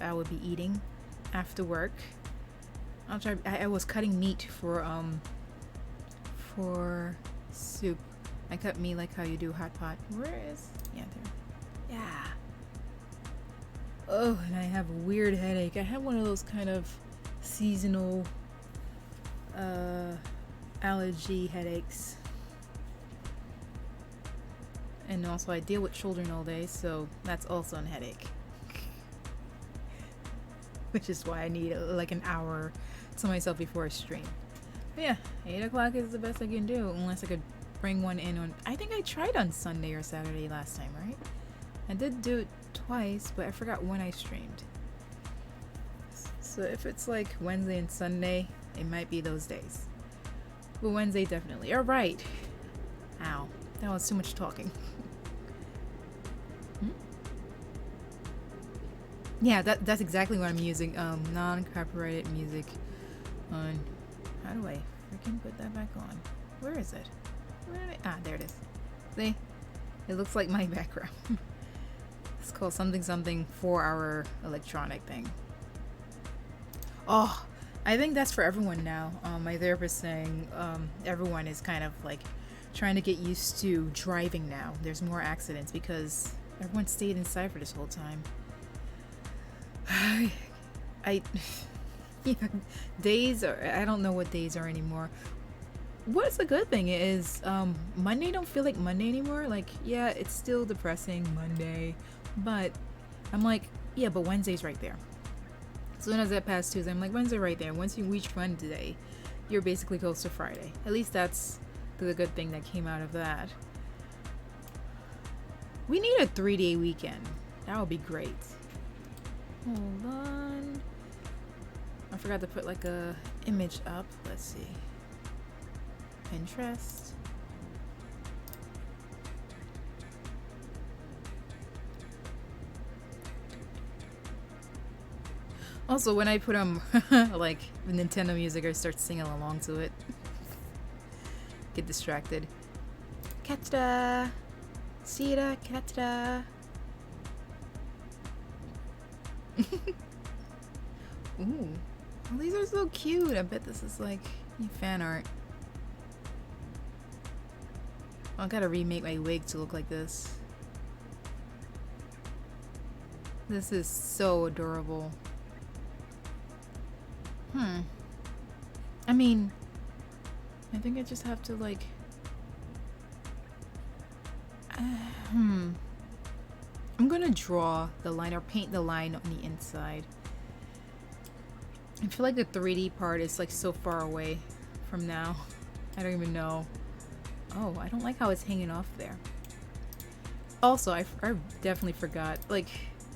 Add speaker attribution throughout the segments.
Speaker 1: I would be eating after work. I'll try. I was cutting meat for soup. I cut meat like how you do hot pot. Where is? Yeah, there. Yeah. Oh, and I have a weird headache. I have one of those kind of seasonal allergy headaches. And also I deal with children all day, so that's also a headache. Which is why I need like an hour to myself before I stream. But yeah, 8 o'clock is the best I can do, unless I could bring one in on... I think I tried on Sunday or Saturday last time, right? I did do it twice, but I forgot when I streamed. So if it's like Wednesday and Sunday, it might be those days. But Wednesday definitely. All right. Ow. That was too much talking. Yeah, that's exactly what I'm using. Non-copyrighted music on... How do I freaking put that back on? Where is it? Where did I... Ah, there it is. See? It looks like my background. It's called something 4-hour electronic thing. Oh, I think that's for everyone now. My therapist saying everyone is kind of like trying to get used to driving now. There's more accidents because everyone stayed inside for this whole time. Days are, I don't know what days are anymore. What's a good thing is Monday don't feel like Monday anymore. Like, yeah, it's still depressing Monday, but I'm like, yeah, but Wednesday's right there. As soon as I pass Tuesday, I'm like, Wednesday right there. Once you reach Wednesday, you're basically close to Friday. At least that's the good thing that came out of that. We need a 3-day weekend. That would be great. Hold on. I forgot to put like a image up. Let's see. Pinterest. Also, when I put like Nintendo music, I start singing along to it. Get distracted. Catra. Catra, Catra. Ooh. Oh, these are so cute. I bet this is like fan art. I gotta remake my wig to look like this. This is so adorable. I mean, I think I just have to like... I'm gonna draw the line or paint the line on the inside. I feel like the 3D part is like so far away from now. I don't even know. Oh, I don't like how it's hanging off there. Also, I definitely forgot. Like,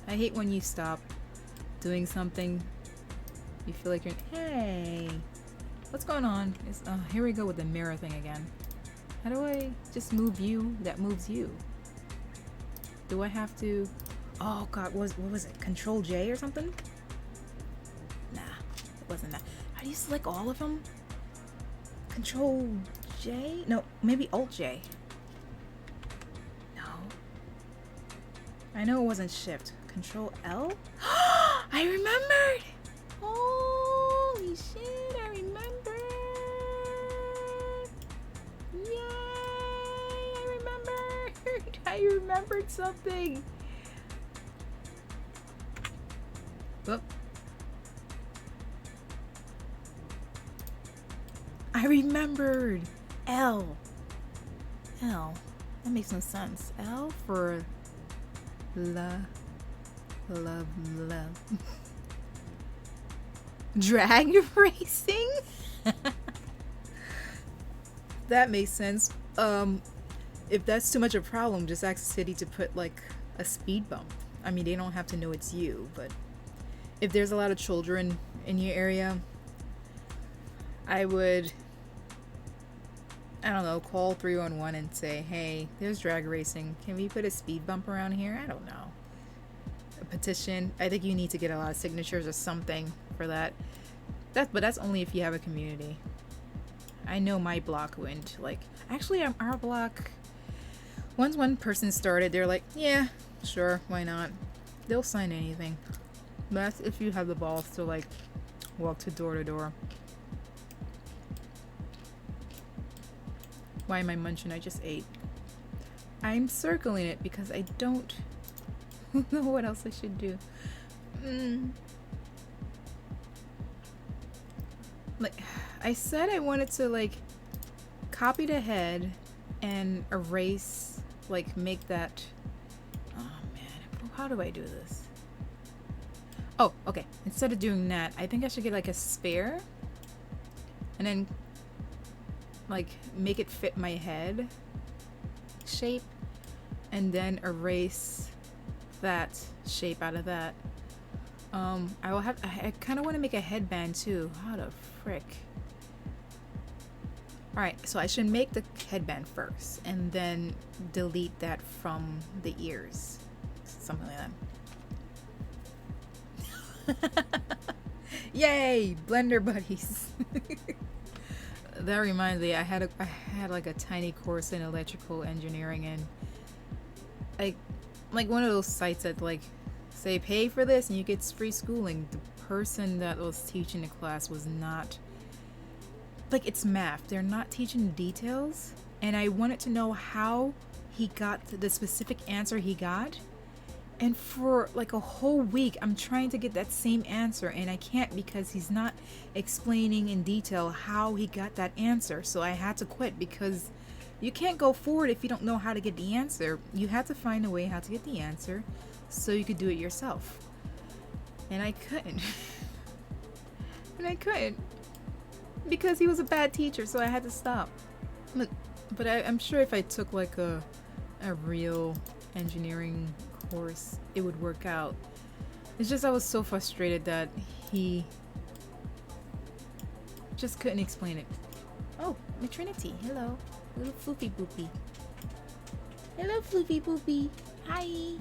Speaker 1: I hate when you stop doing something. You feel like you're... Hey! What's going on? It's, here we go with the mirror thing again. How do I just move you? That moves you. Do I have to... Oh god, what was it? Control J or something? Nah, it wasn't that. How do you select all of them? Control J? No, maybe Alt J. No. I know it wasn't Shift. Control L? I remembered! Holy shit, I remembered! Yay! I remembered! I remembered something! Whoop. I remembered! L. L. That makes no sense. L for love. Drag racing? That makes sense. If that's too much of a problem, just ask the city to put like a speed bump. I mean, they don't have to know it's you, but if there's a lot of children in your area, I would, I don't know, call 311 and say, hey, there's drag racing. Can we put a speed bump around here? I don't know. A petition. I think you need to get a lot of signatures or something for that. But that's only if you have a community. I know my block went like, actually our block, once one person started, they're like, yeah, sure, why not? They'll sign anything. That's if you have the balls to like walk to door. Why am I munching? I just ate. I'm circling it because I don't know what else I should do. Like, I said I wanted to like copy the head and erase, like make that. Oh man, how do I do this? Oh, okay. Instead of doing that, I think I should get like a spare and then like make it fit my head shape and then erase that shape out of that. I kind of want to make a headband too. How the frick? Alright, so I should make the headband first and then delete that from the ears. Something like that. Yay! Blender buddies. That reminds me, I had like a tiny course in electrical engineering, and like one of those sites that like say pay for this and you get free schooling. The person that was teaching the class was not like, it's math. They're not teaching details, and I wanted to know how he got the specific answer he got. And for like a whole week, I'm trying to get that same answer, and I can't because he's not explaining in detail how he got that answer. So I had to quit because you can't go forward if you don't know how to get the answer. You had to find a way how to get the answer so you could do it yourself. And I couldn't. And I couldn't because he was a bad teacher, so I had to stop. But I'm sure if I took like a real engineering course, it would work out. It's just I was so frustrated that he just couldn't explain it. Oh, my Trinity. Hello. Little floofy boopy. Hello, floofy boopy. Hi.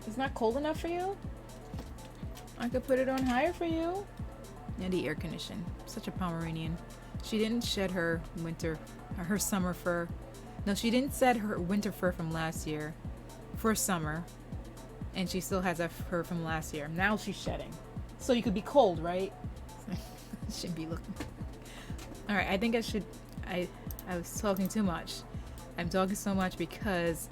Speaker 1: It's not cold enough for you? I could put it on higher for you. And the air condition. Such a Pomeranian. She didn't shed her summer fur. No, she didn't shed her winter fur from last year for summer. And she still has that fur from last year. Now she's shedding. So you could be cold, right? Shouldn't be looking. Alright, I think I should... I was talking too much. I'm talking so much because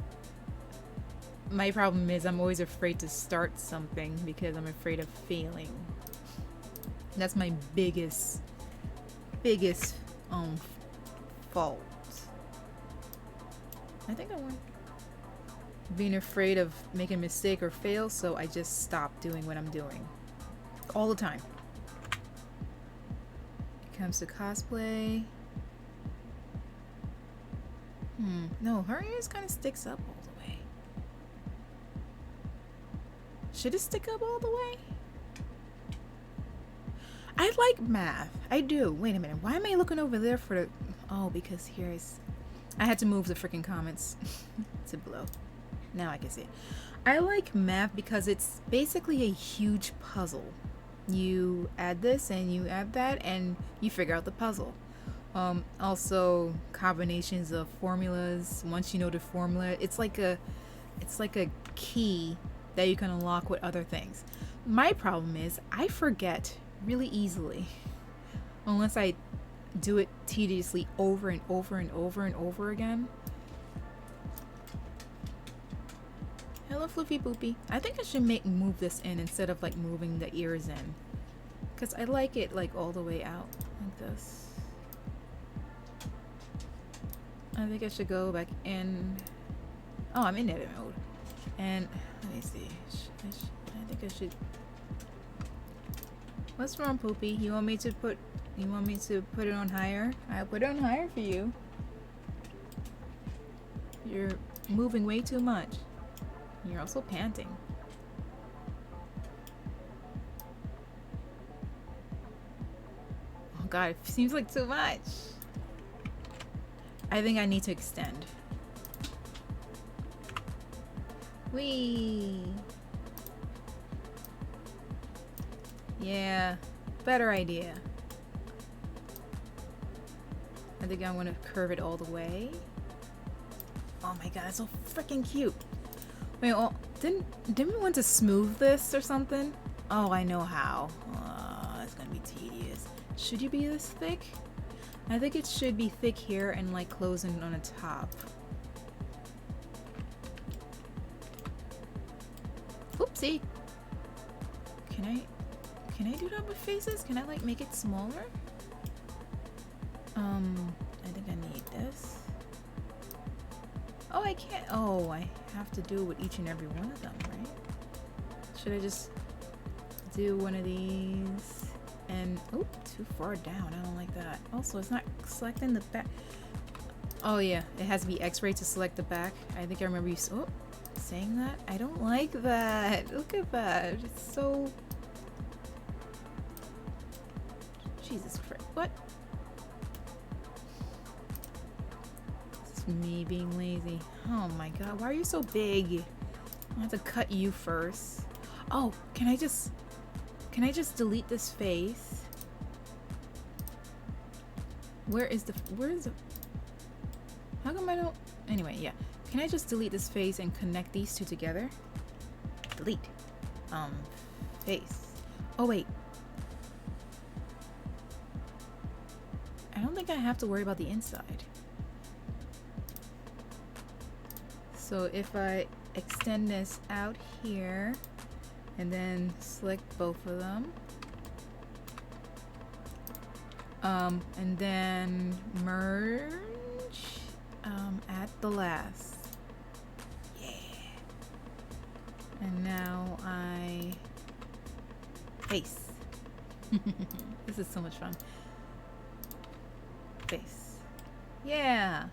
Speaker 1: my problem is I'm always afraid to start something because I'm afraid of failing. That's my biggest fault. I think I won. Being afraid of making a mistake or fail, so I just stop doing what I'm doing. All the time. It comes to cosplay. No, her ears kind of sticks up all the way. Should it stick up all the way? I like math. I do. Wait a minute. Why am I looking over there for the... Oh, because here's... I had to move the freaking comments to below. Now I can see it. I like math because it's basically a huge puzzle. You add this and you add that and you figure out the puzzle. Also combinations of formulas. Once you know the formula, it's like a key that you can unlock with other things. My problem is I forget really easily unless I do it tediously over and over and over and over again. Hello, Floofy Boopy. I think I should move this in instead of like moving the ears in, because I like it like all the way out like this. I think I should go back in. Oh, I'm in edit mode. And let me see. I think I should. What's wrong, Poopy? You want me to put it on higher? I'll put it on higher for you. You're moving way too much. You're also panting. Oh god, it seems like too much. I think I need to extend. Whee! Yeah, better idea. I think I want to curve it all the way. Oh my god, it's so freaking cute. Wait, Didn't we want to smooth this or something? Oh, I know how. It's gonna be tedious. Should you be this thick? I think it should be thick here and like closing on the top. Oopsie. Can I do that with faces? Can I like make it smaller? I think I need this. Oh, I can't. Oh, I have to do it with each and every one of them, right? Should I just do one of these? And oh, too far down. I don't like that. Also, it's not selecting the back. Oh yeah, it has to be X-ray to select the back. I think I remember you saying that. I don't like that. Look at that. It's so. Jesus Christ. What? This is me being lazy. Oh my god. Why are you so big? I have to cut you first. Oh, can I just delete this face? Where is the how come I don't anyway, yeah. Can I just delete this face and connect these two together? Delete. Face. Oh wait. I don't think I have to worry about the inside. So if I extend this out here and then select both of them, and then merge at the last. Yeah. And now I face. This is so much fun. Face. Yeah.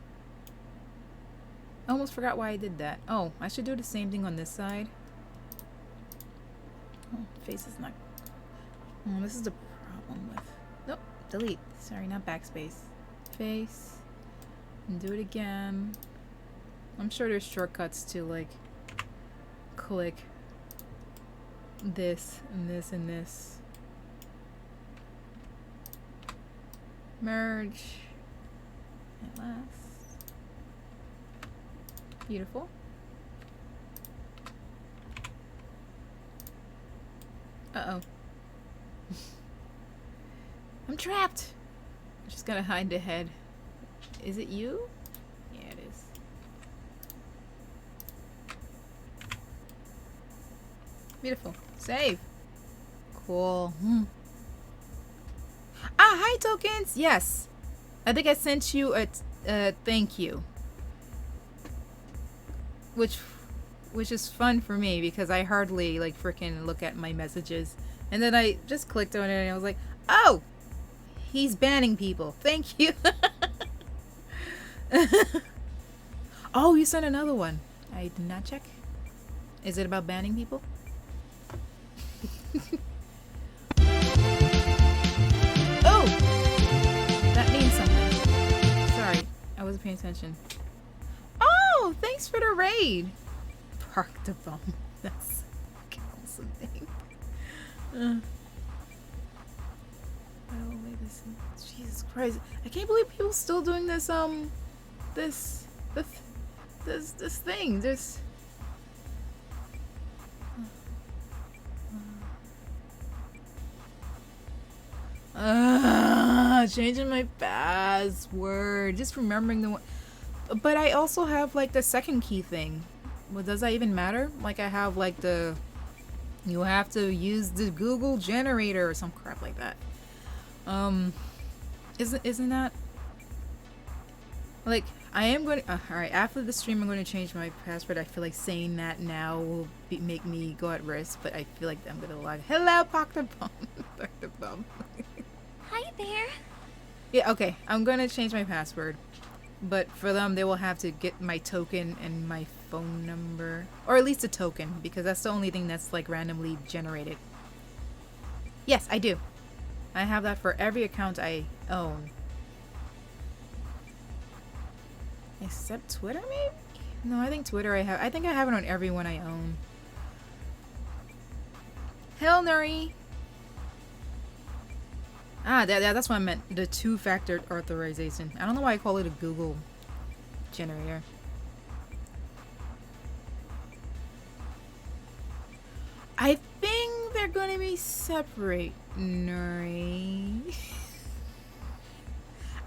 Speaker 1: I almost forgot why I did that. Oh, I should do the same thing on this side. Oh, face is not. Oh, this is the problem with. Nope. Delete. Sorry, not backspace. Face. And do it again. I'm sure there's shortcuts to like click this and this and this. Merge. At last. Beautiful. Uh-oh. I'm trapped! I'm just gonna hide the head. Is it you? Yeah, it is. Beautiful. Save. Cool. Ah, hi tokens! Yes! I think I sent you a thank you. Which is fun for me because I hardly like freaking look at my messages. And then I just clicked on it and I was like, oh! He's banning people. Thank you. Oh, you sent another one. I did not check. Is it about banning people? Oh! That means something. Sorry, I wasn't paying attention. Oh, thanks for the raid. Park the bomb. That's an awesome thing. Oh wait, Jesus Christ! I can't believe people still doing this. This thing. This. Changing my password. Just remembering the one. But I also have like the second key thing. Well, does that even matter? Like I have like the. You have to use the Google generator or some crap like that. Isn't that like I am going to, all right, after the stream I'm going to change my password. I feel like saying that now will make me go at risk, but I feel like I'm going to log. Hello, Dr. Bum. Dr. Bum.
Speaker 2: Hi there.
Speaker 1: Yeah, okay. I'm going to change my password. But for them, they will have to get my token and my phone number, or at least a token, because that's the only thing that's like randomly generated. Yes, I do. I have that for every account I own. Except Twitter, maybe? No, I think Twitter I have. I think I have it on every one I own. Hell, Nuri! Ah, that's what I meant. The two-factor authorization. I don't know why I call it a Google generator. gonna be separate, Nuri?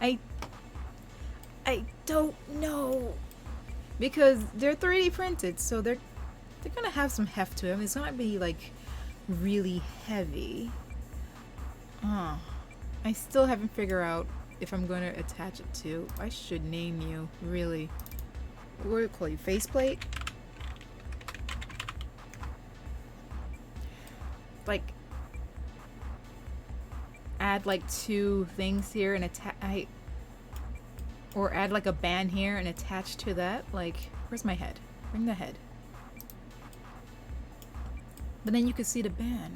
Speaker 1: I don't know. Because they're 3D printed, so they're gonna have some heft to them. It's gonna be like really heavy. I still haven't figured out if I'm gonna attach it to. I should name you, really. What do you call you? Faceplate? Like, add like 2 things here and or add like a band here and attach to that. Like, where's my head? Bring the head. But then you can see the band.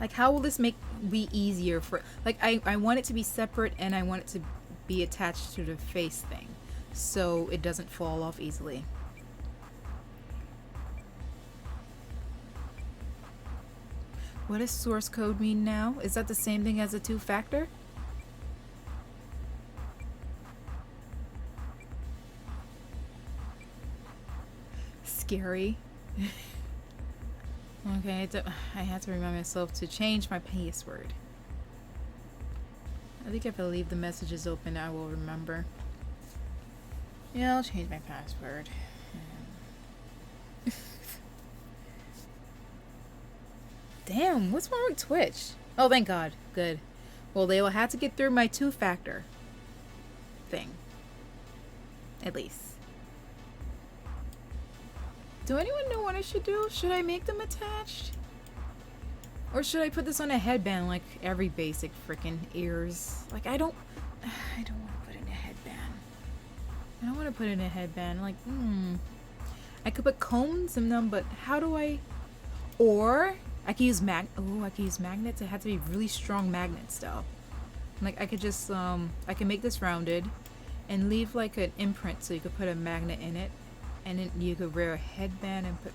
Speaker 1: Like how will this be easier for, like, I want it to be separate and I want it to be attached to the face thing so it doesn't fall off easily. What does source code mean now? Is that the same thing as a 2-factor? Scary. Okay, I have to remind myself to change my password. I think if I leave the messages open, I will remember. Yeah, I'll change my password. Damn, what's wrong with Twitch? Oh, thank God. Good. Well, they will have to get through my 2-factor thing. At least. Do anyone know what I should do? Should I make them attached? Or should I put this on a headband like every basic freaking ears? Like, I don't want to put it in a headband. I don't want to put it in a headband. Like, I could put cones in them, but how do I... Or I could use I could use magnets. It had to be really strong magnets though. Like, I could just I can make this rounded and leave like an imprint so you could put a magnet in it. And then you could wear a headband and put...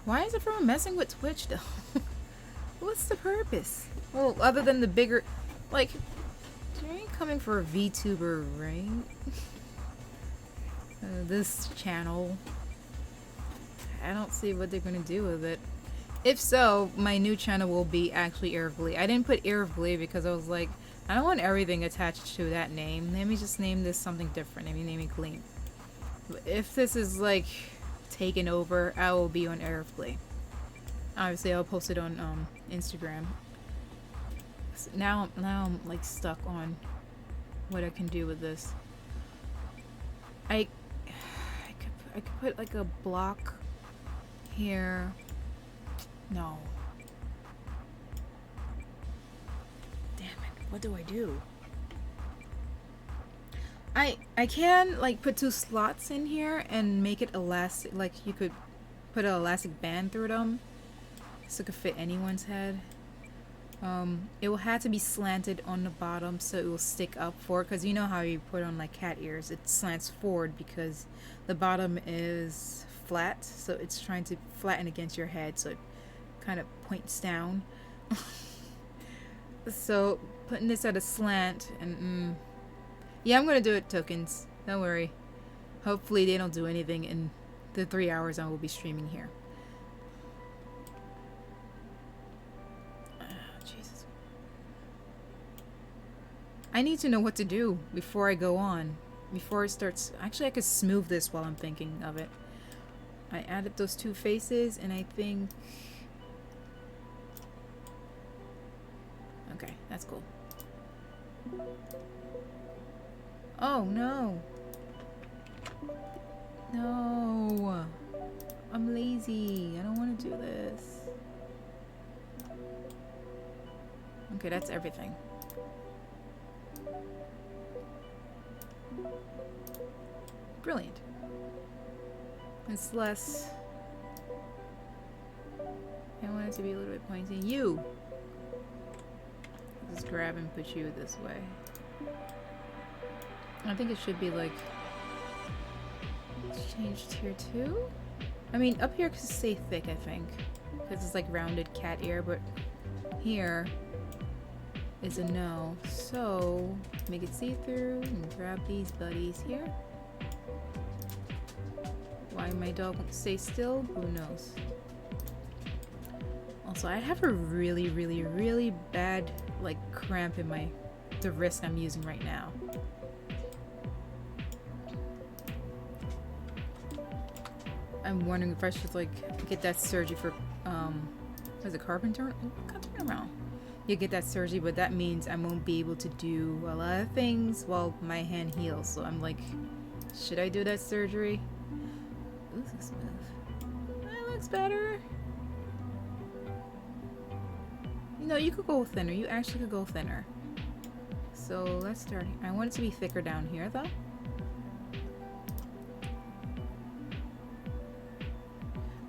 Speaker 1: Why is everyone messing with Twitch though? What's the purpose? Well, other than the bigger... Like, you ain't coming for a VTuber, right? This channel. I don't see what they're gonna do with it. If so, my new channel will be actually Irvly. I didn't put Irvly because I was like, I don't want everything attached to that name. Let me just name this something different. Let me name it Gleam. If this is like taken over, I will be on Irvly. Obviously, I'll post it on Instagram. So now I'm like stuck on what I can do with this. I could put like a block here. No. What do I do? I can like put 2 slots in here and make it elastic. Like, you could put an elastic band through them so it could fit anyone's head. It will have to be slanted on the bottom so it will stick up forward, because you know how you put on like cat ears, it slants forward because the bottom is flat, so it's trying to flatten against your head, so it kind of points down. So putting this at a slant and yeah, I'm gonna do it tokens, don't worry. Hopefully they don't do anything in the 3 hours I will be streaming here. Jesus, I need to know what to do before I go on, before it starts. Actually, I could smooth this while I'm thinking of it. I added those 2 faces and I think... Okay, that's cool. Oh no. No. I'm lazy. I don't want to do this. Okay, that's everything. Brilliant. It's less... I want it to be a little bit pointy. You! Just grab and put you this way. I think it should be like... changed here too? I mean, up here could stay thick, I think. Because it's like rounded cat ear, but here is a no. So, make it see-through and grab these buddies here. why my dog won't stay still. Who knows? Also, I have a really, really, really bad, like, cramp in the wrist I'm using right now. I'm wondering if I should, like, get that surgery for, is it carpenter? Oh, turn around. You get that surgery, but that means I won't be able to do a lot of things while my hand heals. So I'm like, should I do that surgery? Ooh, this is smooth. That looks better. You know, you could go thinner. You actually could go thinner. So let's start. I want it to be thicker down here, though.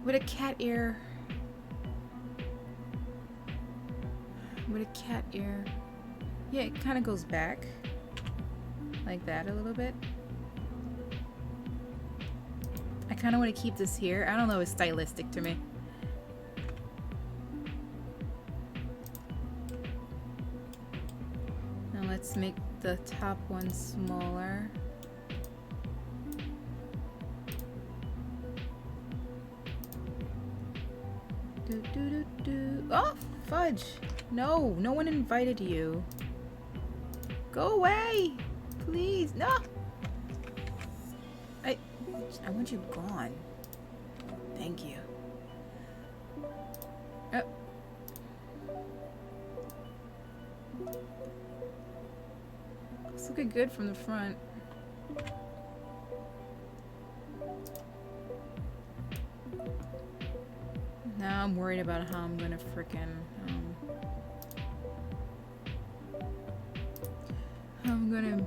Speaker 1: With a cat ear. With a cat ear. Yeah, it kind of goes back. Like that a little bit. I kind of want to keep this here. I don't know, it's stylistic to me. Now let's make the top one smaller. Oh, fudge! No, no one invited you. Go away! Please, no! I want you gone. Thank you. It's looking good from the front. Now I'm worried about how I'm gonna frickin' how I'm gonna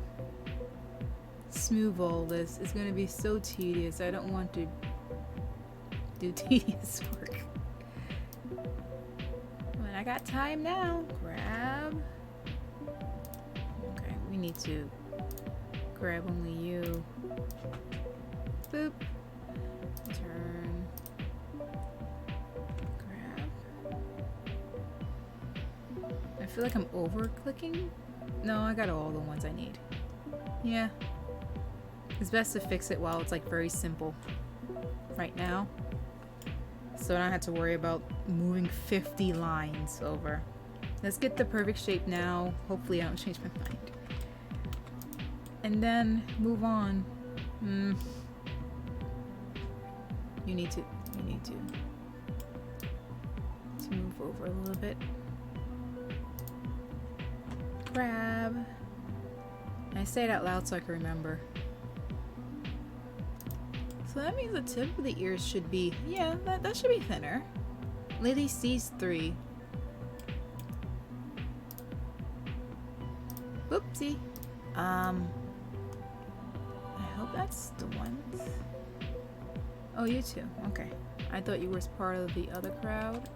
Speaker 1: smooth all this. It's gonna be so tedious. I don't want to do tedious work. But I got time now. Grab. Okay, we need to grab only you. Boop. Turn. I feel like I'm over clicking. No, I got all the ones I need. Yeah. It's best to fix it while it's like very simple right now. So I don't have to worry about moving 50 lines over. Let's get the perfect shape now. Hopefully I don't change my mind. And then move on. You need to move over a little bit. Grab. I say it out loud so I can remember. So that means the tip of the ears should be, yeah, that should be thinner. Lily sees 3. Whoopsie. I hope that's the ones. Oh, you too. Okay. I thought you were part of the other crowd.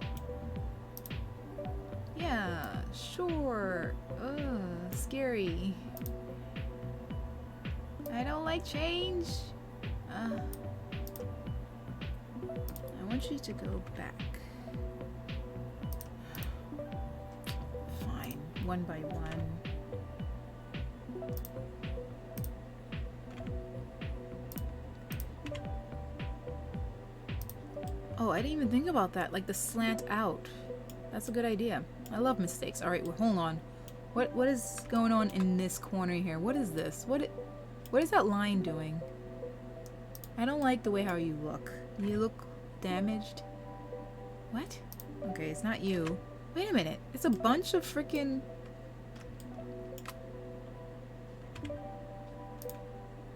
Speaker 1: Yeah, sure. Ugh, scary. I don't like change. I want you to go back. Fine, one by one. Oh, I didn't even think about that. Like the slant out. That's a good idea. I love mistakes. All right, well, hold on. What is going on in this corner here? What is this? What is that line doing? I don't like the way how you look. You look damaged. What? Okay, it's not you. Wait a minute. It's a bunch of freaking.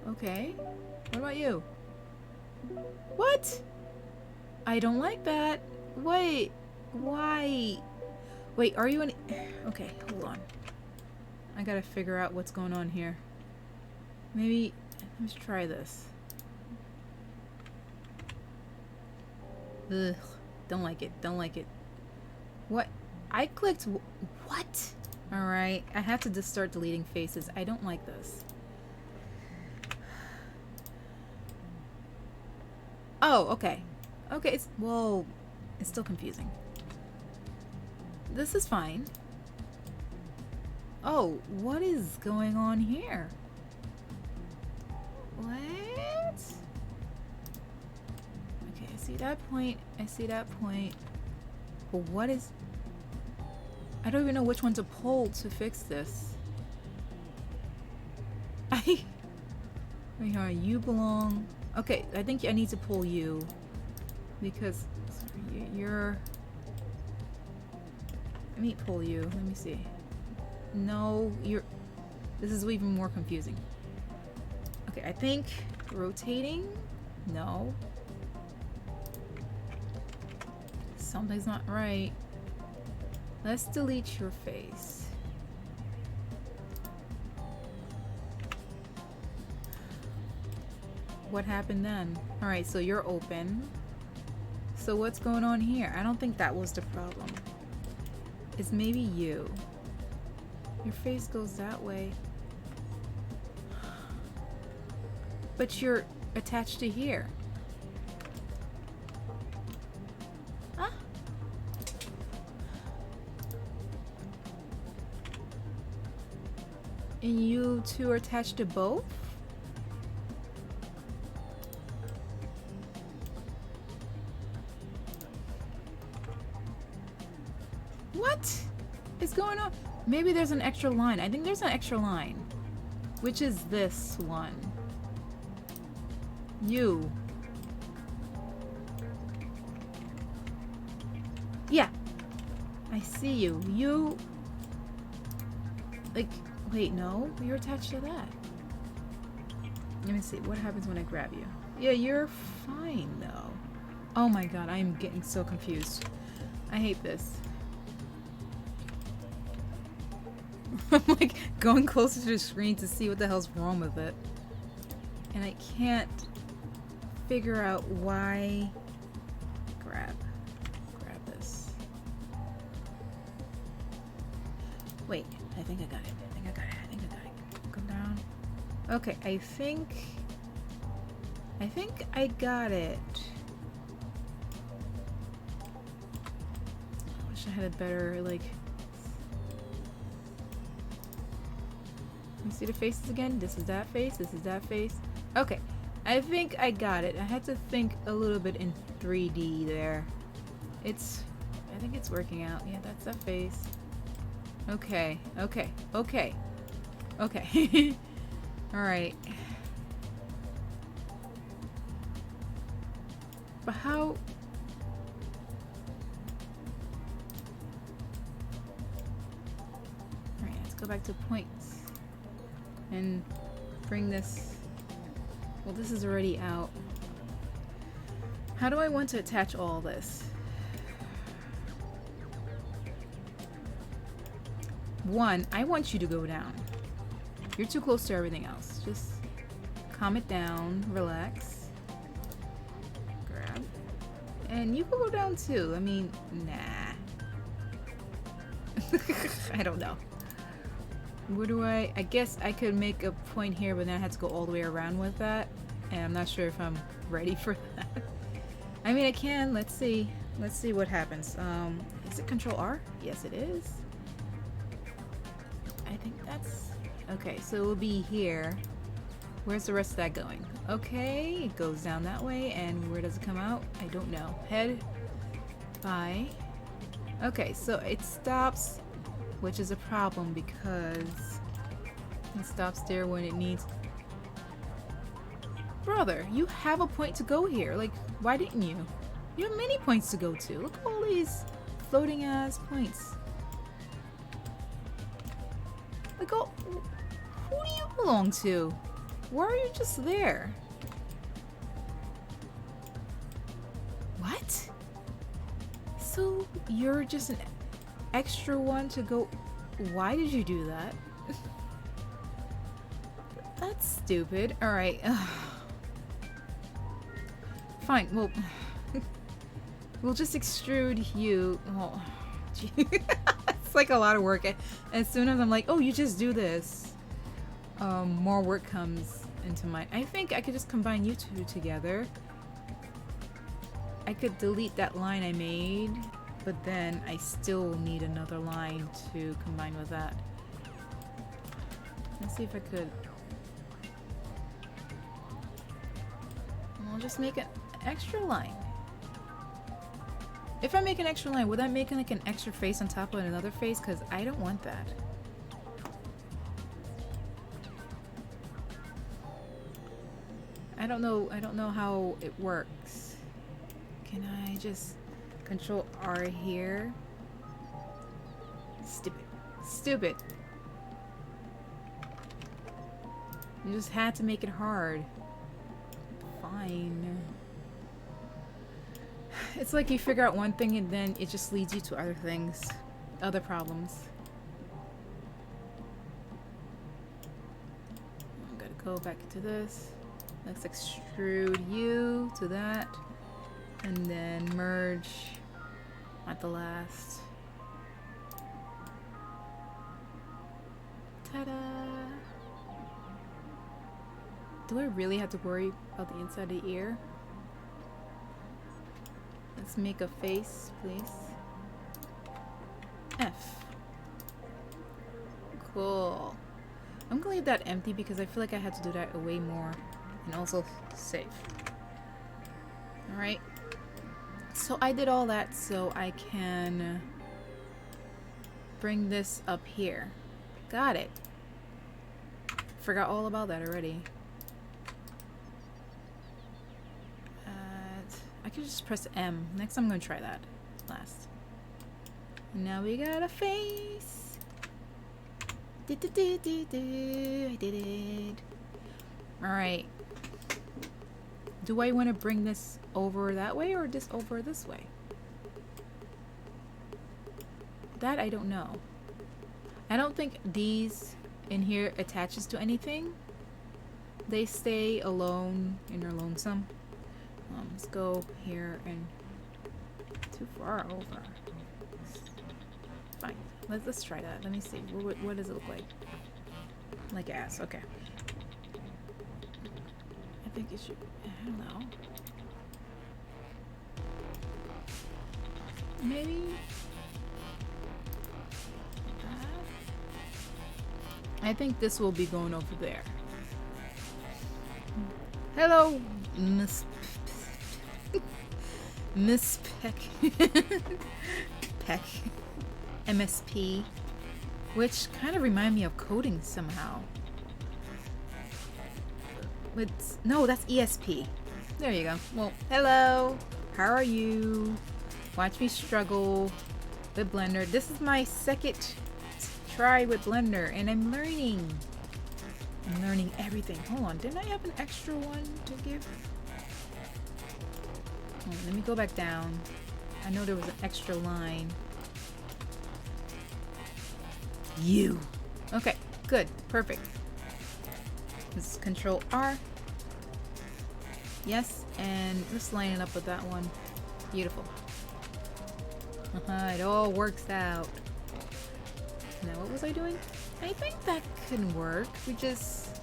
Speaker 1: Okay. What about you? What? I don't like that. Wait. Why? Wait, are you an... Okay, hold on. I gotta figure out what's going on here. Maybe... Let's try this. Ugh. Don't like it. Don't like it. What? I clicked... What? Alright. I have to just start deleting faces. I don't like this. Oh, okay. Okay, it's... Whoa. It's still confusing. This is fine. Oh, what is going on here? What? see that point. I see that point. But what is... I don't even know which one to pull to fix this. Wait, hold on, you belong... Okay, I think I need to pull you. Because you're... Let me pull you. Let me see. No, you're... This is even more confusing. Okay, I think rotating? No. Something's not right. Let's delete your face. What happened then? Alright, so you're open. So what's going on here? I don't think that was the problem. It's maybe you. Your face goes that way. But you're attached to here. Huh? And you two are attached to both? What is going on? Maybe there's an extra line. I think there's an extra line. Which is this one. You. Yeah. I see you. You... Like, wait, no? You're attached to that. Let me see. What happens when I grab you? Yeah, you're fine, though. Oh my god, I am getting so confused. I hate this. I'm like going closer to the screen to see what the hell's wrong with it. And I can't figure out why. Grab this. Wait, I think I got it. I think I got it. Go down. Okay, I think I got it. I wish I had a better, like... You see the faces again? This is that face, this is that face. Okay, I think I got it. I had to think a little bit in 3D there. I think it's working out. Yeah, that's that face. Okay. Alright. But how... Alright, let's go back to points. And bring this... Well, this is already out. How do I want to attach all this? One, I want you to go down. You're too close to everything else. Just calm it down, relax. Grab. And you can go down too. I mean, nah. I don't know. Where do I guess I could make a point here, but then I had to go all the way around with that. And I'm not sure if I'm ready for that. I mean, I can. Let's see. Let's see what happens. Is it Control R? Yes, it is. I think that's... Okay, so it will be here. Where's the rest of that going? Okay, it goes down that way, and where does it come out? I don't know. Head. Bye. Okay, so it stops, which is a problem because it stops there when it needs... Brother, you have a point to go here. Like, why didn't you? You have many points to go to. Look at all these floating ass points. Like, oh, who do you belong to? Why are you just there? What? So you're just an extra one to go... Why did you do that? That's stupid. Alright. Fine, well... we'll just extrude you... Oh, gee. It's like a lot of work. As soon as I'm like, oh, you just do this, more work comes into mind. I think I could just combine you two together. I could delete that line I made, but then I still need another line to combine with that. Let's see if I could. I'll just make an extra line. If I make an extra line, would that make like an extra face on top of another face? Because I don't want that. I don't know how it works. Can I just control R here? Stupid. Stupid. You just had to make it hard. Fine. It's like you figure out one thing and then it just leads you to other things. Other problems. I'm gonna go back to this. Let's extrude you to that. And then merge at the last. Ta-da! Do I really have to worry about the inside of the ear? Let's make a face, please. F. Cool. I'm gonna leave that empty because I feel like I had to do that way more. And also save. Alright. So I did all that so I can bring this up here. Got it. Forgot all about that already. I could just press M. Next I'm gonna try that last. And now we got a face. I did it. Alright. Do I want to bring this over that way or this over this way? That I don't know. I don't think these in here attaches to anything. They stay alone in their lonesome. Let's go here and too far over. Fine. Let's try that. Let me see. What does it look like? Like ass. Okay. I think it should. I don't know. Maybe. I think this will be going over there. Hello, Miss Miss Peck. Peck. MSP. Which kind of remind me of coding somehow. No, that's ESP. There you go. Well, hello. How are you? Watch me struggle with Blender. This is my second try with Blender, and I'm learning. I'm learning everything. Hold on, didn't I have an extra one to give? Oh, let me go back down. I know there was an extra line. You. Okay, good, perfect. Let's control R. Yes, and let's line it up with that one. Beautiful. It all works out. Now, what was I doing? I think that can work. We just,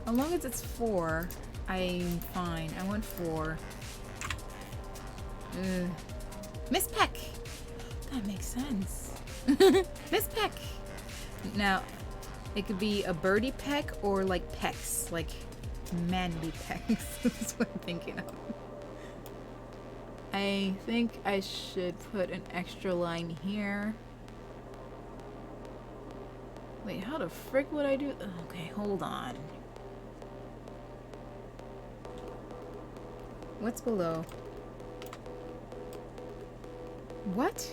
Speaker 1: as long as it's 4, I'm fine. I want 4. Miss Peck. That makes sense. Miss Peck. Now, it could be a birdie peck or like pecks, like manly pecks. That's what I'm thinking of. I think I should put an extra line here. Wait, how the frick would I do? Okay, hold on. What's below? What?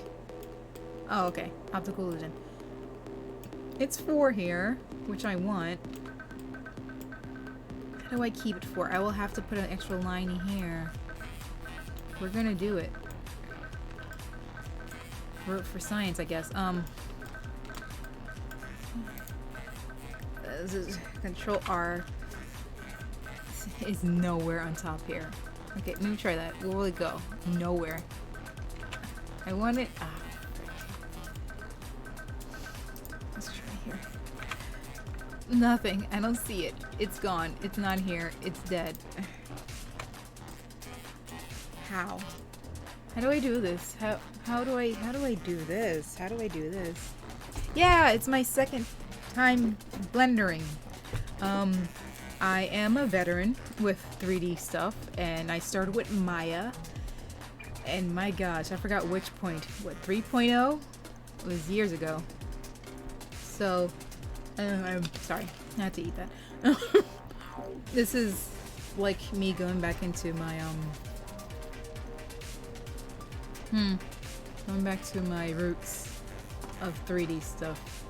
Speaker 1: Oh, okay. Optical illusion. It's 4 here, which I want. How do I keep it 4? I will have to put an extra line here. We're gonna do it. For science, I guess. This is Control R. Is nowhere on top here. Okay, let me try that. Where will it go? Nowhere. I want it. Let's try here. Nothing. I don't see it. It's gone. It's not here. It's dead. How? How do I do this? How do I do this? How do I do this? Yeah, it's my second time blendering. I am a veteran with 3D stuff, and I started with Maya, And my gosh, I forgot which point. What, 3.0? It was years ago. So, I'm sorry. I had to eat that. This is like me going back into my, going back to my roots of 3D stuff.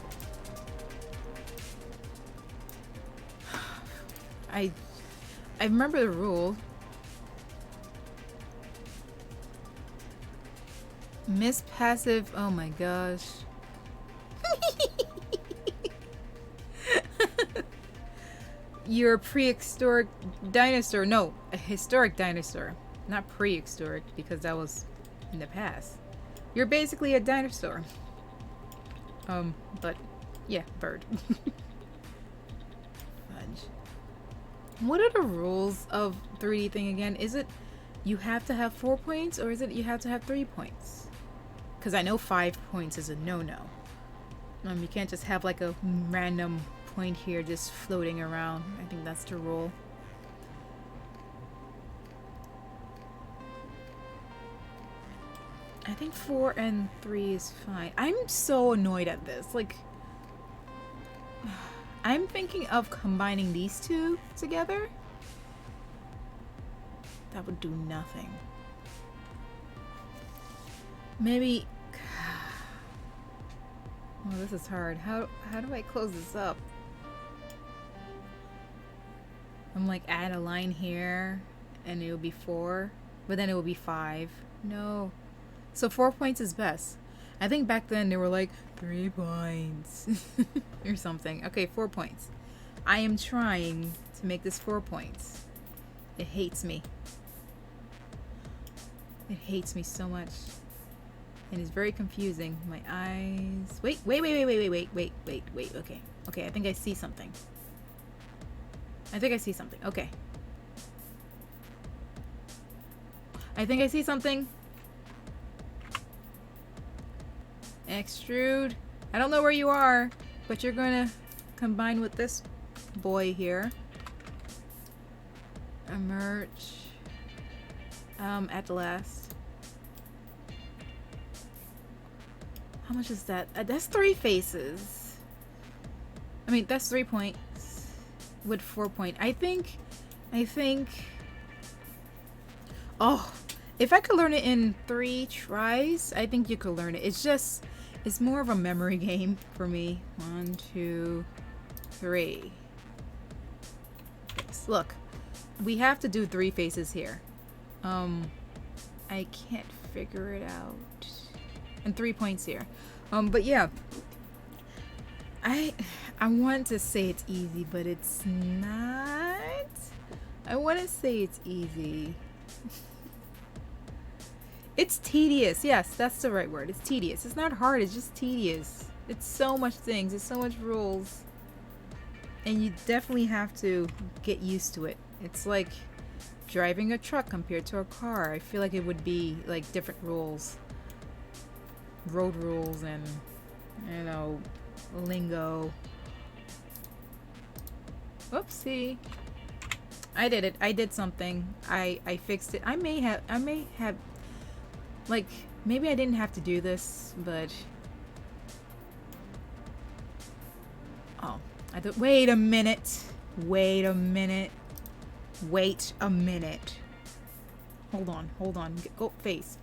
Speaker 1: I remember the rule. Miss passive, oh my gosh. You're a prehistoric dinosaur. No, a historic dinosaur. Not prehistoric, because that was in the past. You're basically a dinosaur. But, yeah, bird. Fudge. What are the rules of 3D thing again? Is it you have to have 4 points, or is it you have to have 3 points? Because I know 5 points is a no-no. You can't just have like a random point here just floating around. I think that's the rule. I think 4 and 3 is fine. I'm so annoyed at this. Like, I'm thinking of combining these two together. That would do nothing. Maybe. Oh, this is hard. How do I close this up? I'm like add a line here, and it will be 4, but then it will be 5. No. So 4 points is best. I think back then they were like 3 points or something. Okay, 4 points. I am trying to make this 4 points. It hates me. It hates me so much. And it's very confusing. My eyes. Wait. Okay. Okay, I think I see something. Okay. I think I see something. Extrude. I don't know where you are, but you're gonna combine with this boy here. Emerge. At last. How much is that? That's 3 faces. I mean, that's 3 points with 4 point. I think. Oh, if I could learn it in 3 tries, I think you could learn it. It's more of a memory game for me. 1, 2, 3. Look, we have to do 3 faces here. I can't figure it out. And 3 points here. But yeah. I want to say it's easy, but it's not. I want to say it's easy. It's tedious. Yes, that's the right word. It's tedious. It's not hard. It's just tedious. It's so much things. It's so much rules. And you definitely have to get used to it. It's like driving a truck compared to a car. I feel like it would be like different rules. Road rules and, you know, lingo. Whoopsie. I did it. I did something. I fixed it. I may have like, maybe I didn't have to do this, but oh, wait a minute. Hold on. Go face.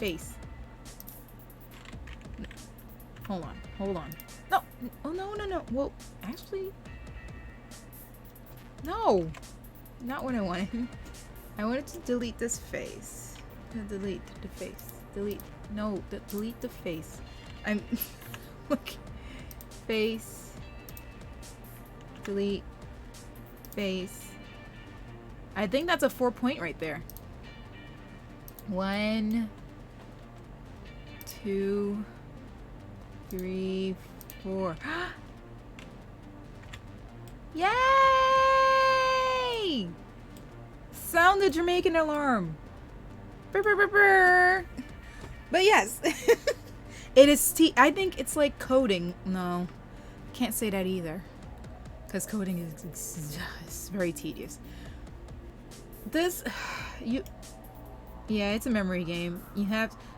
Speaker 1: Hold on. No. Oh, no. Well, actually, no. Not what I wanted. I wanted to delete this face. Delete the face. Delete the face. I'm look. Face. Delete. Face. I think that's a 4 point right there. 1, 2, 3, 4. Yay! Sound the Jamaican alarm. Brr, brr, brr, brr. But yes, it is. I think it's like coding. No, can't say that either, because coding is very tedious. This, Yeah, it's a memory game.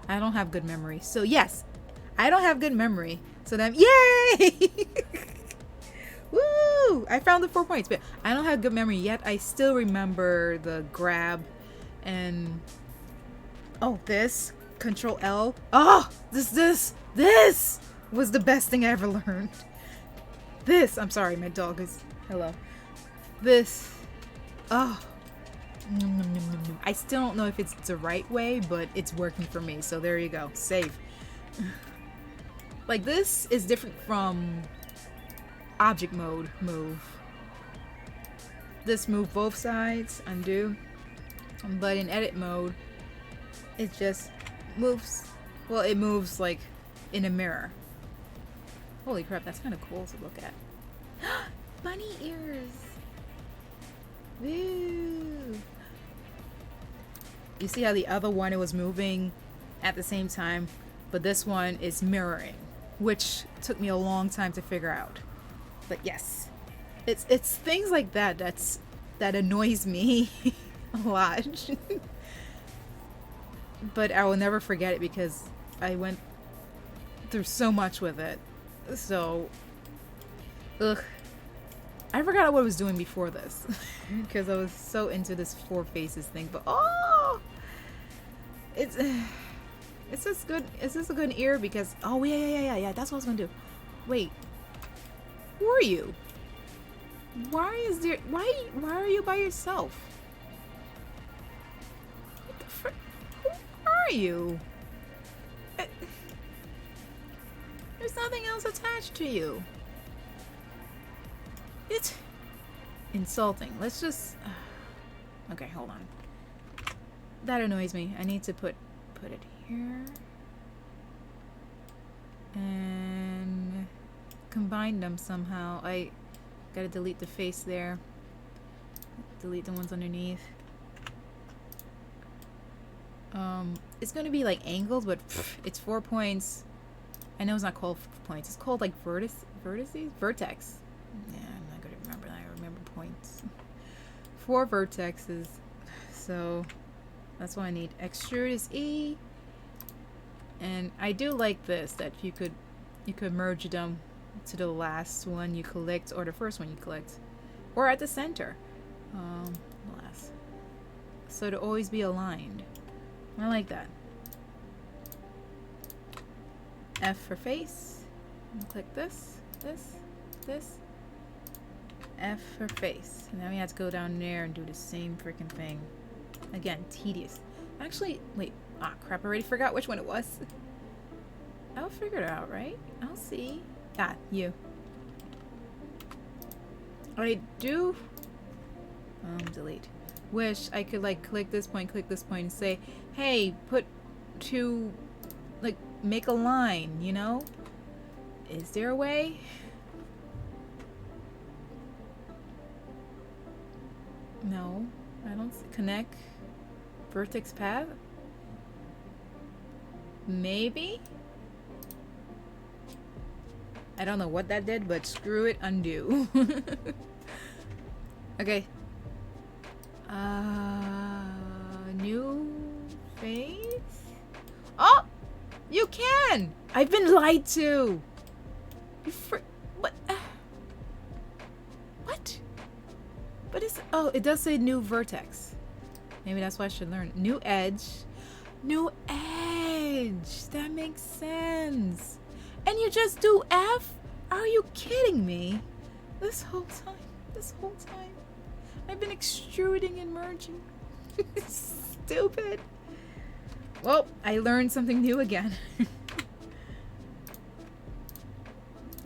Speaker 1: I don't have good memory. So yes, I don't have good memory. So then, yay! Woo! I found the 4 points, but I don't have good memory yet. I still remember the grab and this Control L. Oh, this was the best thing I ever learned. I'm sorry, my dog is hello. This, oh. I still don't know if it's the right way, but it's working for me. So there you go. Save. Like this is different from object mode move. This move both sides, undo. But in edit mode, it just moves. Well, it moves like in a mirror. Holy crap, that's kind of cool to look at. Bunny ears. Woo. You see how the other one, it was moving at the same time, but this one is mirroring, which took me a long time to figure out. But yes, it's things like that that annoys me a lot. But I will never forget it because I went through so much with it. So, ugh. I forgot what I was doing before this because I was so into this 4 faces thing. But oh, it's just good. Is this a good ear? Because oh yeah. That's what I was gonna do. Wait, who are you? Why are you by yourself? What the frick? Who are you? There's nothing else attached to you. It's insulting. Let's just okay, hold on. That annoys me. I need to put it here and combine them somehow. I gotta delete the face there. Delete the ones underneath. It's gonna be like angles, but it's 4 points. I know it's not called points. It's called like vertex. Yeah, I'm not gonna remember that. I remember points. 4 vertexes. So that's what I need. Extrude is E. And I do like this, that you could merge them to the last one you collect or the first one you collect, or at the center. Last. So to always be aligned. I like that. F for face. And click this. F for face. And then we have to go down there and do the same freaking thing. Again, tedious. Actually, wait. Ah, crap. I already forgot which one it was. I'll figure it out, right? I'll see. Ah, you. I do... delete. Wish I could, like, click this point, and say, hey, put 2... like, make a line, you know? Is there a way? No. I don't see. Connect. Vertex path? Maybe? I don't know what that did, but screw it, undo. Okay. New face? Oh! You can! I've been lied to! What? What? But it's... oh, it does say new vertex. Maybe that's why I should learn. New edge. New edge! That makes sense. And you just do F? Are you kidding me? This whole time. I've been extruding and merging. Stupid. Well, I learned something new again.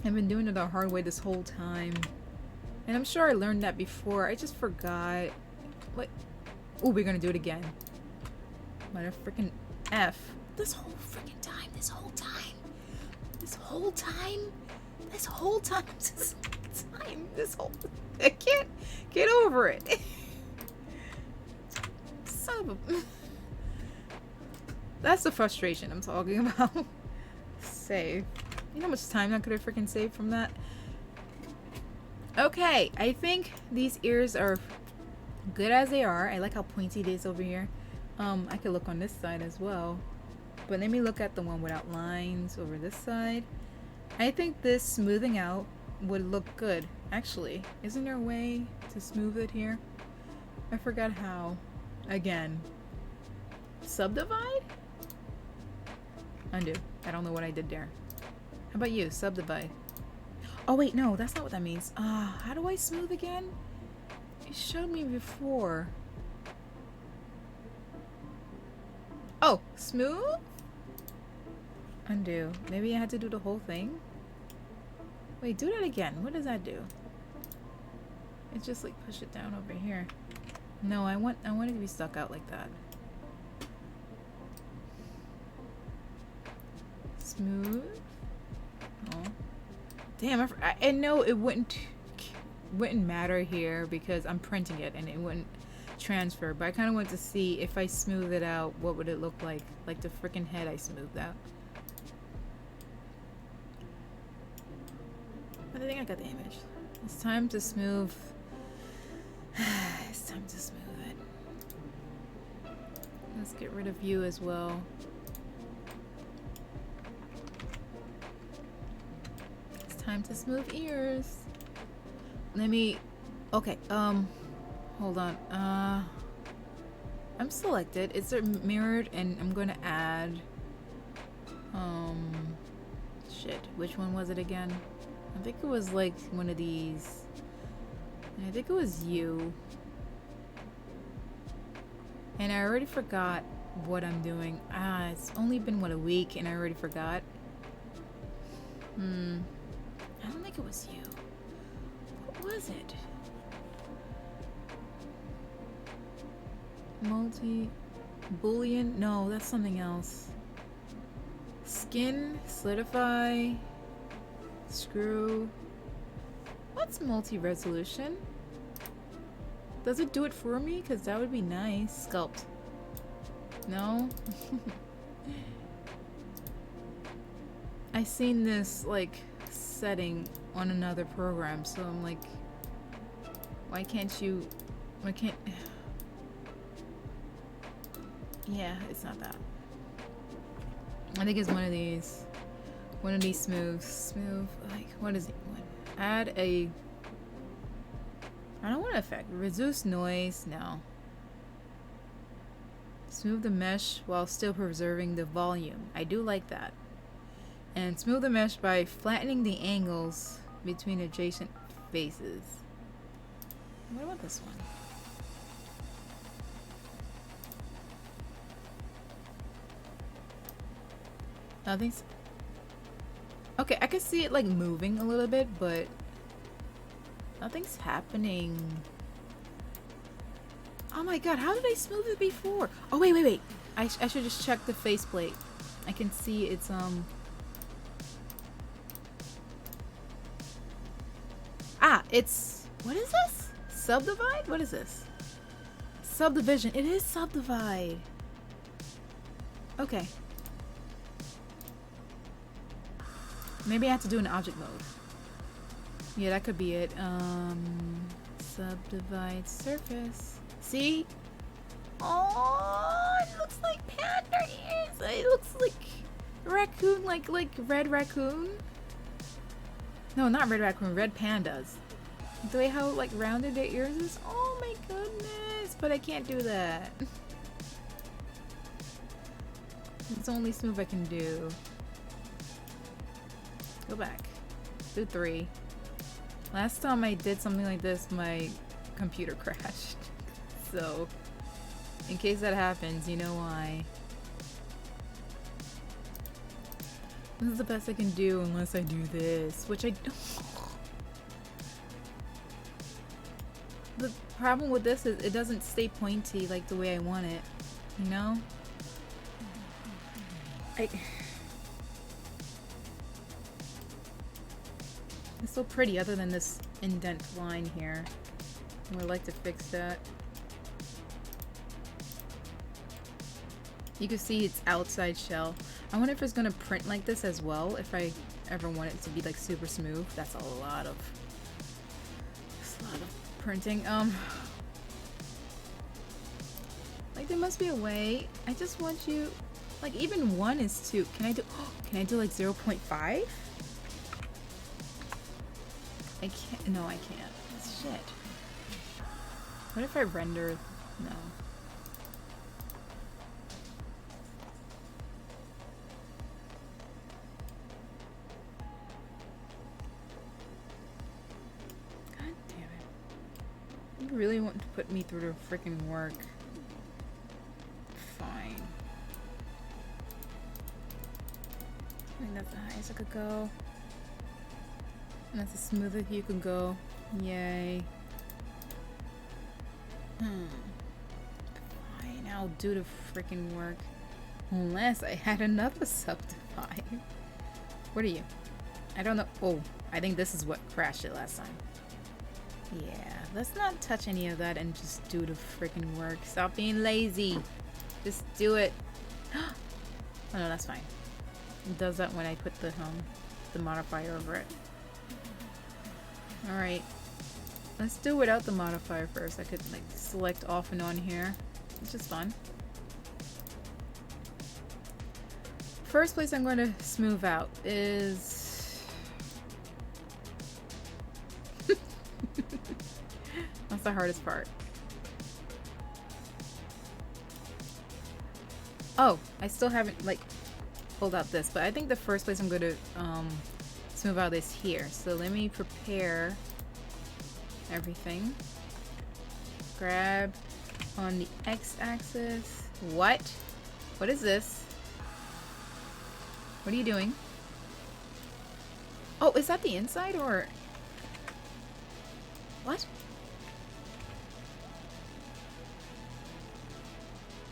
Speaker 1: I've been doing it the hard way this whole time. And I'm sure I learned that before. I just forgot. What? Oh, we're gonna do it again. What a freaking F. This whole freaking time. I can't get over it. Son of a... That's the frustration I'm talking about. Save. You know how much time I could have freaking saved from that? Okay, I think these ears are good as they are. I like how pointy it is over here. I could look on this side as well. But let me look at the one without lines over this side. I think this smoothing out would look good. Actually, isn't there a way to smooth it here? I forgot how. Again. Subdivide? Undo. I don't know what I did there. How about you? Subdivide. Oh wait, no, that's not what that means. How do I smooth again? You showed me before. Oh, smooth? Undo. Maybe I had to do the whole thing? Wait, do that again. What does that do? It's just like push it down over here. No, I want it to be stuck out like that. Smooth. Oh. Damn, I know it wouldn't matter here because I'm printing it and it wouldn't transfer, but I kind of want to see if I smooth it out, what would it look like the freaking head I smoothed out. But I think I got the image. It's time to smooth. It's time to smooth it. Let's get rid of you as well. It's time to smooth ears. Let me. Okay. Hold on. I'm selected. It's mirrored, and I'm gonna add. Shit. Which one was it again? I think it was like one of these. I think it was you. And I already forgot what I'm doing. It's only been, what, a week and I already forgot? I don't think it was you. What was it? Boolean? No, that's something else. Skin, solidify, screw. What's multi-resolution? Does it do it for me? Because that would be nice. Sculpt. No? I seen this, like, setting on another program, so I'm like, why can't... Yeah, it's not that. I think it's one of these. One of these smooths. Smooth, like, what is it? Add a... I don't want to affect. Reduce noise. No. Smooth the mesh while still preserving the volume. I do like that. And smooth the mesh by flattening the angles between adjacent faces. What about this one? Nothing's... Okay, I can see it like moving a little bit, but nothing's happening. Oh my god, how did I smooth it before? Oh, wait. I should just check the faceplate. I can see it's, it's... What is this? Subdivide? What is this? Subdivision. It is subdivide. Okay. Maybe I have to do an object mode. Yeah, that could be it. Subdivide surface. See? Oh, it looks like panda ears. It looks like raccoon, like red raccoon. No, not red raccoon, red pandas. The way how like rounded their ears is. Oh my goodness! But I can't do that. It's the only smooth I can do. Go back. Do 3. Last time I did something like this, my computer crashed. So, in case that happens, you know why. This is the best I can do unless I do this, which I don't. The problem with this is it doesn't stay pointy like the way I want it, you know? It's so pretty other than this indent line here. I would like to fix that. You can see its outside shell. I wonder if it's gonna print like this as well, if I ever want it to be like super smooth. That's a lot of printing. Like there must be a way. I just want you, like, even 1 is 2. Can I do, can I do like 0.5? I can't, no I can't. Shit. What if I render, no. God damn it. You really want to put me through the freaking work. Fine. I think that's the highest I could go. And that's the smoothest you can go. Yay. Fine, I'll do the freaking work. Unless I had another sub to buy. What are you? I don't know. Oh, I think this is what crashed it last time. Yeah, let's not touch any of that and just do the freaking work. Stop being lazy. Just do it. Oh no, that's fine. It does that when I put the modifier over it. Alright. Let's do without the modifier first. I could like select off and on here, which is fun. First place I'm going to smooth out is... That's the hardest part. Oh, I still haven't like pulled out this, but I think the first place I'm going to smooth out is here. So let me prepare everything. Grab on the x-axis. What? What is this? What are you doing? Oh, is that the inside or... What?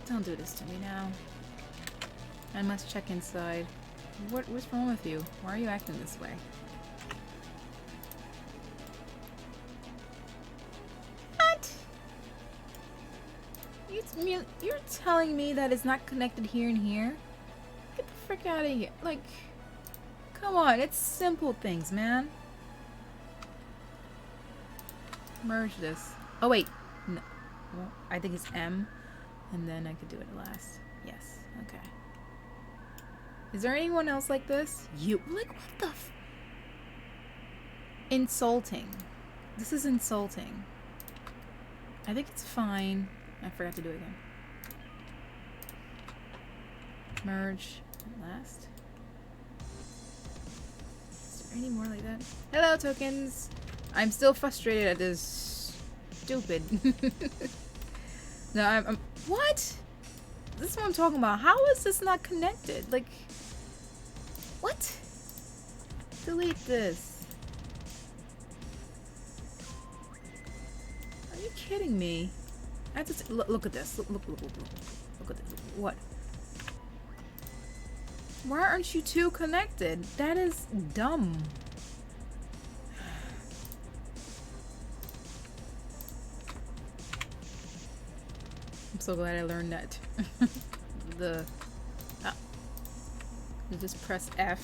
Speaker 1: Don't do this to me now. I must check inside. What's wrong with you? Why are you acting this way? What? You're telling me that it's not connected here and here? Get the frick out of here. Like, come on, it's simple things, man. Merge this. Oh wait, no. Well, I think it's M, and then I could do it last. Yes, okay. Is there anyone else like this? You, like, what the f- Insulting. This is insulting. I think it's fine. I forgot to do it again. Merge last. Is there any more like that? Hello, tokens! I'm still frustrated at this stupid. No, I'm what? This is what I'm talking about. How is this not connected? Like, what? Delete this. Are you kidding me? I have to look at this. Look at this. What? Why aren't you two connected? That is dumb. I'm so glad I learned that. You just press F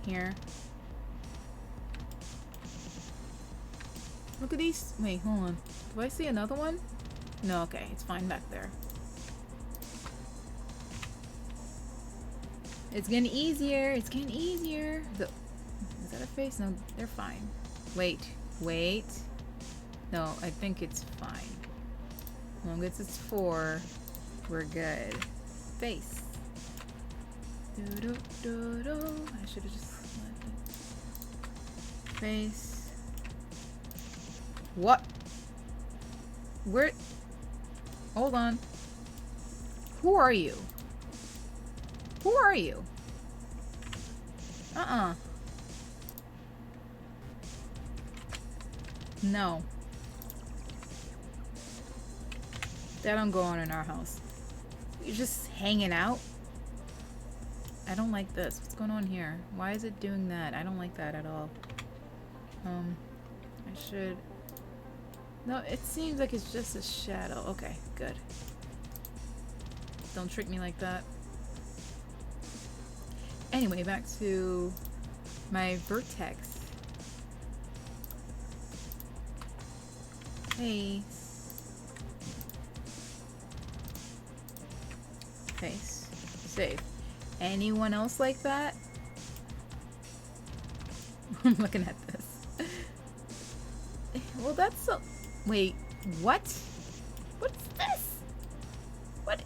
Speaker 1: here. Look at these. Wait, hold on. Do I see another one? No, okay, it's fine back there. It's getting easier. It's getting easier. Is that a face? No, they're fine. Wait. No, I think it's fine. As long as it's 4, we're good. Face. I should have just selected. Face. What? Where? Hold on. Who are you? Who are you? No. That don't go on in our house. You're just hanging out? I don't like this. What's going on here? Why is it doing that? I don't like that at all. I should... No, it seems like it's just a shadow. Okay, good. Don't trick me like that. Anyway, back to my vertex. Hey. Face. Save. Anyone else like that? I'm looking at this. Well, that's so... Wait, what? What's this? What?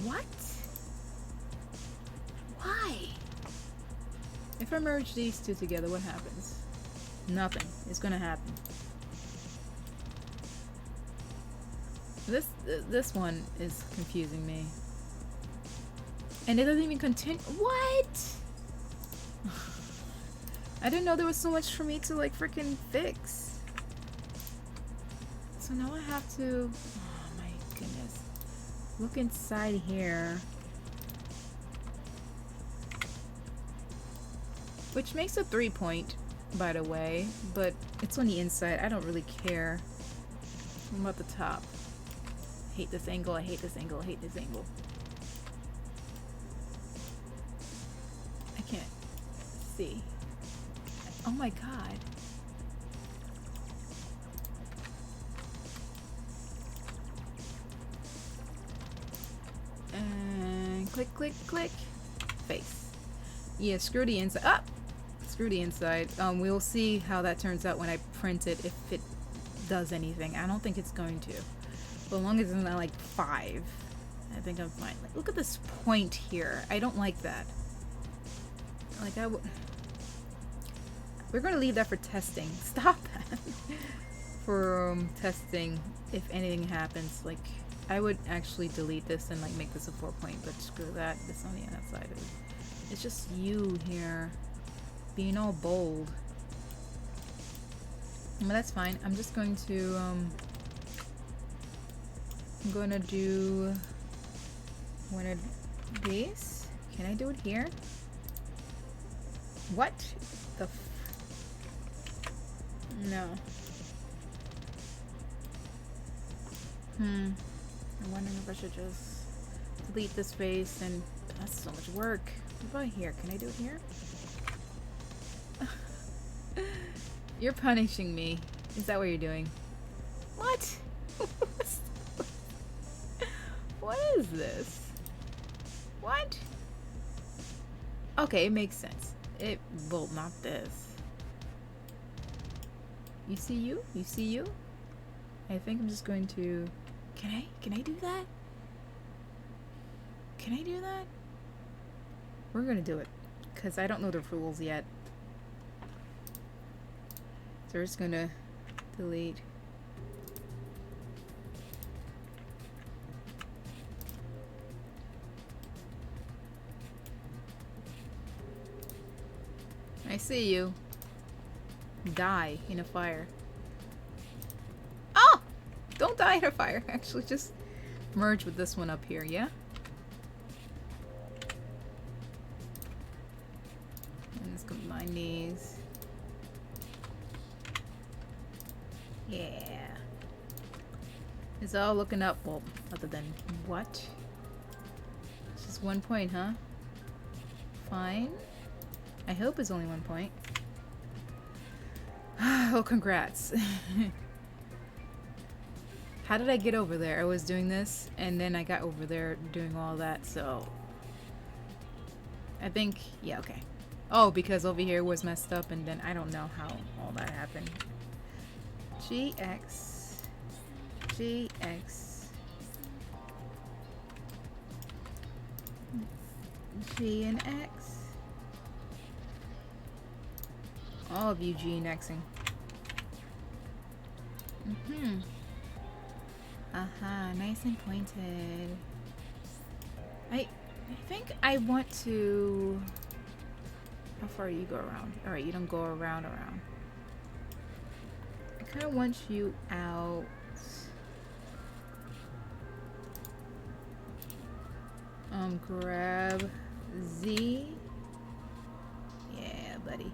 Speaker 1: What? Why? If I merge these two together, what happens? Nothing is gonna happen. This one is confusing me. And it doesn't even continue. What? I didn't know there was so much for me to like freaking fix. So now I have to, oh my goodness, look inside here. Which makes a 3-point, by the way, but it's on the inside. I don't really care. What about the top? I hate this angle, I hate this angle, I hate this angle. I can't see. Oh my god. And click, click, click. Face. Yeah, screw the inside. Ah! Screw the inside. We'll see how that turns out when I print it, if it does anything. I don't think it's going to. But as long as it's not like 5, I think I'm fine. Like, look at this point here. I don't like that. Like, we're gonna leave that for testing. Stop that. For testing if anything happens. Like, I would actually delete this and like make this a 4-point, but screw that. It's on the outside. It's just you here being all bold. But that's fine. I'm just going to I'm gonna do one of these. Can I do it here? What the f... No. I'm wondering if I should just delete this face, and that's so much work. What about here? Can I do it here? You're punishing me. Is that what you're doing? What? What is this? What? Okay, it makes sense. It, well, not this. You see you? You see you? I think I'm just going to... Can I do that? Can I do that? We're gonna do it. Because I don't know the rules yet. So we're just gonna delete. I see you. Die in a fire. Oh! Don't die in a fire. Actually, just merge with this one up here, yeah? And let's combine these. Yeah. It's all looking up. Well, other than what? It's just 1 point, huh? Fine. I hope it's only 1 point. Oh, congrats. How did I get over there? I was doing this, and then I got over there doing all that, so... I think... Yeah, okay. Oh, because over here was messed up, and then I don't know how all that happened. GX... GX... G and X... All of you G and Xing. Nice and pointed. I think I want to... How far do you go around? Alright, you don't go around. I kind of want you out... Grab Z. Yeah, buddy.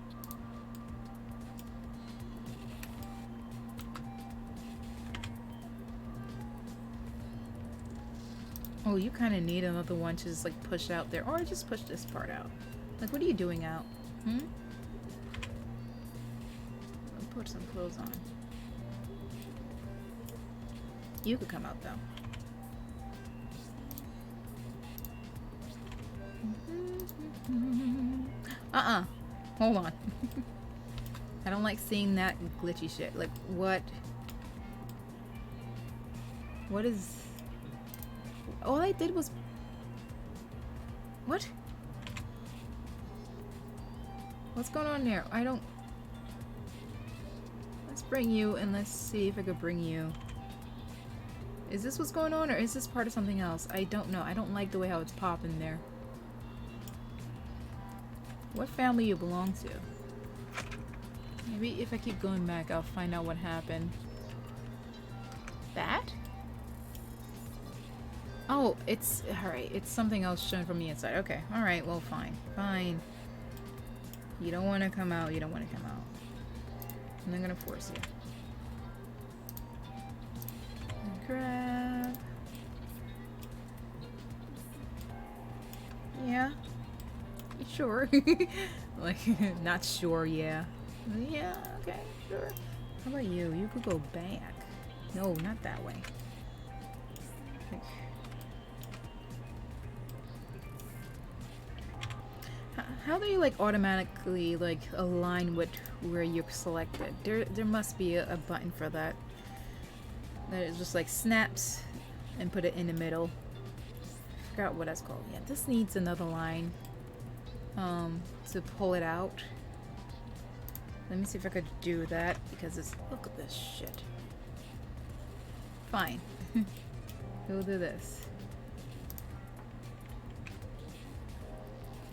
Speaker 1: Oh, you kind of need another one to just like push out there, or just push this part out. Like, what are you doing out? put some clothes on. You could come out though. Hold on. I don't like seeing that glitchy shit. Like, what? What is... All I did was... What? What's going on there? I don't... Let's bring you and let's see if I could bring you. Is this what's going on or is this part of something else? I don't know. I don't like the way how it's popping there. What family you belong to? Maybe if I keep going back, I'll find out what happened. That? Oh, it's... Alright, it's something else shown from the inside. Okay, alright, well, fine. Fine. You don't want to come out, you don't want to come out. I'm not gonna force you. Grab. Yeah. Sure. Like, not sure, yeah. Yeah, okay, sure. How about you? You could go back. No, not that way. Like, how do you, like, automatically, like, align with where you're selected? There must be a button for that. That is just, like, snaps and put it in the middle. I forgot what that's called. Yeah, this needs another line. To pull it out. Let me see if I could do that because it's... Look at this shit. Fine. We'll do this.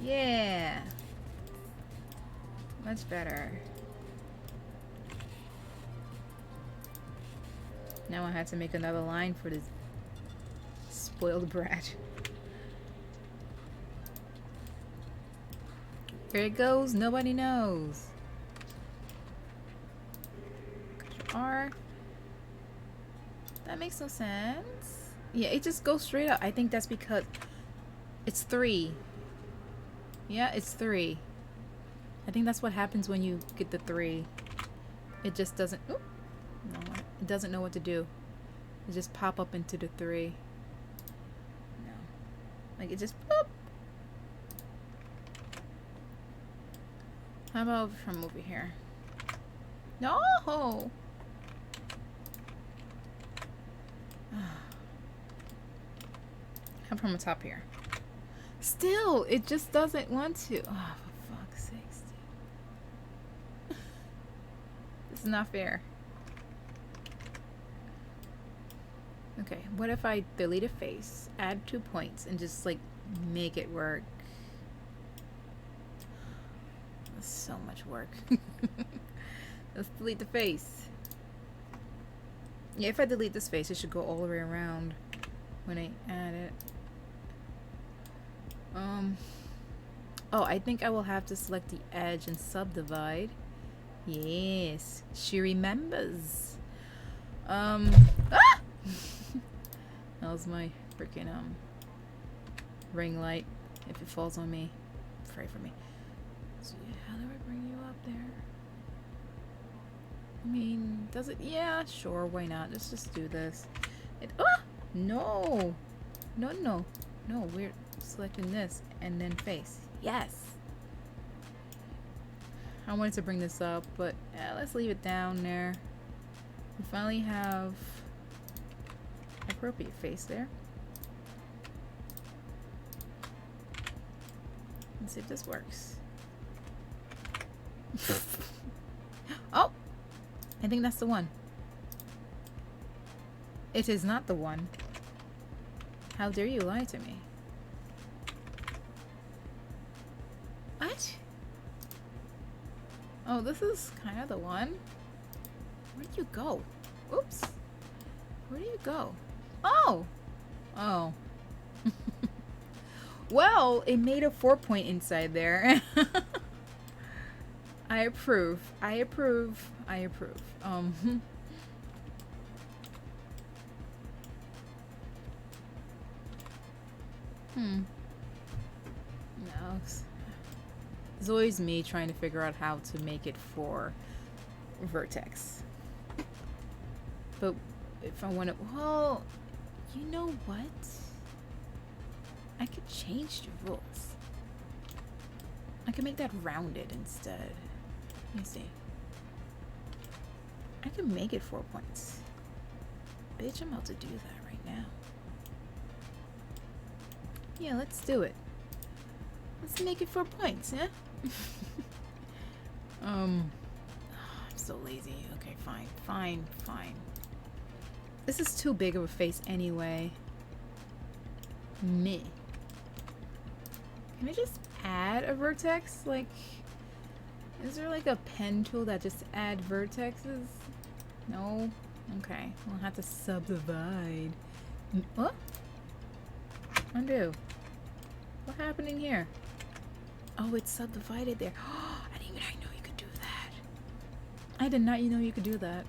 Speaker 1: Yeah! Much better. Now I have to make another line for this spoiled brat. Where it goes, nobody knows. Control R. That makes no sense. Yeah, it just goes straight up. I think that's because it's 3. Yeah, it's 3. I think that's what happens when you get the 3. It just doesn't... Oop, no, it doesn't know what to do. It just pop up into the 3. No. Like, it just... Boop. How about from over here? No! How from the top here? Still, it just doesn't want to. Oh, for fuck's sake, dude. This is not fair. Okay, what if I delete a face, add 2 points, and just, like, make it work? So much work. Let's delete the face. Yeah, if I delete this face, it should go all the way around when I add it. Oh, I think I will have to select the edge and subdivide. Yes, she remembers. Ah! That was my freaking ring light. If it falls on me, pray for me. So yeah, how do I bring you up there? I mean, does it? Yeah, sure, why not? Let's just do this. No! No, we're selecting this and then face. Yes! I wanted to bring this up, but yeah, let's leave it down there. We finally have appropriate face there. Let's see if this works. Oh! I think that's the one. It is not the one. How dare you lie to me? What? Oh, this is kind of the one. Where'd you go? Oops. Where do you go? Oh! Oh. Well, it made a 4-point inside there. I approve. I approve. I approve. No. It's always me trying to figure out how to make it for vertex. But if I want to, well, you know what? I could change the rules. I can make that rounded instead. Let me see. I can make it 4 points. Bitch, I'm about to do that right now. Yeah, let's do it. Let's make it 4 points, yeah? I'm so lazy. Okay, fine. This is too big of a face anyway. Me. Can I just add a vertex? Like, is there like a pen tool that just add vertexes? No? Okay. We'll have to subdivide. What? Undo. What happened in here? Oh, it's subdivided there. I didn't even know you could do that. I did not know you could do that.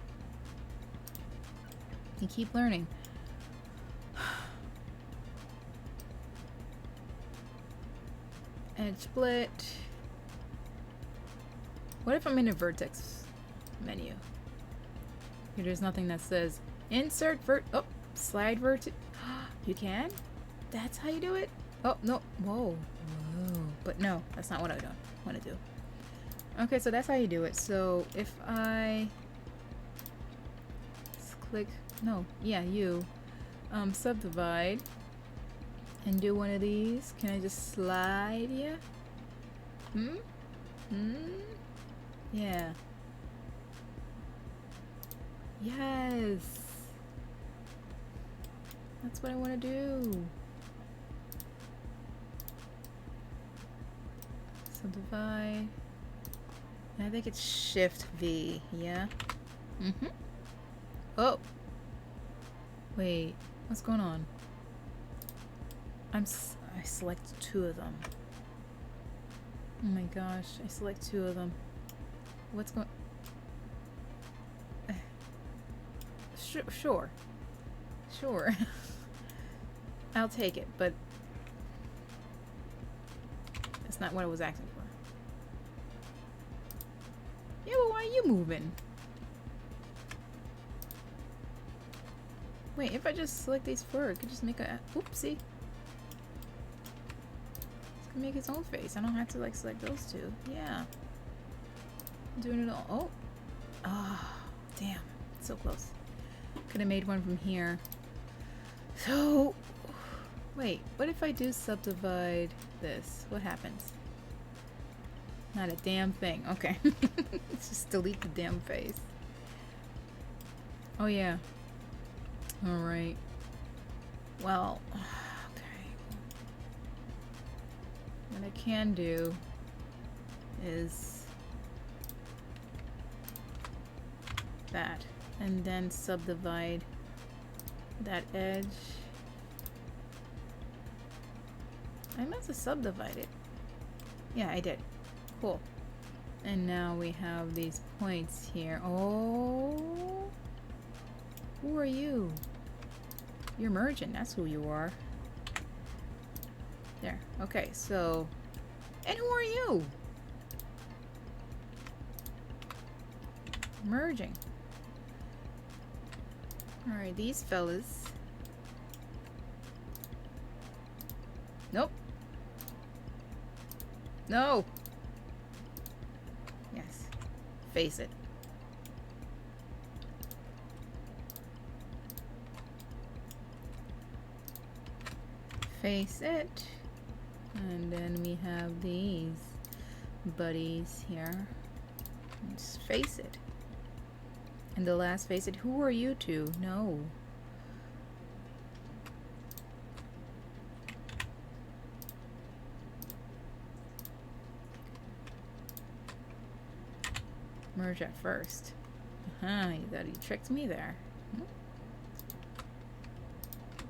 Speaker 1: You keep learning. Edge split. What if I'm in a vertex menu? Here, there's nothing that says insert slide vertex. You can? That's how you do it? Oh, no. Whoa. But no, that's not what I want to do. Okay, so that's how you do it. So if I click, subdivide and do one of these. Can I just slide? Yeah. Yeah. Yes. That's what I want to do. Subdivide. I think it's Shift V. Yeah. Oh. Wait. What's going on? I select 2 of them. Oh my gosh. I select 2 of them. What's going... Sure. I'll take it, but that's not what I was asking for. Yeah, but why are you moving? Wait, if I just select these 4, it could just make a... Oopsie. It's gonna make its own face. I don't have to, like, select those 2. Yeah. I'm doing it all. Oh. Ah, damn. So close. Could have made one from here. So, wait, what if I do subdivide this? What happens? Not a damn thing. Okay. Let's just delete the damn face. Oh, yeah. Alright. Well, okay. What I can do is that. And then subdivide that edge. I must have subdivided. Yeah, I did. Cool. And now we have these points here. Oh. Who are you? You're merging. That's who you are. There. Okay, so... And who are you? Merging. Alright, these fellas. Nope. No! Yes. Face it. Face it. And then we have these buddies here. Just face it. And the last face it. Who are you two? No. Merge at first. You tricked me there.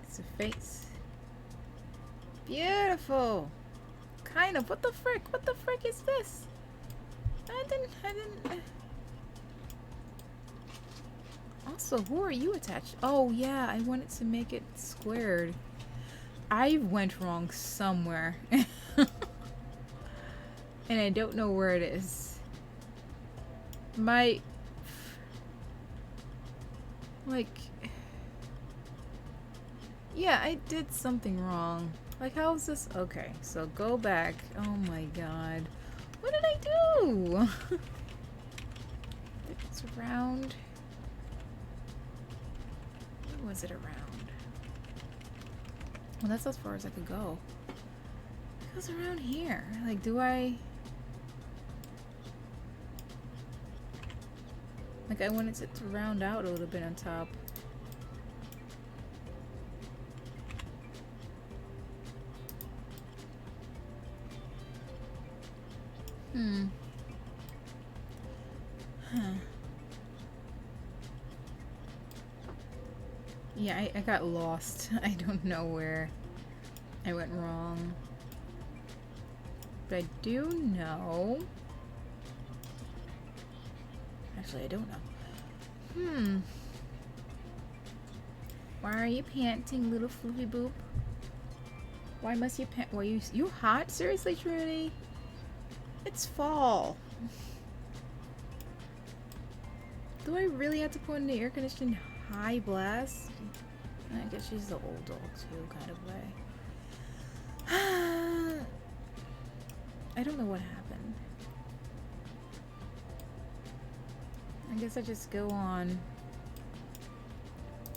Speaker 1: It's a face. Beautiful. Kind of. What the frick? What the frick is this? I didn't. Also, who are you attached? Oh, yeah. I wanted to make it squared. I went wrong somewhere. And I don't know where it is. My Like, yeah, I did something wrong. Like, how is this? Okay, so go back. Oh my god. What did I do? It's around. Where was it around? Well, that's as far as I could go. It was around here. Like, do I... Like, I wanted it to round out a little bit on top. Huh. Yeah, I got lost. I don't know where I went wrong. But I do know... Actually, I don't know. Why are you panting, little floofy boop? Why must you pant? Why you hot? Seriously, Trudy? It's fall. Do I really have to put in the air conditioning high blast? I guess she's the old dog too, kind of way. I don't know what happened. I guess I just go on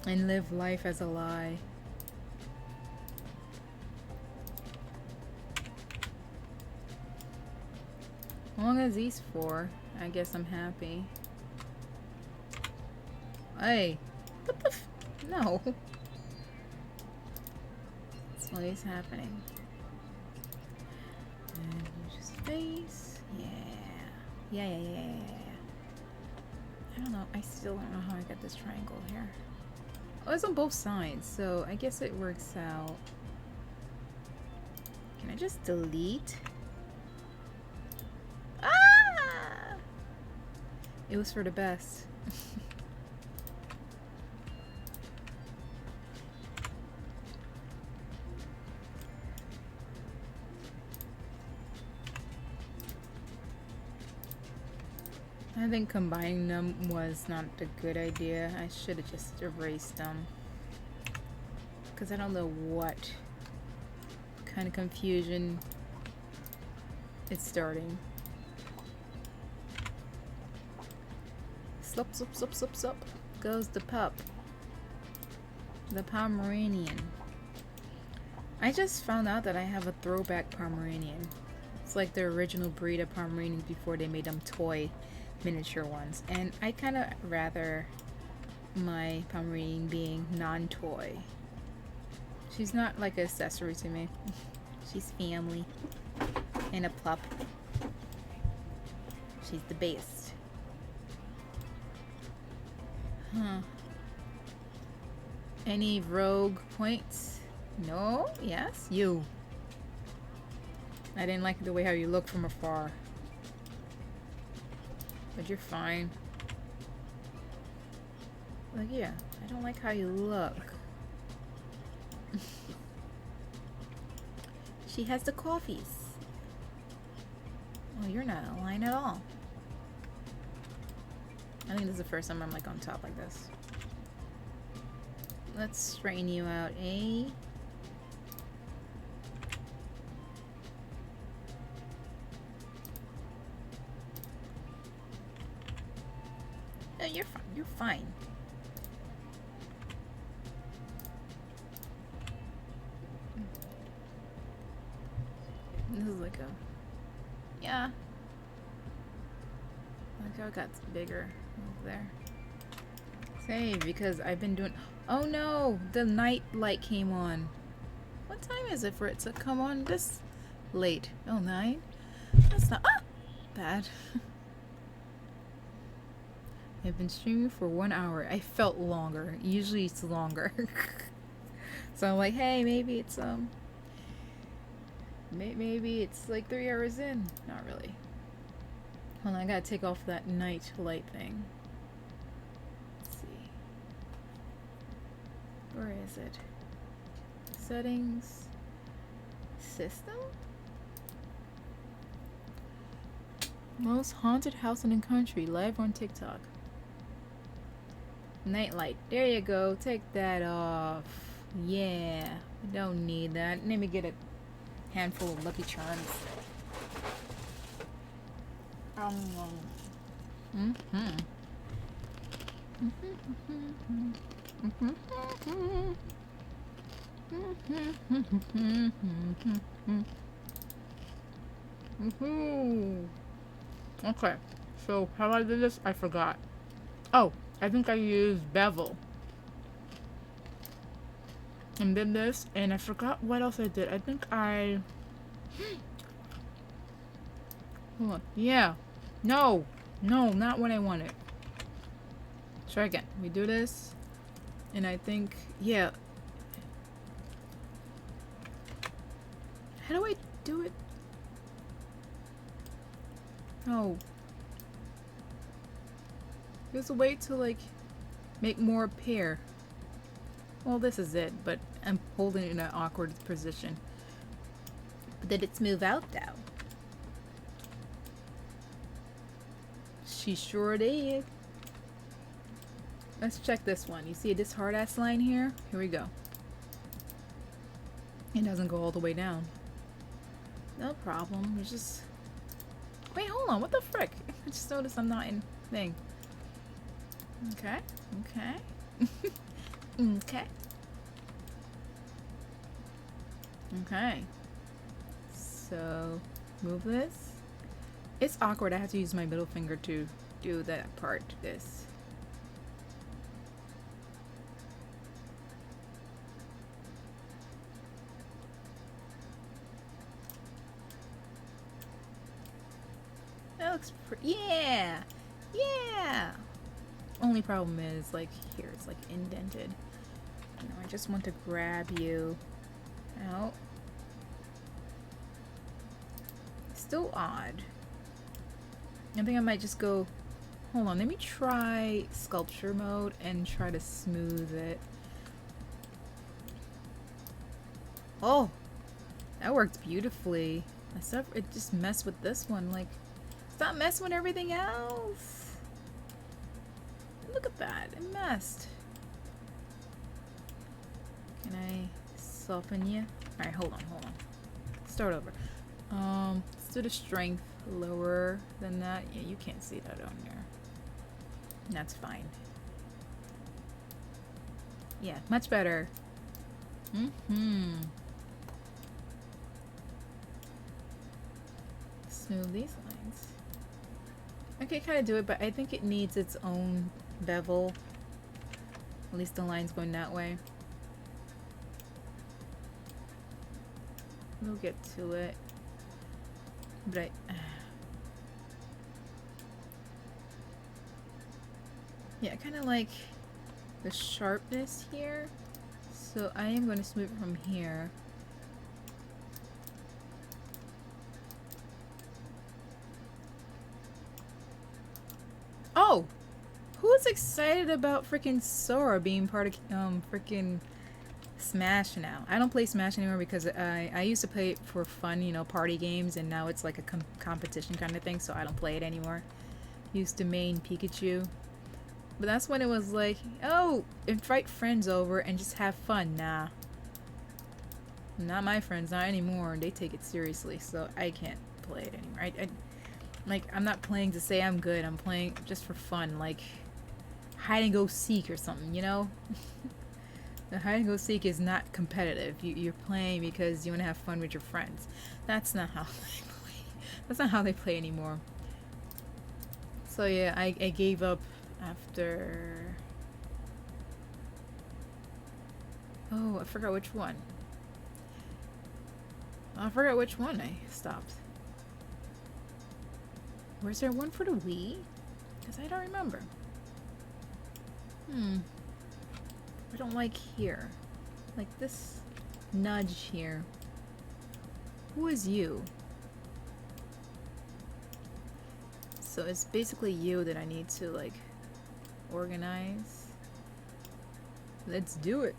Speaker 1: and live life as a lie. As long as these four, I guess I'm happy. Hey, what the f- No. That's what is happening. And use space. Yeah. Yeah. I don't know. I still don't know how I got this triangle here. Oh, it's on both sides, so I guess it works out. Can I just delete? Ah! It was for the best. I think combining them was not a good idea. I should have just erased them. Because I don't know what kind of confusion it's starting. Slop, slop, slop, slop, slop goes the pup. The Pomeranian. I just found out that I have a throwback Pomeranian. It's like the original breed of Pomeranians before they made them toy miniature ones, and I kind of rather my Pomeranian being non-toy. She's not like an accessory to me. She's family and a pup. She's the best. Huh. Any rogue points? No? Yes? You. I didn't like the way how you look from afar. But you're fine. Like, yeah, I don't like how you look. She has the coffees. Oh, you're not in line at all. I think this is the first time I'm like on top like this. Let's straighten you out, eh? No, you're fine. You're fine. This is like a... Yeah. Like how it got bigger over there. Save, because I've been doing... Oh no! The night light came on. What time is it for it to come on this late? Oh, 9? That's not... Ah! Bad. I've been streaming for 1 hour. I felt longer. Usually it's longer. So I'm like, hey, maybe it's maybe it's like 3 hours in. Not really. Hold on, I gotta take off that night light thing. Let's see. Where is it? Settings. System? Most haunted house in the country, live on TikTok. Nightlight. There you go. Take that off. Yeah. We don't need that. Let me get a handful of Lucky Charms. Mm-hmm. Okay, so how I did this, I forgot. Oh, I think I used bevel and did this, and I forgot what else I did. I think I... Hold on. Yeah. No. No, not what I wanted. Try again. We do this, and I think... Yeah. How do I do it? Oh. There's a way to, like, make more appear. Well, this is it, but I'm holding it in an awkward position. But did it smooth out, though? She sure did. Let's check this one. You see this hard-ass line here? Here we go. It doesn't go all the way down. No problem. It's just... Wait, hold on. What the frick? I just noticed I'm not in thing. Okay. Okay. Okay. Okay. So, move this. It's awkward. I have to use my middle finger to do that part. This. That looks pretty. Yeah! Yeah! Only problem is, like, here it's like indented. You know, I just want to grab you out. Still odd. I think I might just go... Hold on, let me try sculpture mode and try to smooth it. Oh! That worked beautifully. Except it just messed with this one. Like, stop messing with everything else. Look at that. It messed. Can I soften you? Alright, hold on. Start over. Let's do the strength lower than that. Yeah, you can't see that on there. That's fine. Yeah, much better. Smooth these lines. I can kind of do it, but I think it needs its own bevel. At least the line's going that way. We'll get to it. But yeah, I kind of like the sharpness here. So I am going to smooth it from here. Oh! Who's excited about freaking Sora being part of freaking Smash now? I don't play Smash anymore because I used to play it for fun, you know, party games, and now it's like a competition kind of thing, so I don't play it anymore. Used to main Pikachu. But that's when it was like, oh, invite friends over and just have fun. Nah. Not my friends, not anymore. They take it seriously, so I can't play it anymore. Like, I'm not playing to say I'm good. I'm playing just for fun, like hide and go seek or something, you know? The hide and go seek is not competitive. You're playing because you want to have fun with your friends. That's not how they play. That's not how they play anymore. So yeah, I gave up after... Oh, I forgot which one. I forgot which one I stopped. Was there one for the Wii? Because I don't remember. I don't like here. Like this nudge here. Who is you? So it's basically you that I need to, like, organize. Let's do it.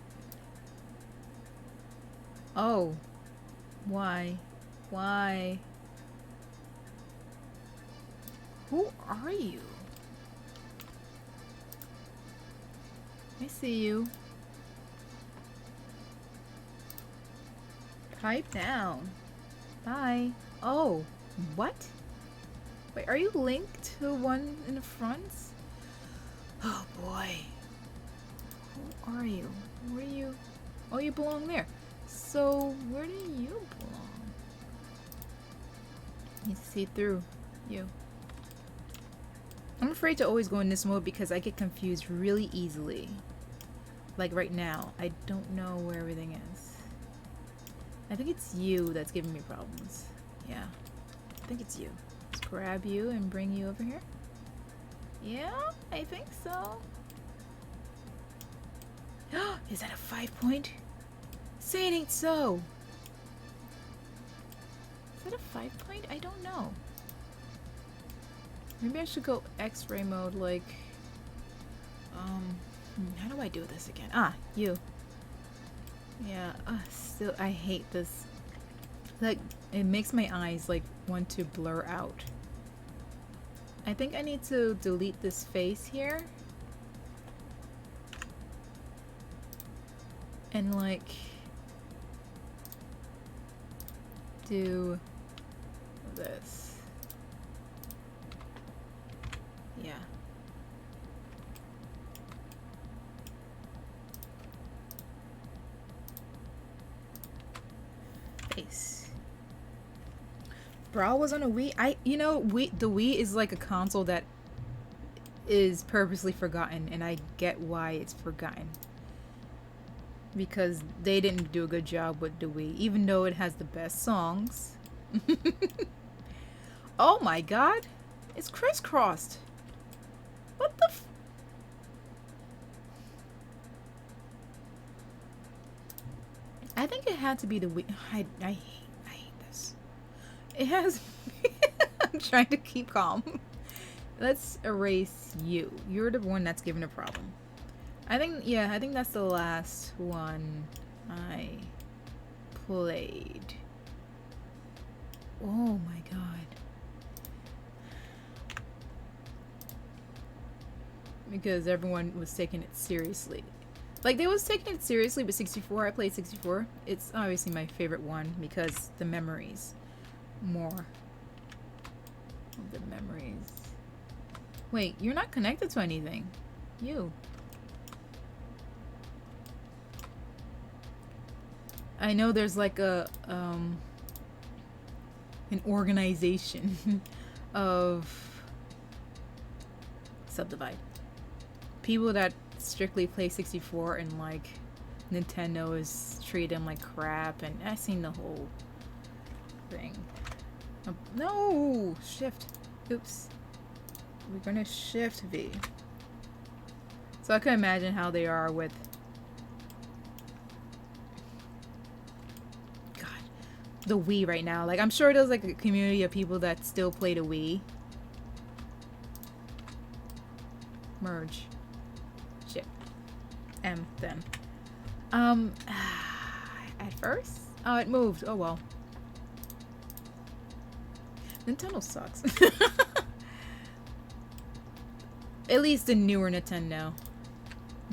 Speaker 1: Oh. Why? Why? Who are you? I see you. Pipe down. Bye. Oh, what? Wait, are you linked to one in the front? Oh boy. Who are you? Where do you... Oh, you belong there. So, where do you belong? Need to see through you. I'm afraid to always go in this mode because I get confused really easily. Like right now, I don't know where everything is. I think it's you that's giving me problems. Yeah, I think it's you. Let's grab you and bring you over here. Yeah, I think so. Is that a 5 point? Say it ain't so. Is that a 5 point? I don't know. Maybe I should go X-ray mode, like... how do I do this again? Ah, you. Yeah, still, I hate this. Like, it makes my eyes, like, want to blur out. I think I need to delete this face here. And, like... do... this. Yeah. Face. Brawl was on a Wii. You know, the Wii is like a console that is purposely forgotten, and I get why it's forgotten. Because they didn't do a good job with the Wii, even though it has the best songs. Oh my god! It's crisscrossed! What the f- I think it had to be the Wii. I hate this. It has... I'm trying to keep calm. Let's erase you. You're the one that's giving a problem. I think that's the last one I played. Oh my god. Because everyone was taking it seriously. Like, they was taking it seriously with 64. I played 64. It's obviously my favorite one because the memories. More of the memories. Wait, you're not connected to anything. You. I know there's like a an organization of Subdivide. People that strictly play 64 and like Nintendo is treat them like crap, and I've seen the whole thing. No! Shift. Oops. We're gonna shift V. So I can imagine how they are with... God. The Wii right now. Like, I'm sure there's like a community of people that still play the Wii. Merge. Shit. M, then. At first? Oh, it moved. Oh well. Nintendo sucks. At least the newer Nintendo.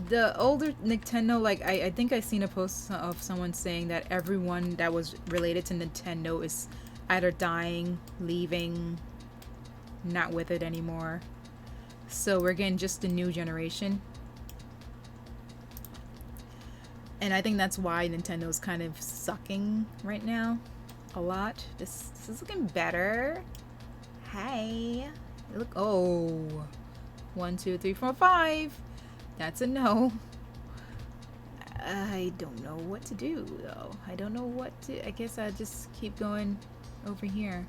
Speaker 1: The older Nintendo, like, I think I seen a post of someone saying that everyone that was related to Nintendo is either dying, leaving, not with it anymore. So we're getting just the new generation. And I think that's why Nintendo's kind of sucking right now. A lot. This is looking better. Hey. Look. Oh. 1, 2, 3, 4, 5. That's a no. I don't know what to do, though. I don't know what to... I guess I'll just keep going over here.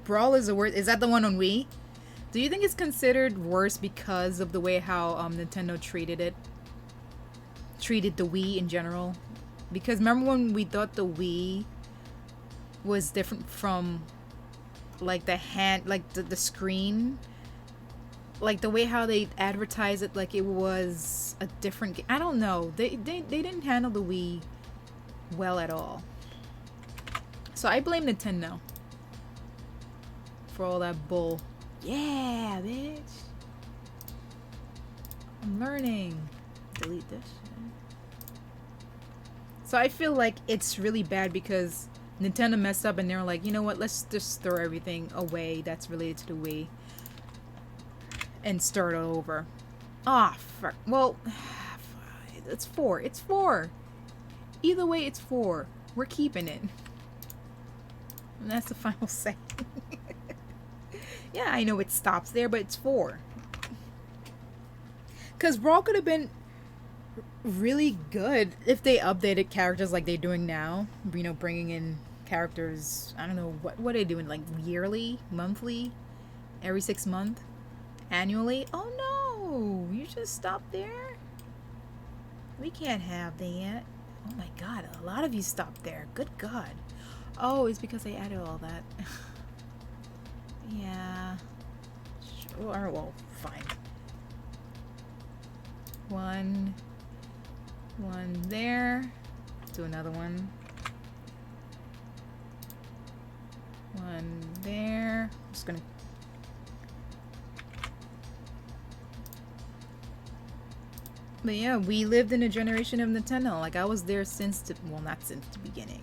Speaker 1: Brawl is the worst. Is that the one on Wii? Do you think it's considered worse because of the way how Nintendo treated it? Treated the Wii in general? Because remember when we thought the Wii was different from... like the hand, like the screen, like the way how they advertise it, like it was a different game. I don't know. They didn't handle the Wii well at all. So I blame Nintendo for all that bull. Yeah, bitch. I'm learning. Delete this shit. So I feel like it's really bad because Nintendo messed up and they were like, you know what, let's just throw everything away that's related to the Wii and start over. Ah, fuck. Well, it's 4. It's 4. Either way, it's 4. We're keeping it. And that's the final say. Yeah, I know it stops there, but it's 4. Because Brawl could have been really good if they updated characters like they're doing now. You know, bringing in characters, I don't know, what are they doing? Like yearly? Monthly? Every 6 months? Annually? Oh no! You just stopped there? We can't have that. Oh my god, a lot of you stopped there. Good god. Oh, it's because I added all that. Yeah. Sure, well, fine. One there. Do another one. One there. I'm just gonna. But yeah, we lived in a generation of Nintendo. Like, I was there since well, not since the beginning.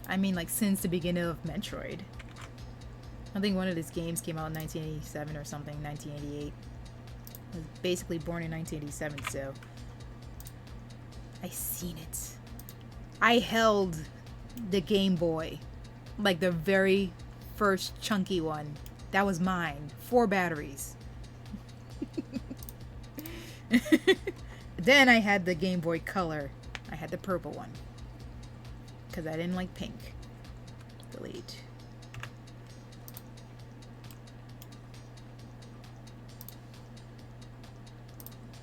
Speaker 1: I mean, like, since the beginning of Metroid. I think one of these games came out in 1987 or something, 1988. I was basically born in 1987, so I seen it. I held the Game Boy, like the very first chunky one. That was mine. 4 batteries. Then I had the Game Boy Color. I had the purple one because I didn't like pink. Delete.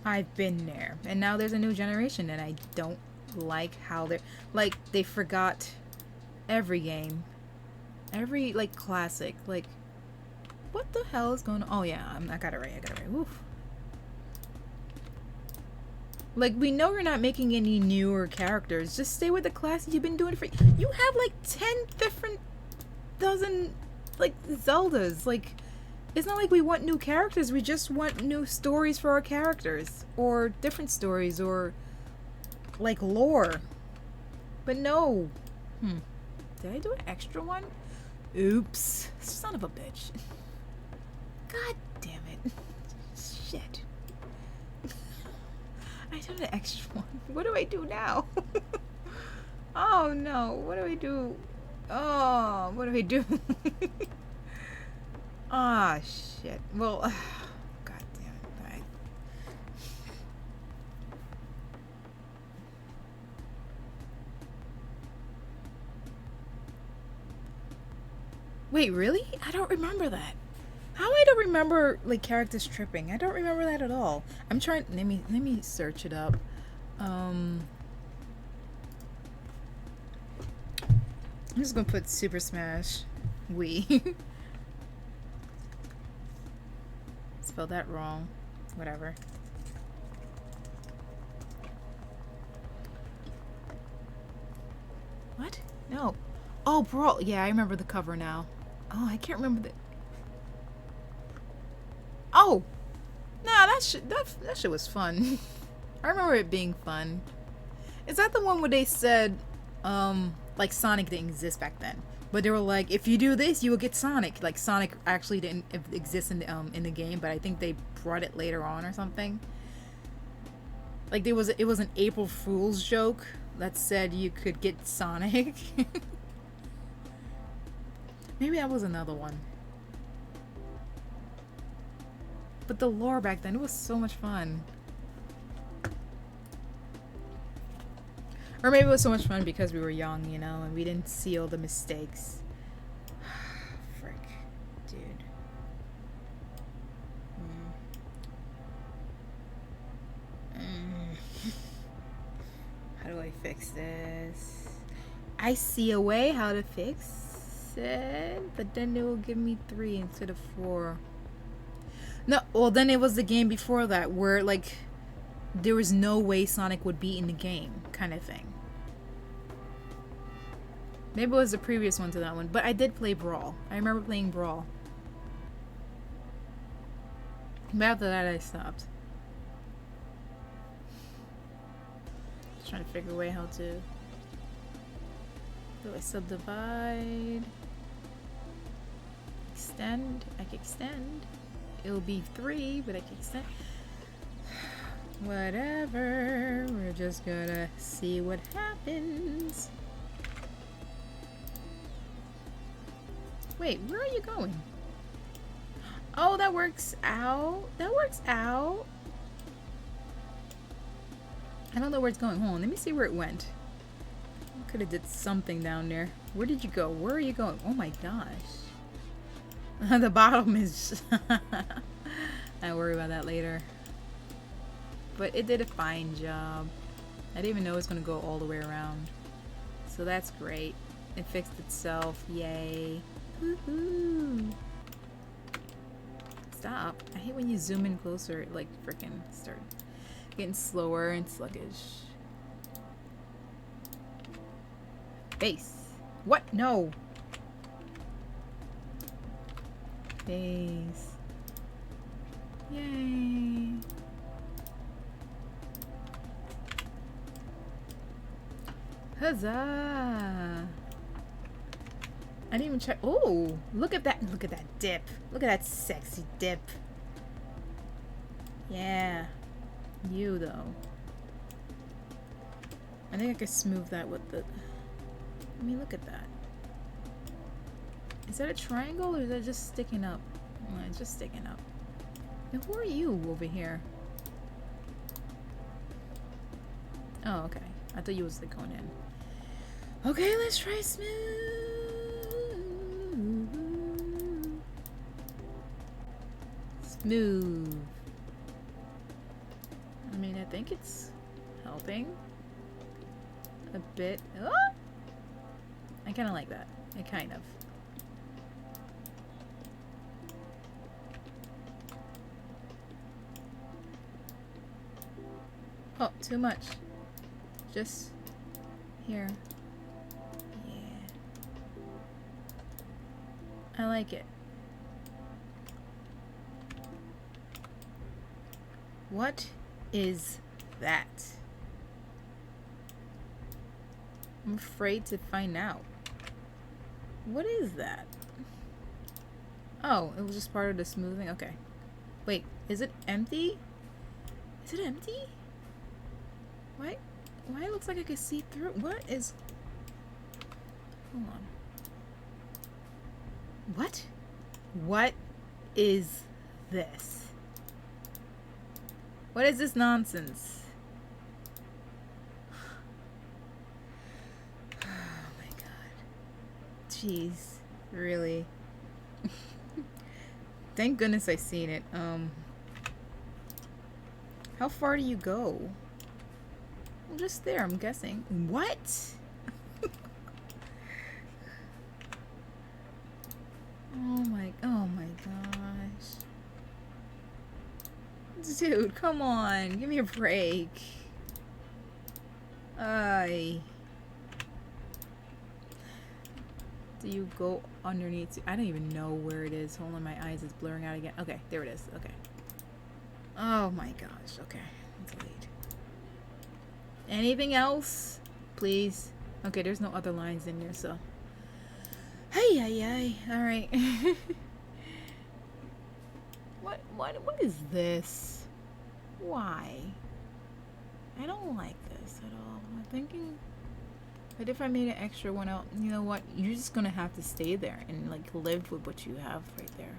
Speaker 1: I've been there, and now there's a new generation, and I don't like how they're like they forgot every game, every like classic. Like, what the hell is going on? Oh yeah, I got it right. I got it right. Woof. Like, we know you're not making any newer characters. Just stay with the classics you've been doing for. You have like 10 different dozen like Zeldas. Like, it's not like we want new characters. We just want new stories for our characters, or different stories, or like lore. But no. Did I do an extra one? Oops. Son of a bitch. God damn it. Shit. I did an extra one. What do I do now? Oh no. What do I do? Oh, what do I do? Ah, shit. Well, god damn it. Alright. Wait, really? I don't remember that. How I don't remember like characters tripping? I don't remember that at all. I'm trying. Let me search it up. I'm just gonna put Super Smash Wii. Spelled that wrong. Whatever. What? No. Oh, Brawl. Yeah, I remember the cover now. Oh, I can't remember the. Oh! Nah, that shit was fun. I remember it being fun. Is that the one where they said, like Sonic didn't exist back then? But they were like, if you do this, you will get Sonic. Like, Sonic actually didn't exist in the game, but I think they brought it later on or something. Like, it was an April Fool's joke that said you could get Sonic. Maybe that was another one. But the lore back then, it was so much fun. Or maybe it was so much fun because we were young, you know, and we didn't see all the mistakes. Frick. Dude. How do I fix this? I see a way how to fix it, but then it will give me 3 instead of 4. No, well then it was the game before that where like there was no way Sonic would be in the game, kind of thing. Maybe it was the previous one to that one, but I did play Brawl. I remember playing Brawl. But after that, I stopped. Just trying to figure a way how to. Do I subdivide? Extend? I can extend. It'll be 3, but I can extend. Whatever. We're just gonna see what happens. Wait, where are you going? Oh, that works out. That works out. I don't know where it's going. Hold on, let me see where it went. I could have did something down there. Where did you go? Where are you going? Oh my gosh. The bottom is... I'll worry about that later. But it did a fine job. I didn't even know it was going to go all the way around. So that's great. It fixed itself. Yay. Woohoo. Stop. I hate when you zoom in closer, it like freaking start getting slower and sluggish. Base. What? No. Base. Yay. Huzzah. I didn't even check. Oh, look at that. Look at that dip. Look at that sexy dip. Yeah. You, though. I think I could smooth that with the... I mean, look at that. Is that a triangle or is that just sticking up? Oh, it's just sticking up. Now, who are you over here? Oh, okay. I thought you was like going in. Okay, let's try smooth. Smooth. I mean, I think it's helping a bit. Oh! I kind of like that. I kind of. Oh, too much. Just here. Yeah. I like it. What is that? I'm afraid to find out. What is that? Oh, it was just part of the smoothing? Okay. Wait, is it empty? Is it empty? Why it looks like I could see through? What is... Hold on. What? What is this? What is this nonsense? Oh my god. Jeez. Really? Thank goodness I seen it. How far do you go? Well, just there, I'm guessing. What? Oh my gosh. Dude, come on. Give me a break. Do you go underneath? I don't even know where it is. Hold on, my eyes is blurring out again. Okay, there it is. Okay. Oh my gosh. Okay. Let's delete. Anything else? Please. Okay, there's no other lines in there, so. Hey, hey, hey. Alright. What is this? Why? I don't like this at all. I'm thinking that if I made an extra one out, you know what? You're just gonna have to stay there and like live with what you have right there.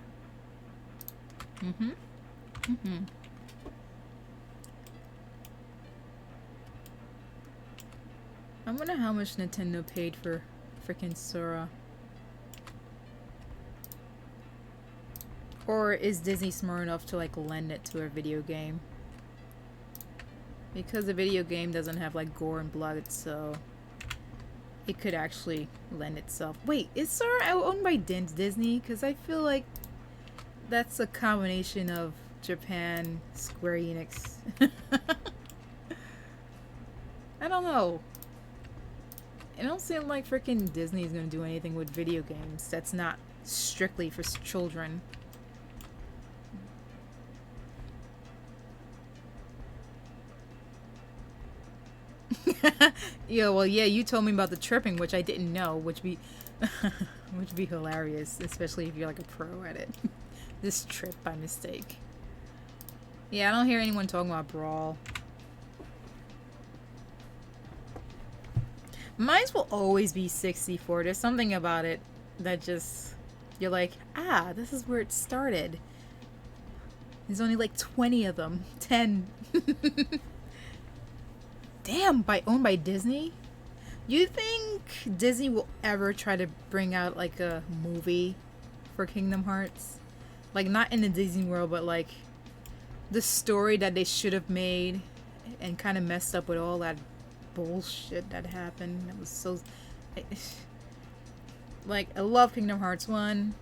Speaker 1: I wonder how much Nintendo paid for freaking Sora. Or is Disney smart enough to like lend it to a video game? Because the video game doesn't have like gore and blood, so it could actually lend itself. Wait, is Sora owned by Disney? Because I feel like that's a combination of Japan, Square Enix. I don't know. It don't seem like freaking Disney's gonna do anything with video games that's not strictly for children. Yeah, well, yeah, you told me about the tripping, which I didn't know, which be hilarious, especially if you're like a pro at it. This trip by mistake. Yeah, I don't hear anyone talking about Brawl. Mine will always be 64. There's something about it that just, you're like, ah, this is where it started. There's only like 20 of them. 10. Damn, owned by Disney? You think Disney will ever try to bring out like a movie for Kingdom Hearts? Like, not in the Disney world, but like the story that they should have made and kind of messed up with all that bullshit that happened. That was so... Like, I love Kingdom Hearts 1.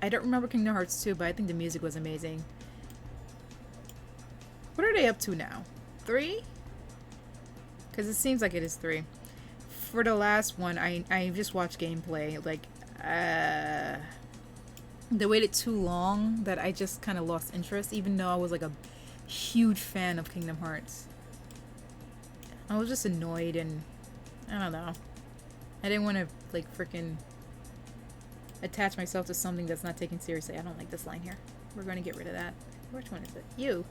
Speaker 1: I don't remember Kingdom Hearts 2, but I think the music was amazing. What are they up to now? 3? Because it seems like it is 3. For the last one, I just watched gameplay. Like, they waited too long that I just kind of lost interest, even though I was like a huge fan of Kingdom Hearts. I was just annoyed and I don't know. I didn't want to like freaking attach myself to something that's not taken seriously. I don't like this line here. We're going to get rid of that. Which one is it? You.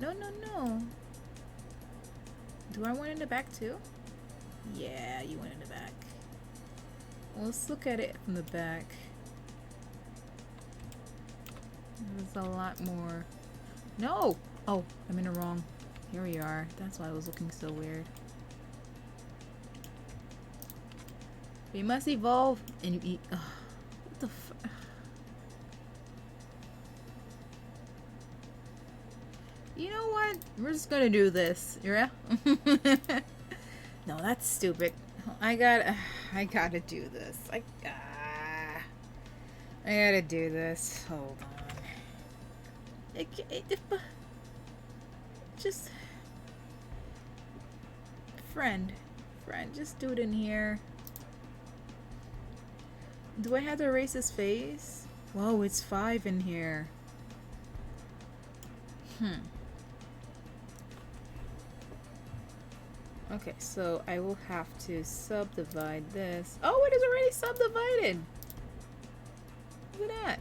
Speaker 1: No, no, no. Do I want in the back too? Yeah, you went in the back. Well, let's look at it from the back. There's a lot more. No! Oh, I'm in the wrong. Here we are. That's why I was looking so weird. We must evolve and eat. What the f... You know what? We're just gonna do this. Yeah? No, that's stupid. I gotta do this. I gotta do this. Hold on. Just... Friend, just do it in here. Do I have to erase his face? Whoa, it's 5 in here. Okay, so I will have to subdivide this. Oh, it is already subdivided! Look at that.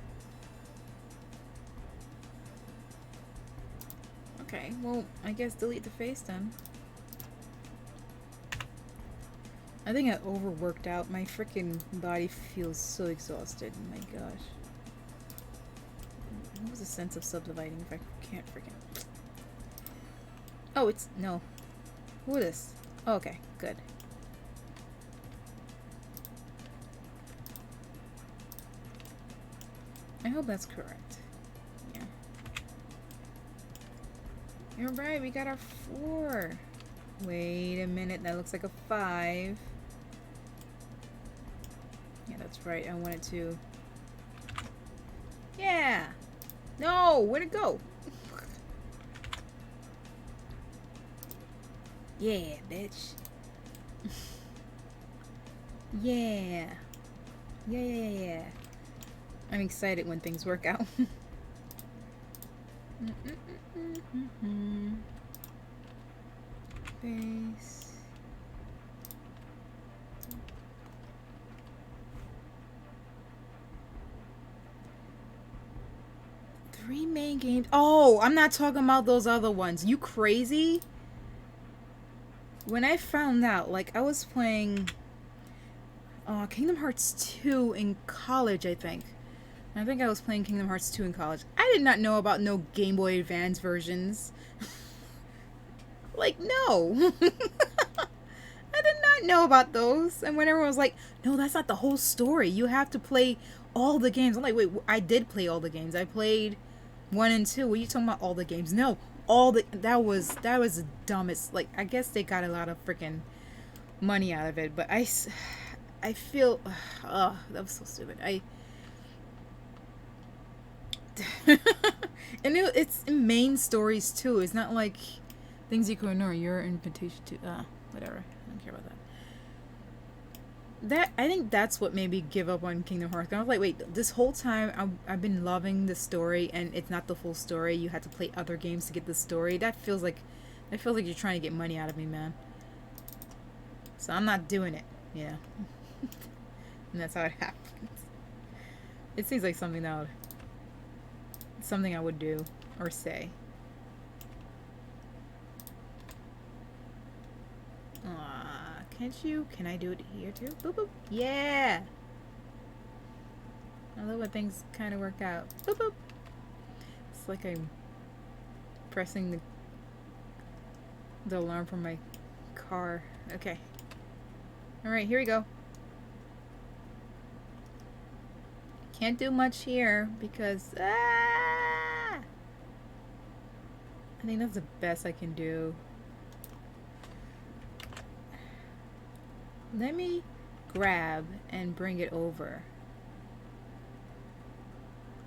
Speaker 1: Okay, well, I guess delete the face then. I think I overworked out. My freaking body feels so exhausted. Oh my gosh. What was the sense of subdividing if I can't freaking... Oh, it's... No. Who is this? Oh, okay, good. I hope that's correct. Yeah. You're right, we got our 4. Wait a minute, that looks like a 5. Yeah, that's right, I wanted to... Yeah! No! Where'd it go? Yeah, bitch. Yeah. Yeah. I'm excited when things work out. Base. Three main games. Oh, I'm not talking about those other ones. You crazy? When I found out, like, I was playing Kingdom Hearts 2 in college, I think. I think I was playing Kingdom Hearts 2 in college. I did not know about no Game Boy Advance versions. Like, no. I did not know about those. And when everyone was like, no, that's not the whole story. You have to play all the games. I'm like, wait, I did play all the games. I played 1 and 2. What are you talking about all the games? No. That was the dumbest. Like, I guess they got a lot of freaking money out of it, but I feel that was so stupid. And it's main stories too. It's not like things you can ignore. Your invitation to whatever. I don't care about that. I think that's what made me give up on Kingdom Hearts. I was like, wait, this whole time I've been loving the story, and it's not the full story. You had to play other games to get the story. That It feels like you're trying to get money out of me, man. So I'm not doing it. Yeah. And that's how it happens. It seems like something that would... something I would do. Or say. Can't you? Can I do it here too? Boop boop. Yeah! I love when things kind of work out. Boop boop. It's like I'm pressing the alarm from my car. Okay. Alright, here we go. Can't do much here because... I think that's the best I can do. Let me grab and bring it over.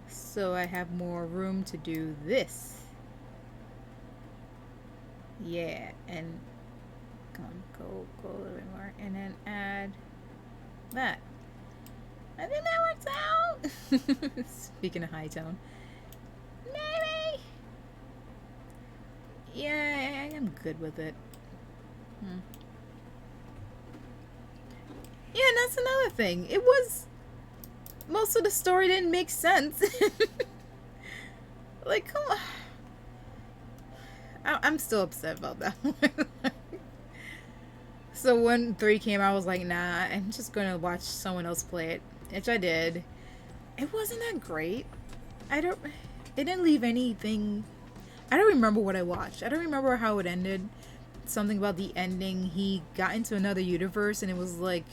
Speaker 1: So I have more room to do this. Yeah, and come on, go a little bit more. And then add that. I think that works out. Speaking of high tone. Maybe. Yeah, I'm good with it. Yeah, and that's another thing. It was... most of the story didn't make sense. Like, come on. I'm still upset about that one. So when 3 came out, I was like, nah, I'm just gonna watch someone else play it. Which I did. It wasn't that great. It didn't leave anything... I don't remember what I watched. I don't remember how it ended. Something about the ending. He got into another universe and it was like...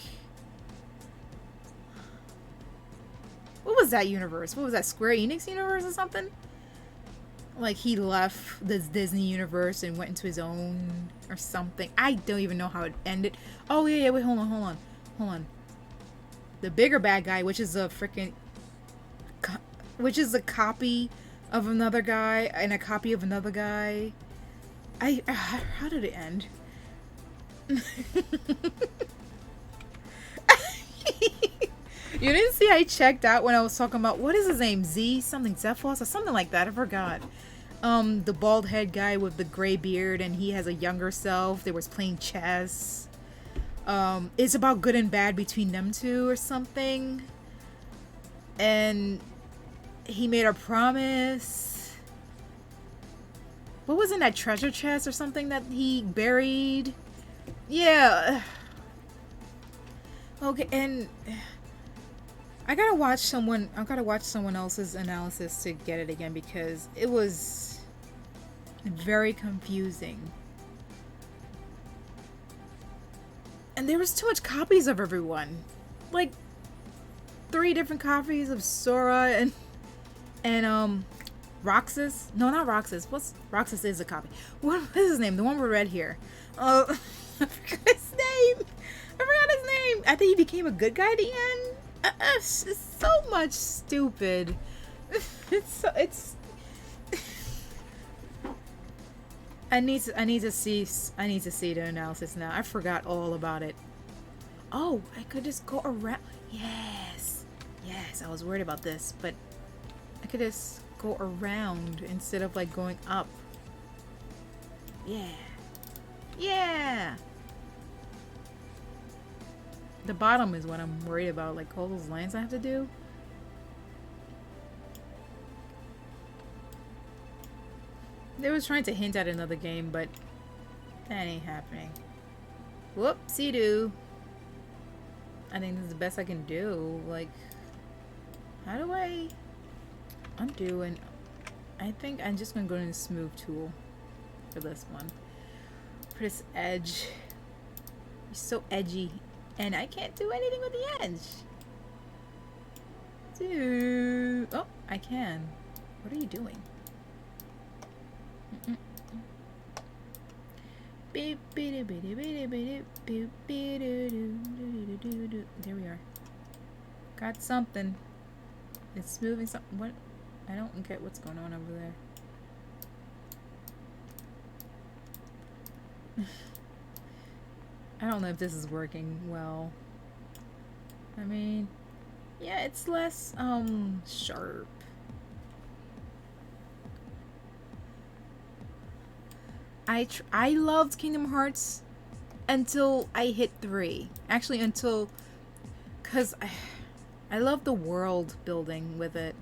Speaker 1: what was that universe? What was that, Square Enix universe or something? Like he left this Disney universe and went into his own or something. I don't even know how it ended. Oh yeah, wait, hold on. The bigger bad guy, which is a freaking... which is a copy of another guy and a copy of another guy. How did it end? You didn't see I checked out when I was talking about, what is his name? Something Zephos or something like that. I forgot. The bald head guy with the gray beard and he has a younger self. They was playing chess. It's about good and bad between them two or something. And he made a promise. What was in that treasure chest or something that he buried? Yeah. Okay, and I gotta watch someone else's analysis to get it again because it was very confusing. And there was too much copies of everyone. Like 3 different copies of Sora and Roxas. No, not Roxas. Roxas is a copy. What is his name? The one with red hair. I forgot his name. I think he became a good guy at the end. It's so much stupid. It's. I need to see the analysis now. I forgot all about it. Oh, I could just go around. Yes, I was worried about this, but I could just go around instead of like going up. Yeah. The bottom is what I'm worried about, like all those lines I have to do. They was trying to hint at another game, but that ain't happening. Whoopsie-doo. I think this is the best I can do. Like, how do I undo? And I think I'm just gonna go to the smooth tool for this one. For this edge. It's so edgy. And I can't do anything with the edge. Dude. Oh, I can. What are you doing? There we are. Got something. It's moving something. What? I don't get what's going on over there. I don't know if this is working well. I mean, yeah, it's less, sharp. I loved Kingdom Hearts until I hit 3. Actually, until... Because I love the world building with it.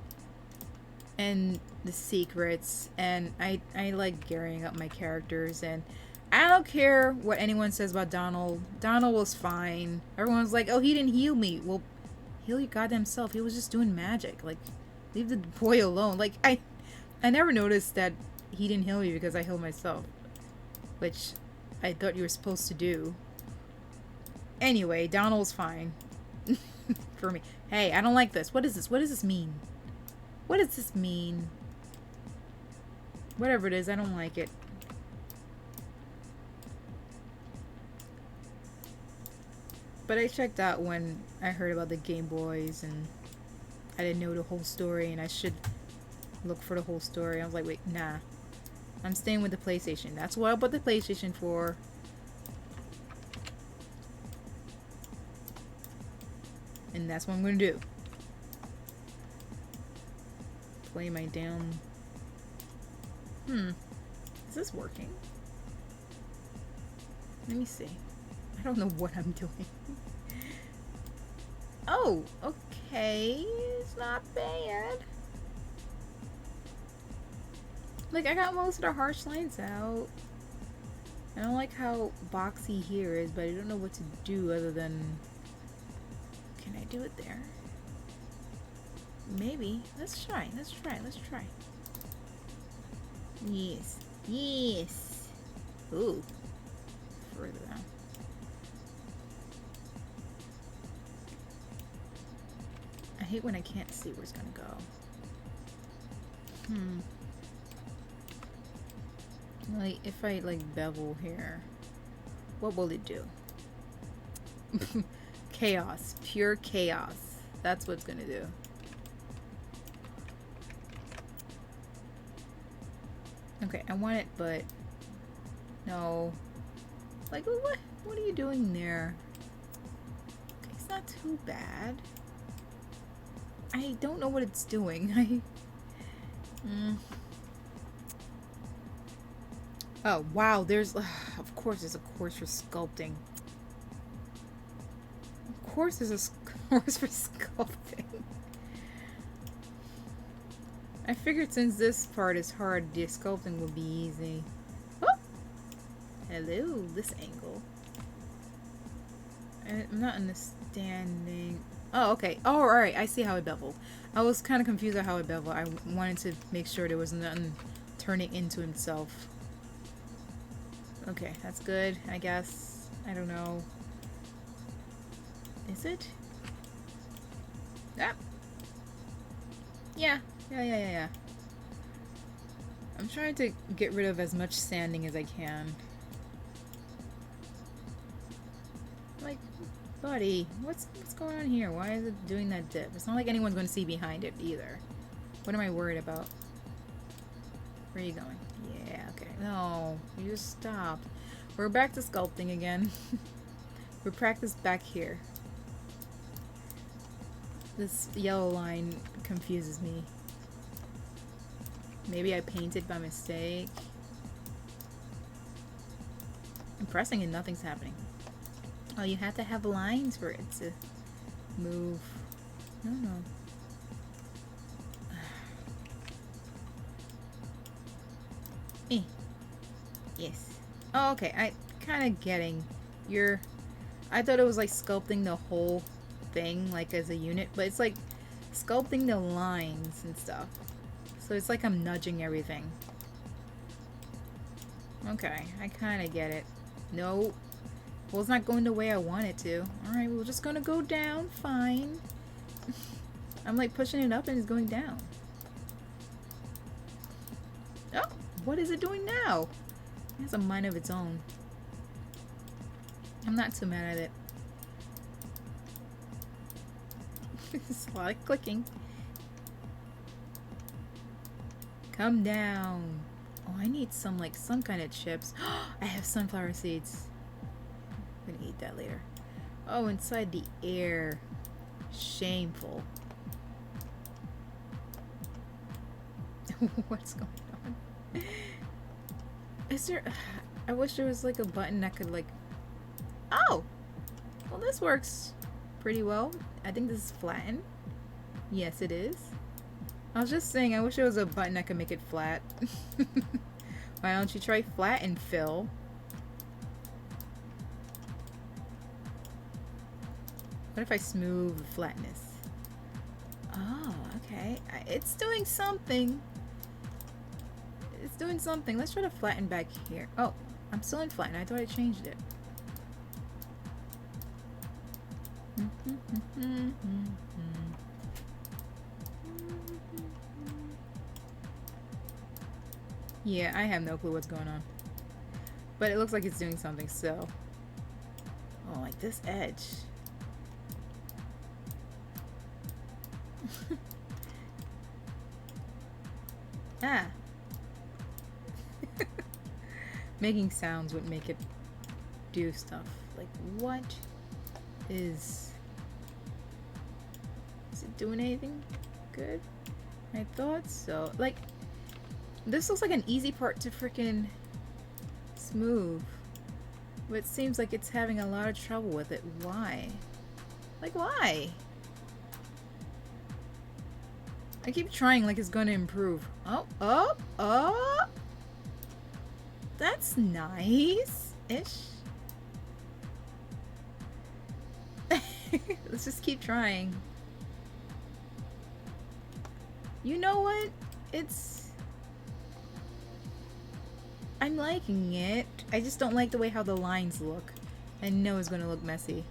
Speaker 1: And the secrets. And I like gearing up my characters. And I don't care what anyone says about Donald. Donald was fine. Everyone's like, oh, he didn't heal me. Well, heal your goddamn self. He was just doing magic. Like, leave the boy alone. Like, I never noticed that he didn't heal me because I healed myself. Which I thought you were supposed to do. Anyway, Donald's fine. For me. Hey, I don't like this. What is this? What does this mean? What does this mean? Whatever it is, I don't like it. But I checked out when I heard about the Game Boys and I didn't know the whole story and I should look for the whole story. I was like, wait, nah. I'm staying with the PlayStation. That's what I bought the PlayStation for. And that's what I'm gonna do. Play my damn... Is this working? Let me see. I don't know what I'm doing. Oh, okay. It's not bad. Like, I got most of the harsh lines out. I don't like how boxy here is, but I don't know what to do other than... Can I do it there? Maybe. Let's try. Let's try. Let's try. Yes. Yes. Ooh. Further down. I hate when I can't see where it's gonna go. Like, if I, like, bevel here, what will it do? Chaos. Pure chaos. That's what it's gonna do. Okay, I want it, but... No. Like, what? What are you doing there? Okay, it's not too bad. I don't know what it's doing. Oh, wow, there's... of course there's a course for sculpting. Of course there's a course for sculpting. I figured since this part is hard, the sculpting will be easy. Oh! Hello, this angle. I'm not understanding... Oh, okay. Oh, alright, I see how it beveled. I was kind of confused at how it beveled. I wanted to make sure there was nothing turning into himself. Okay, that's good, I guess. I don't know. Is it? Ah. Yeah. Yeah. I'm trying to get rid of as much sanding as I can. Like, buddy, what's going on here? Why is it doing that dip? It's not like anyone's going to see behind it either. What am I worried about? Where are you going? Yeah, okay. No, you just stopped. We're back to sculpting again. We practiced back here. This yellow line confuses me. Maybe I painted by mistake. I'm pressing and nothing's happening. Oh, you have to have lines for it to move. No. Yes. Oh, okay. I kind of getting your... I thought it was like sculpting the whole thing, like as a unit, but it's like sculpting the lines and stuff. So it's like I'm nudging everything. Okay, I kind of get it. No. Well, it's not going the way I want it to. Alright, we're just gonna go down. Fine. I'm like pushing it up and it's going down. Oh, what is it doing now? It has a mind of its own. I'm not too mad at it. It's a lot of clicking. Come down. Oh, I need some kind of chips. I have sunflower seeds. I'm gonna eat that later. Oh, inside the air. Shameful. What's going on? Is there... I wish there was like a button that could like... Oh! Well, this works pretty well. I think this is flatten. Yes, it is. I was just saying, I wish there was a button that could make it flat. Why don't you try flat and fill? What if I smooth the flatness? Oh, okay. It's doing something. It's doing something. Let's try to flatten back here. Oh, I'm still in flatten. I thought I changed it. Yeah, I have no clue what's going on. But it looks like it's doing something, so... Oh, like this edge. Ah. Making sounds would make it do stuff. Like, what is it doing anything good? I thought so. Like, this looks like an easy part to freaking smooth. But it seems like it's having a lot of trouble with it. Why? Like, why? I keep trying like it's gonna improve. Oh, oh, oh! That's nice-ish. Let's just keep trying. You know what? I'm liking it. I just don't like the way how the lines look. I know it's gonna look messy.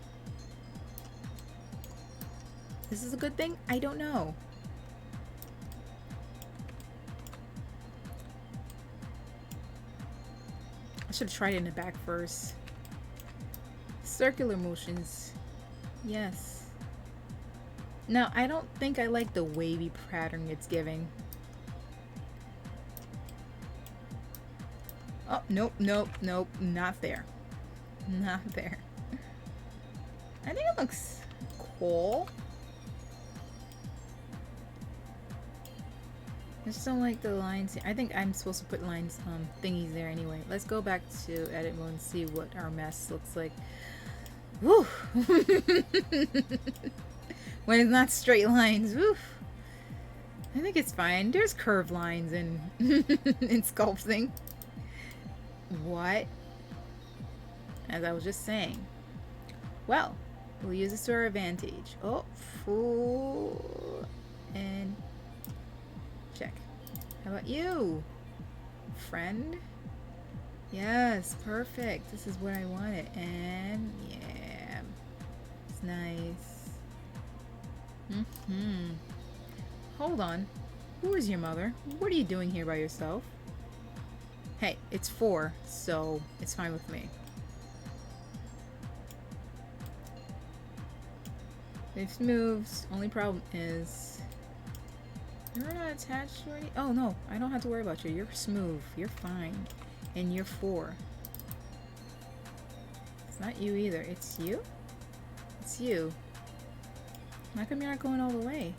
Speaker 1: This is a good thing? I don't know. I should have tried it in the back first. Circular motions. Yes. No, I don't think I like the wavy pattern it's giving. Oh, nope, nope, nope. Not there. Not there. I think it looks cool. I just don't like the lines here. I think I'm supposed to put lines, thingies there anyway. Let's go back to edit mode and see what our mess looks like. Woo! When it's not straight lines, woo! I think it's fine. There's curved lines in in sculpting. What? As I was just saying. Well, we'll use this to our advantage. Oh, full and check. How about you, friend? Yes, perfect. This is what I wanted. And yeah, it's nice. Hold on. Who is your mother? What are you doing here by yourself? Hey, it's 4, so it's fine with me. This moves. Only problem is you're not attached to any. Oh no, I don't have to worry about you. You're smooth. You're fine. And you're 4. It's not you either. It's you? It's you. How come you're not going all the way?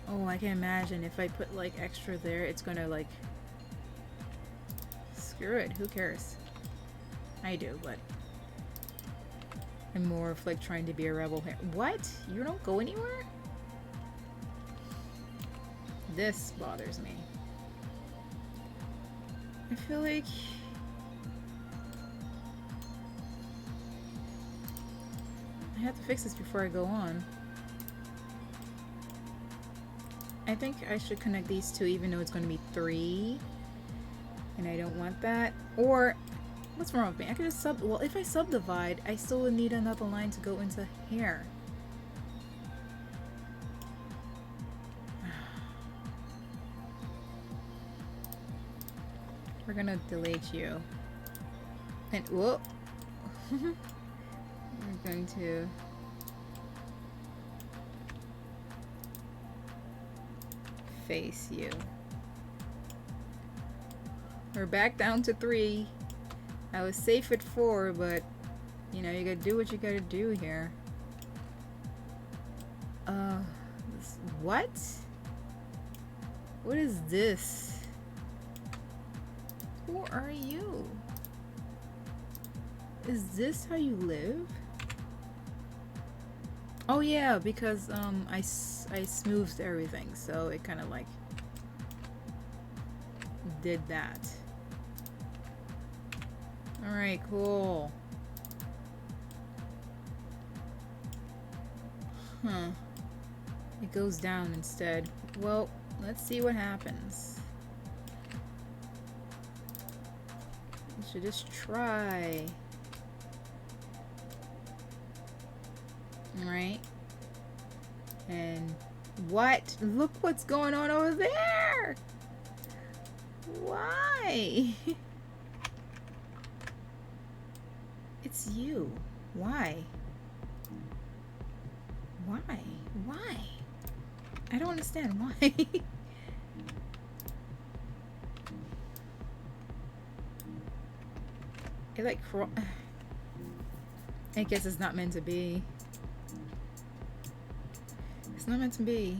Speaker 1: Oh, I can imagine if I put like extra there, it's gonna like... Screw it. Who cares? I do, but... I'm more of like trying to be a rebel here. What? You don't go anywhere? This bothers me. I feel like... I have to fix this before I go on. I think I should connect these two even though it's going to be 3. And I don't want that. Or, what's wrong with me? I could just well, if I subdivide, I still would need another line to go into here. We're gonna delete you. And, whoop! We're going to... face you. We're back down to 3. I was safe at 4, but you know, you gotta do what you gotta do here. What? What is this? Who are you? Is this how you live? Oh yeah, because I smoothed everything, so it kind of like did that. All right, cool. Huh. It goes down instead. Well, let's see what happens. We should just try. Alright. And what? Look what's going on over there! Why? It's you. Why? Why? Why? I don't understand why. It like I guess it's not meant to be. It's not meant to be.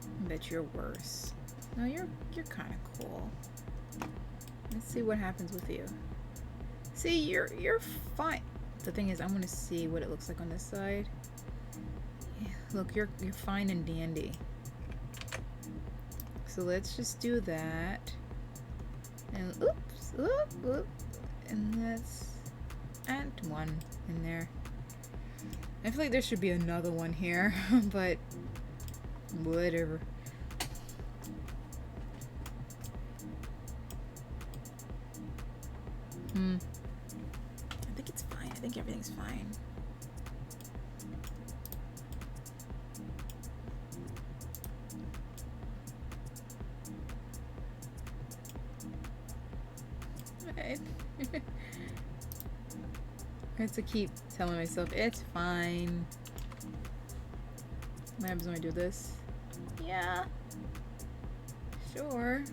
Speaker 1: I bet you're worse. No, you're kind of cool. Let's see what happens with you. See, you're fine. The thing is, I want to see what it looks like on this side. Yeah, look, you're fine and dandy. So let's just do that. And oops, oop, and let's add one in there. I feel like there should be another one here, but whatever. I think it's fine. I think everything's fine. Right. I have to keep telling myself it's fine. What happens when I do this? Yeah. Sure.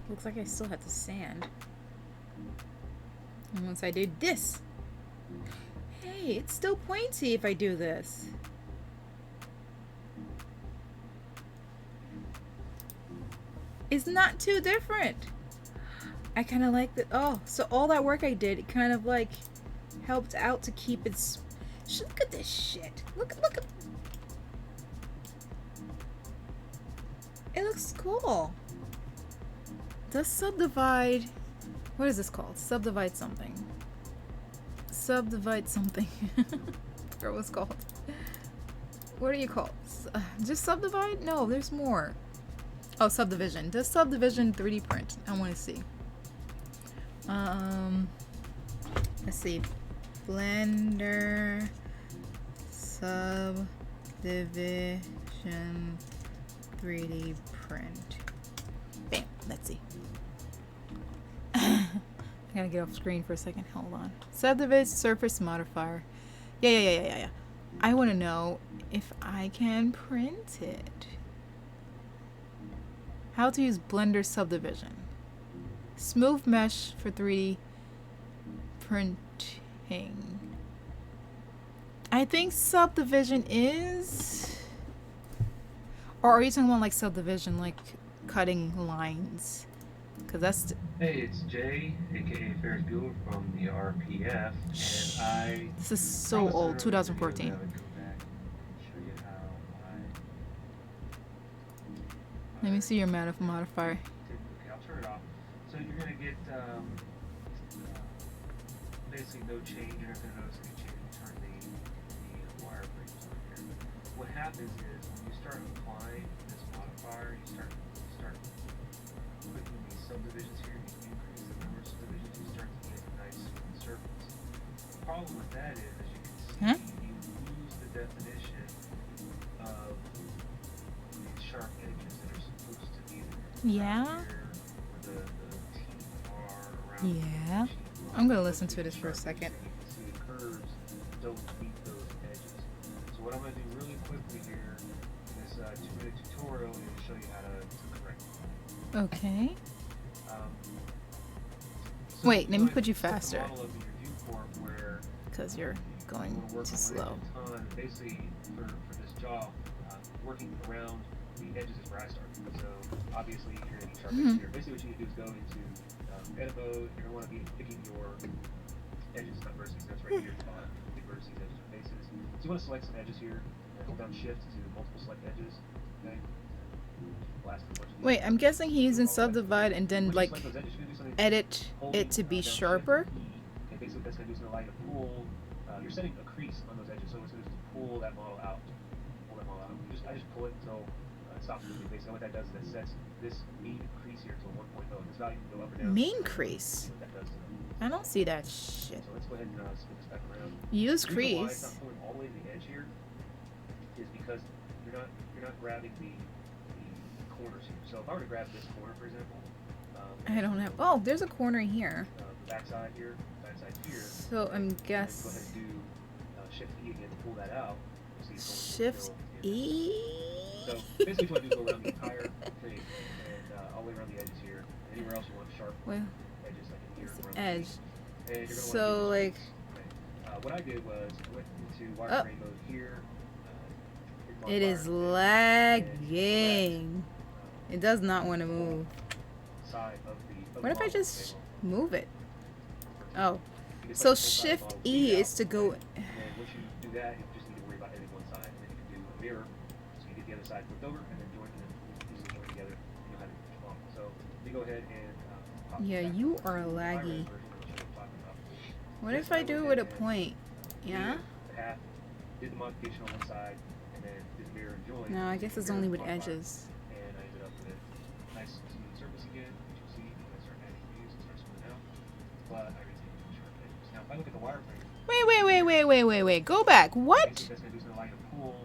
Speaker 1: Looks like I still have to sand. And once I do this. Hey, it's still pointy if I do this. It's not too different. I kind of like that. Oh, so all that work I did, it kind of like helped out to keep it. Look at this shit. Look at. It looks cool. Does subdivide. What is this called? Subdivide something. Subdivide something. I forgot what it's called. What do you call it? Just subdivide? No, there's more. Oh, subdivision. Does subdivision 3D print? I want to see. Let's see. Blender subdivision 3D print. Bam. Let's see. I gotta get off screen for a second. Hold on. Subdivide surface modifier. Yeah. I want to know if I can print it. How to use Blender subdivision. Smooth mesh for 3D printing. I think subdivision is... Or are you talking about like subdivision, like cutting lines? Because that's...
Speaker 3: Hey, it's Jay, aka Ferris Bueller from the RPF, and
Speaker 1: This is so old, 2014. Let me see your modifier.
Speaker 3: Okay, I'll turn it off. So you're going to get basically no change. You're not going to notice any change when you turn the wireframes on here. What happens is when you start applying this modifier, you start putting these subdivisions here, you increase the number of subdivisions, you start to get a nice smooth surface. The problem with that is, as you can see, you lose the definition of these sharp edges that are supposed to be there.
Speaker 1: Yeah? Yeah. I'm gonna listen to this for a second.
Speaker 3: You can see the curves don't meet those edges. So what I'm gonna do really quickly here in this 2-minute tutorial is show you how to correct that.
Speaker 1: Okay.
Speaker 3: So
Speaker 1: Wait, let me put you faster.
Speaker 3: Put the model up in your viewport where
Speaker 1: because you're going
Speaker 3: We're working
Speaker 1: too slow.
Speaker 3: a ton. Basically, for this job, working around the edges is where I start. So obviously, you're going to need sharp edges here. Basically, what you need to do is go into edit mode. You're going to want to be picking your edges, not vertices. That's right here at the bottom. Pick vertices, edges, or faces. So you want to select some edges here. Hold down Shift to multiple select edges. Okay.
Speaker 1: Wait, I'm guessing he's using subdivide and then like edit it to be sharper.
Speaker 3: Okay, basically what that's going to do is going to allow you to pull. You're setting a crease on those edges, so it's going to pull that model out. Pull that model out. I just pull it until it stops moving. Basically, what that does is that sets this mean crease here to 1.0. This value can go up or down.
Speaker 1: Mean crease?
Speaker 3: What that does to
Speaker 1: I don't see that shit.
Speaker 3: So let's go ahead and spin this back around.
Speaker 1: Use
Speaker 3: The reason why it's
Speaker 1: crease.
Speaker 3: not pulling all the way to the edge here is because you're not grabbing the corners here. So if I were to grab this corner, for example,
Speaker 1: I don't have. Oh, there's a corner here.
Speaker 3: the backside here, backside here.
Speaker 1: So I'm
Speaker 3: Go ahead
Speaker 1: guess.
Speaker 3: and do Shift E again to pull that out. You see
Speaker 1: Shift E.
Speaker 3: So basically, what you want to do is go around the entire thing and all the way around the edges here. Anywhere else you want sharp
Speaker 1: Well,
Speaker 3: edges, like in here.
Speaker 1: it's
Speaker 3: around
Speaker 1: the edge.
Speaker 3: And you're gonna
Speaker 1: So,
Speaker 3: want to
Speaker 1: like-
Speaker 3: what I did was I went into
Speaker 1: Oh.
Speaker 3: wireframe mode here.
Speaker 1: It is lagging. It does not want to move.
Speaker 3: Side of the
Speaker 1: What if I
Speaker 3: model
Speaker 1: just
Speaker 3: table.
Speaker 1: move it? Oh,
Speaker 3: You can
Speaker 1: so
Speaker 3: put the same side of the
Speaker 1: Shift
Speaker 3: model
Speaker 1: E
Speaker 3: feet out,
Speaker 1: is to go.
Speaker 3: and then once you do that, you just need to worry about editing one side. And then you can do a mirror, so you get the other side flipped over, and then join, and then easily join together. And you'll have it finished model. So let me go ahead and pop
Speaker 1: Yeah,
Speaker 3: back
Speaker 1: you
Speaker 3: up
Speaker 1: are
Speaker 3: to the
Speaker 1: laggy.
Speaker 3: high-res version, which I'm talking about.
Speaker 1: What
Speaker 3: Just
Speaker 1: if I
Speaker 3: go
Speaker 1: do it
Speaker 3: ahead
Speaker 1: with a
Speaker 3: and
Speaker 1: point? Yeah?
Speaker 3: the half, did the modification on one side, and then did the mirror and join.
Speaker 1: No, I guess it's
Speaker 3: Mirror
Speaker 1: only with
Speaker 3: modifier,
Speaker 1: edges.
Speaker 3: And I ended up with a nice smooth surface again, which you'll see when I start adding views and start smoothing out. But I retain the sharp edges. Now, if I look at the wireframe,
Speaker 1: Wait. Go back. What?
Speaker 3: basically that's going to do is going to allow you to pull.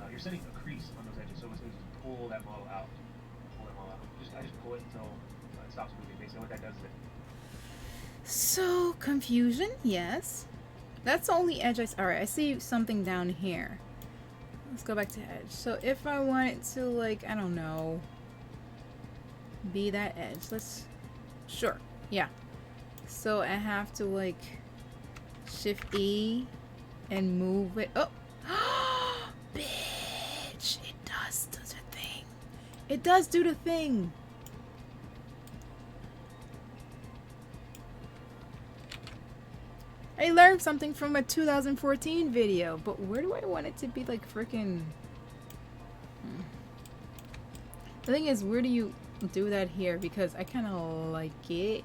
Speaker 3: You're setting a crease on those edges, so it's going to just pull that model out. Pull that model out. I just pull it until it stops moving. Basically, what that does is it.
Speaker 1: So, confusion, yes. That's the only edge Alright, I see something down here. Let's go back to edge. So, if I want it to, like, I don't know, be that edge, sure, yeah. So, I have to, like, Shift E and move it. Oh! Bitch! It does do the thing. It does do the thing! I learned something from a 2014 video, but where do I want it to be like freaking? The thing is, where do you do that here? Because I kind of like it.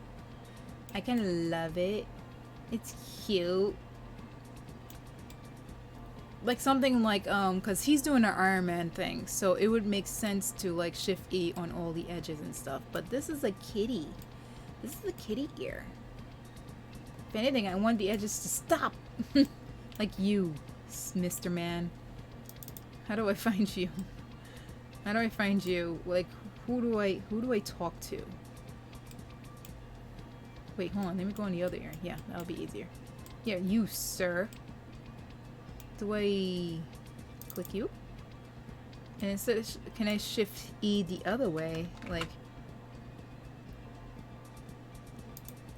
Speaker 1: I kind of love it. It's cute. Like something like, cause he's doing an Iron Man thing, so it would make sense to like Shift E on all the edges and stuff. But this is a kitty. This is a kitty ear. If anything, I want the edges to stop. Like you, Mr. Man. How do I find you? How do I find you? Like, who do I talk to? Wait, hold on. Let me go on the other ear. Yeah, that'll be easier. Yeah, you, sir. Do I click you? And instead of can I Shift E the other way? Like,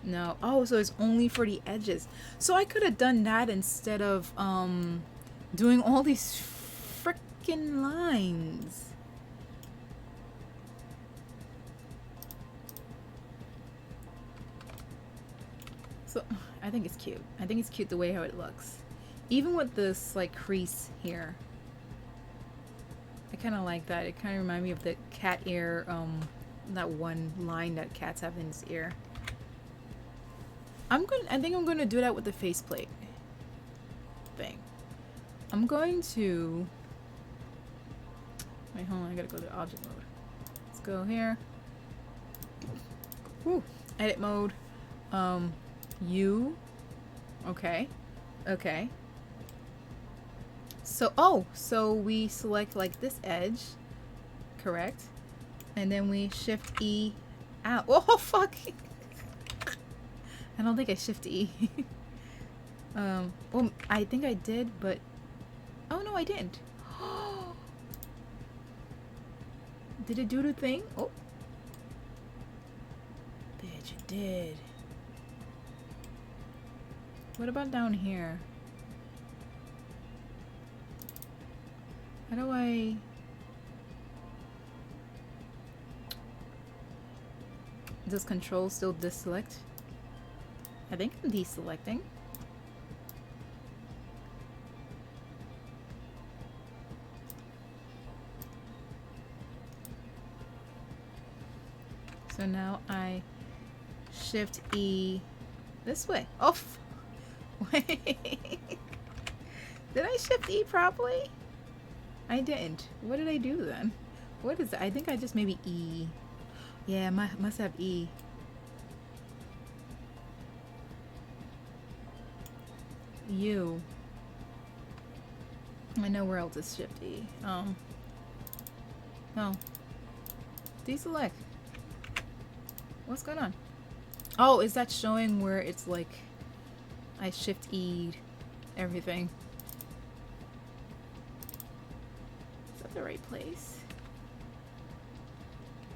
Speaker 1: no. Oh, so it's only for the edges. So I could have done that instead of doing all these frickin' lines. So I think it's cute. I think it's cute the way how it looks. Even with this like crease here. I kind of like that. It kind of reminds me of the cat ear, that one line that cats have in his ear. I think I'm gonna do that with the faceplate thing. I'm going to wait, hold on, I gotta go to object mode. Let's go here. Woo. Edit mode. You. Okay. Okay. So, so we select like this edge, correct? And then we Shift E out. Oh, fuck! I don't think I Shift E. Well, I think I did, but... Oh, no, I didn't. Did it do the thing? Oh. Bitch, it did. What about down here? How do I... Does control still deselect? I think I'm deselecting. So now I shift E this way. Oh, wait. Did I shift E properly? I didn't. What did I do then? What is that? I think I just maybe E. Yeah, must have E. U. I know where else is shift E. No. Deselect. What's going on? Oh, is that showing where it's like I shift E'd everything? Is that the right place?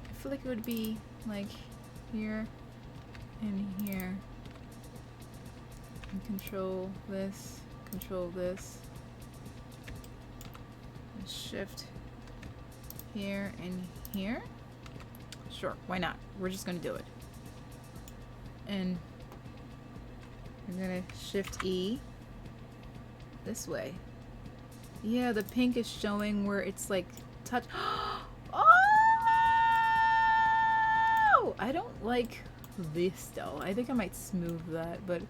Speaker 1: I feel like it would be like here and here. And control this, and shift here and here. Sure, why not? We're just gonna do it. And I'm gonna shift E this way. Yeah, the pink is showing where it's like touch. Oh! I don't like this though. I think I might smooth that, but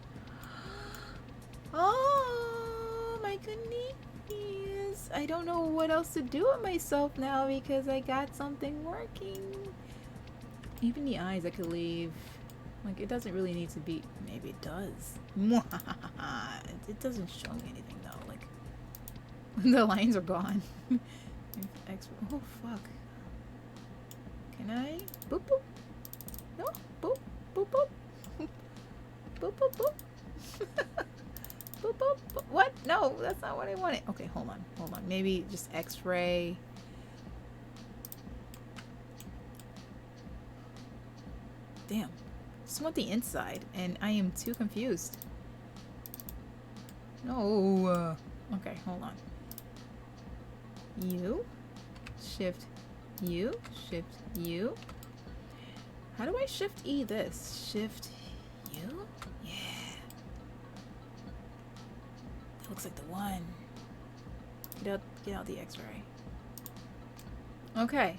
Speaker 1: oh my goodness. I don't know what else to do with myself now because I got something working. Even the eyes I could leave. Like, it doesn't really need to be... Maybe it does. It doesn't show me anything, though. Like, the lines are gone. Oh, fuck. Can I? Boop, boop. No? Boop, boop, boop. Boop, boop, boop. Boop, boop, boop. What? No, that's not what I wanted. Okay, hold on. Maybe just X-ray. Damn. Just want the inside, and I am too confused. No. Okay, hold on. U. Shift U. Shift U. How do I shift E this? Shift U? Yeah. That looks like the one. Get out the X-ray. Okay.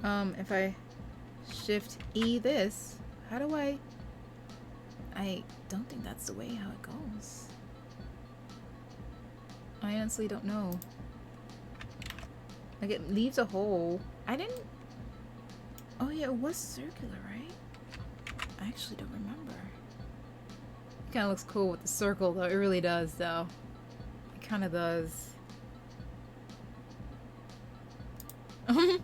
Speaker 1: If I shift E this, how do I don't think that's the way how it goes. I honestly don't know. Like, it leaves a hole. I didn't... Oh yeah, it was circular, right? I actually don't remember. It kind of looks cool with the circle, though. It really does, though. It kind of does. I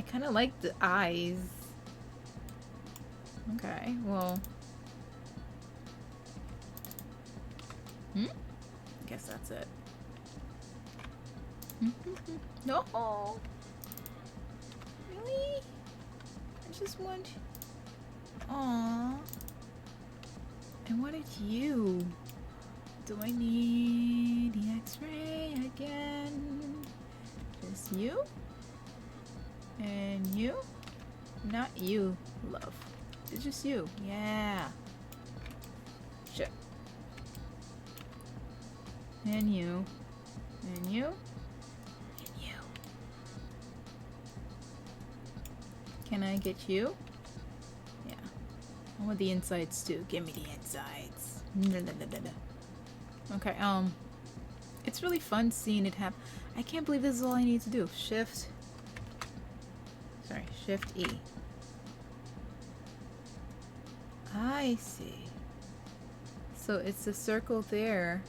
Speaker 1: kind of like the eyes. Okay, well... Guess that's it. No! Really? I just want... Aww. I wanted you. Do I need the X-ray again? Just you? And you? Not you, love. It's just you. Yeah. Shit. And you. And you. And you. Can I get you? Yeah. I want the insides too. Give me the insides. Okay, it's really fun seeing it happen. I can't believe this is all I need to do. Shift E. I see. So it's a circle there.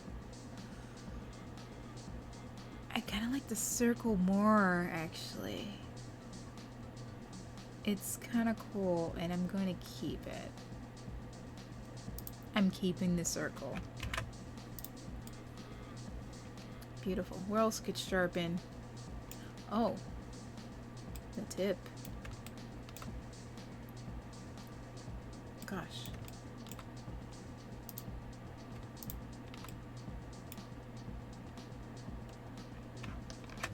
Speaker 1: I kind of like the circle more, actually. It's kind of cool, and I'm going to keep it. I'm keeping the circle. Beautiful. Where else could sharpen? Oh. The tip. gosh.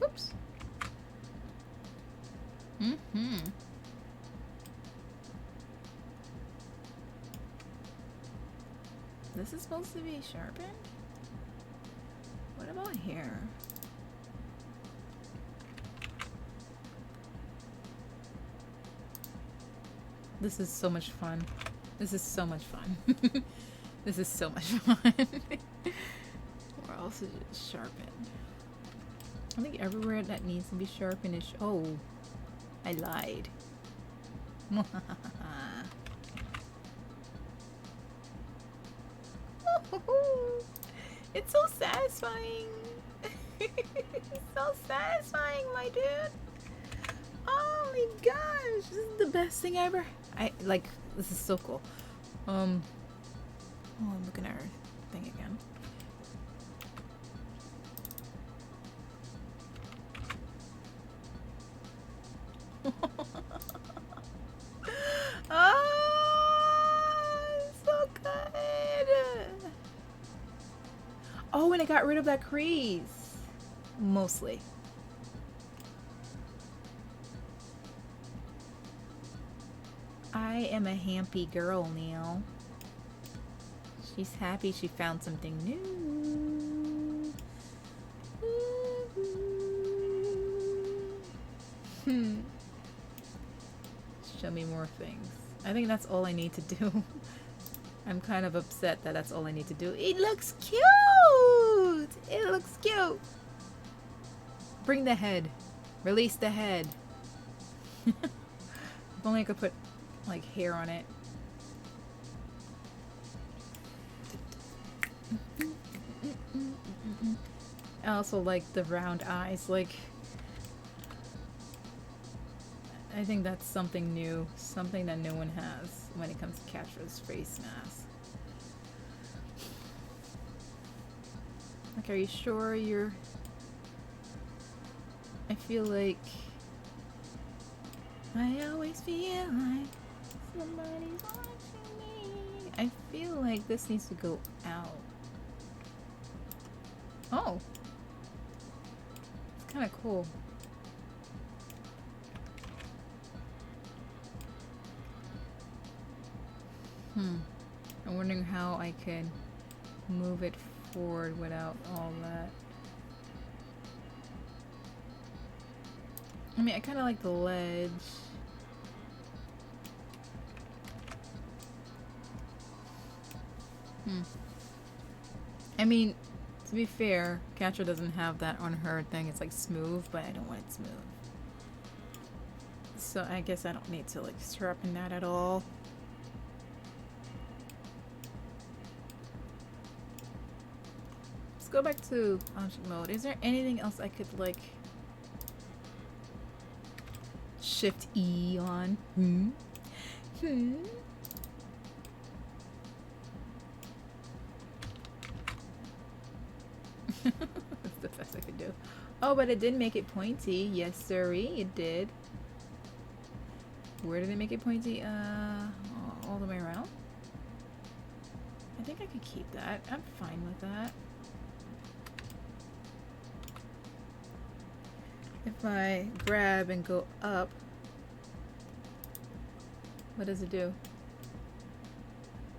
Speaker 1: Oops. Mm-hmm. This is supposed to be sharpened? What about here? This is so much fun. This is so much fun. This is so much fun. Where else is it sharpened? I think everywhere that needs to be sharpened is... Oh, I lied. It's so satisfying. It's so satisfying, my dude. Oh my gosh, this is the best thing ever. This is so cool. Oh, I'm looking at her thing again. Oh, so good. Oh, and I got rid of that crease. Mostly. I am a happy girl now. She's happy she found something new. Show me more things. I think that's all I need to do. I'm kind of upset that that's all I need to do. It looks cute! It looks cute! Bring the head. Release the head. If only I could put like hair on it. I also like the round eyes. Like, I think that's something new. Something that no one has when it comes to Catra's face mask. Like, are you sure you're... I feel like... I always feel like somebody's watching me. I feel like this needs to go out. Oh. It's kind of cool. I'm wondering how I can move it forward without all that. I mean, I kind of like the ledge. I mean, to be fair, Catra doesn't have that on her thing. It's like smooth, but I don't want it smooth. So I guess I don't need to like sharpen that at all. Let's go back to object mode. Is there anything else I could like Shift E on? That's the best I could do. Oh, but it did make it pointy. Yes, sirree, it did. Where did it make it pointy? All the way around? I think I could keep that. I'm fine with that. If I grab and go up, what does it do?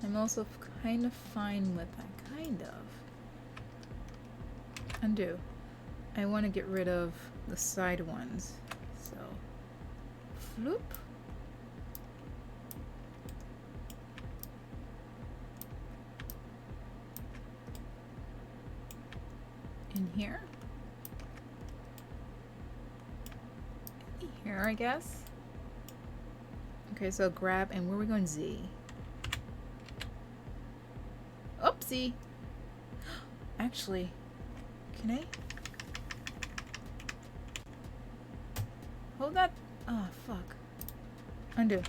Speaker 1: I'm also kind of fine with that. Kind of. Undo. I want to get rid of the side ones. So, floop. In here. Here, I guess. Okay, so grab, and where are we going? Z. Oopsie. Actually, can I? Hold that. Oh, fuck. Undo.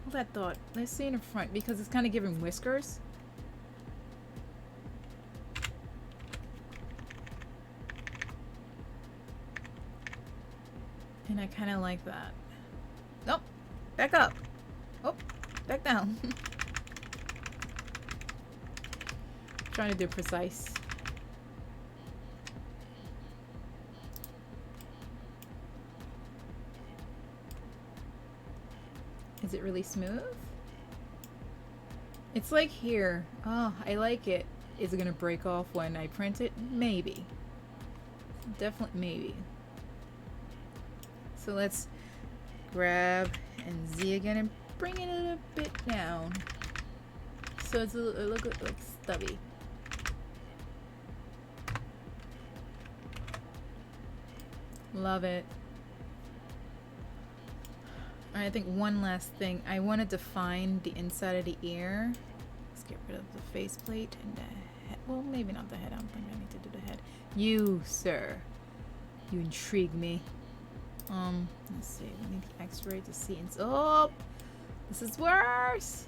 Speaker 1: Hold that thought. Let's see in the front because it's kind of giving whiskers. And I kind of like that. Nope. Back up. Oh, back down. Trying to do precise. Is it really smooth? It's like here. Oh, I like it. Is it gonna break off when I print it? Maybe. Definitely maybe. So let's grab and Z again and bring it a bit down. So it's a look like stubby. Love it. I think one last thing. I want to define the inside of the ear. Let's get rid of the faceplate and the head. Well, maybe not the head. I don't think I need to do the head. You, sir. You intrigue me. Let's see. We need the X-ray to see. Oh, this is worse.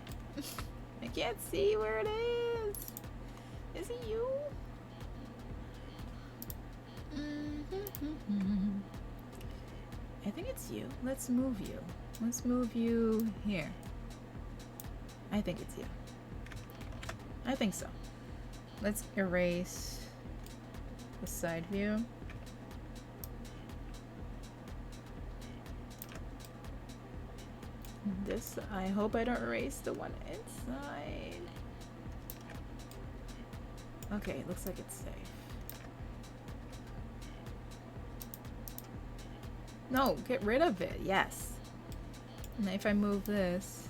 Speaker 1: I can't see where it is. Is it you? I think it's you. Let's move you. Let's move you here. I think it's you. I think so. Let's erase the side view. This, I hope I don't erase the one inside. Okay, looks like it's safe. No, get rid of it. Yes. And if I move this,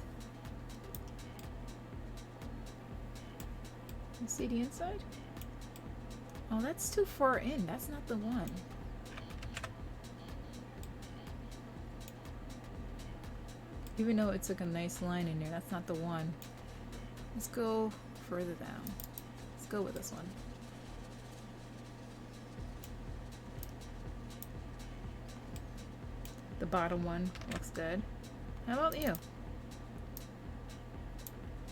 Speaker 1: you see the inside? Oh, that's too far in. That's not the one. Even though it's like a nice line in there, that's not the one. Let's go further down. Let's go with this one. The bottom one looks good. How about you?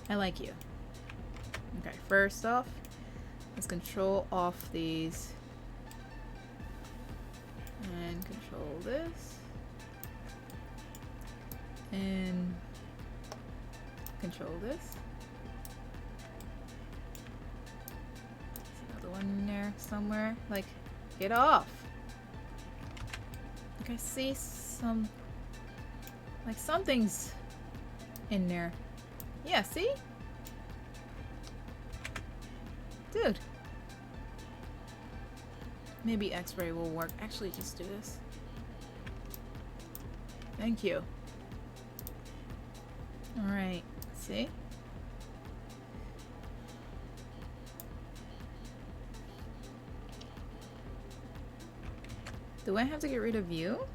Speaker 1: I like you. Okay, first off, let's control off these. And control this. And control this. There's another one in there somewhere. Like, get off! Like I see some, like something's in there. Yeah, see? Dude. Maybe X-ray will work. Actually, just do this. Thank you. Alright, see? Do I have to get rid of you?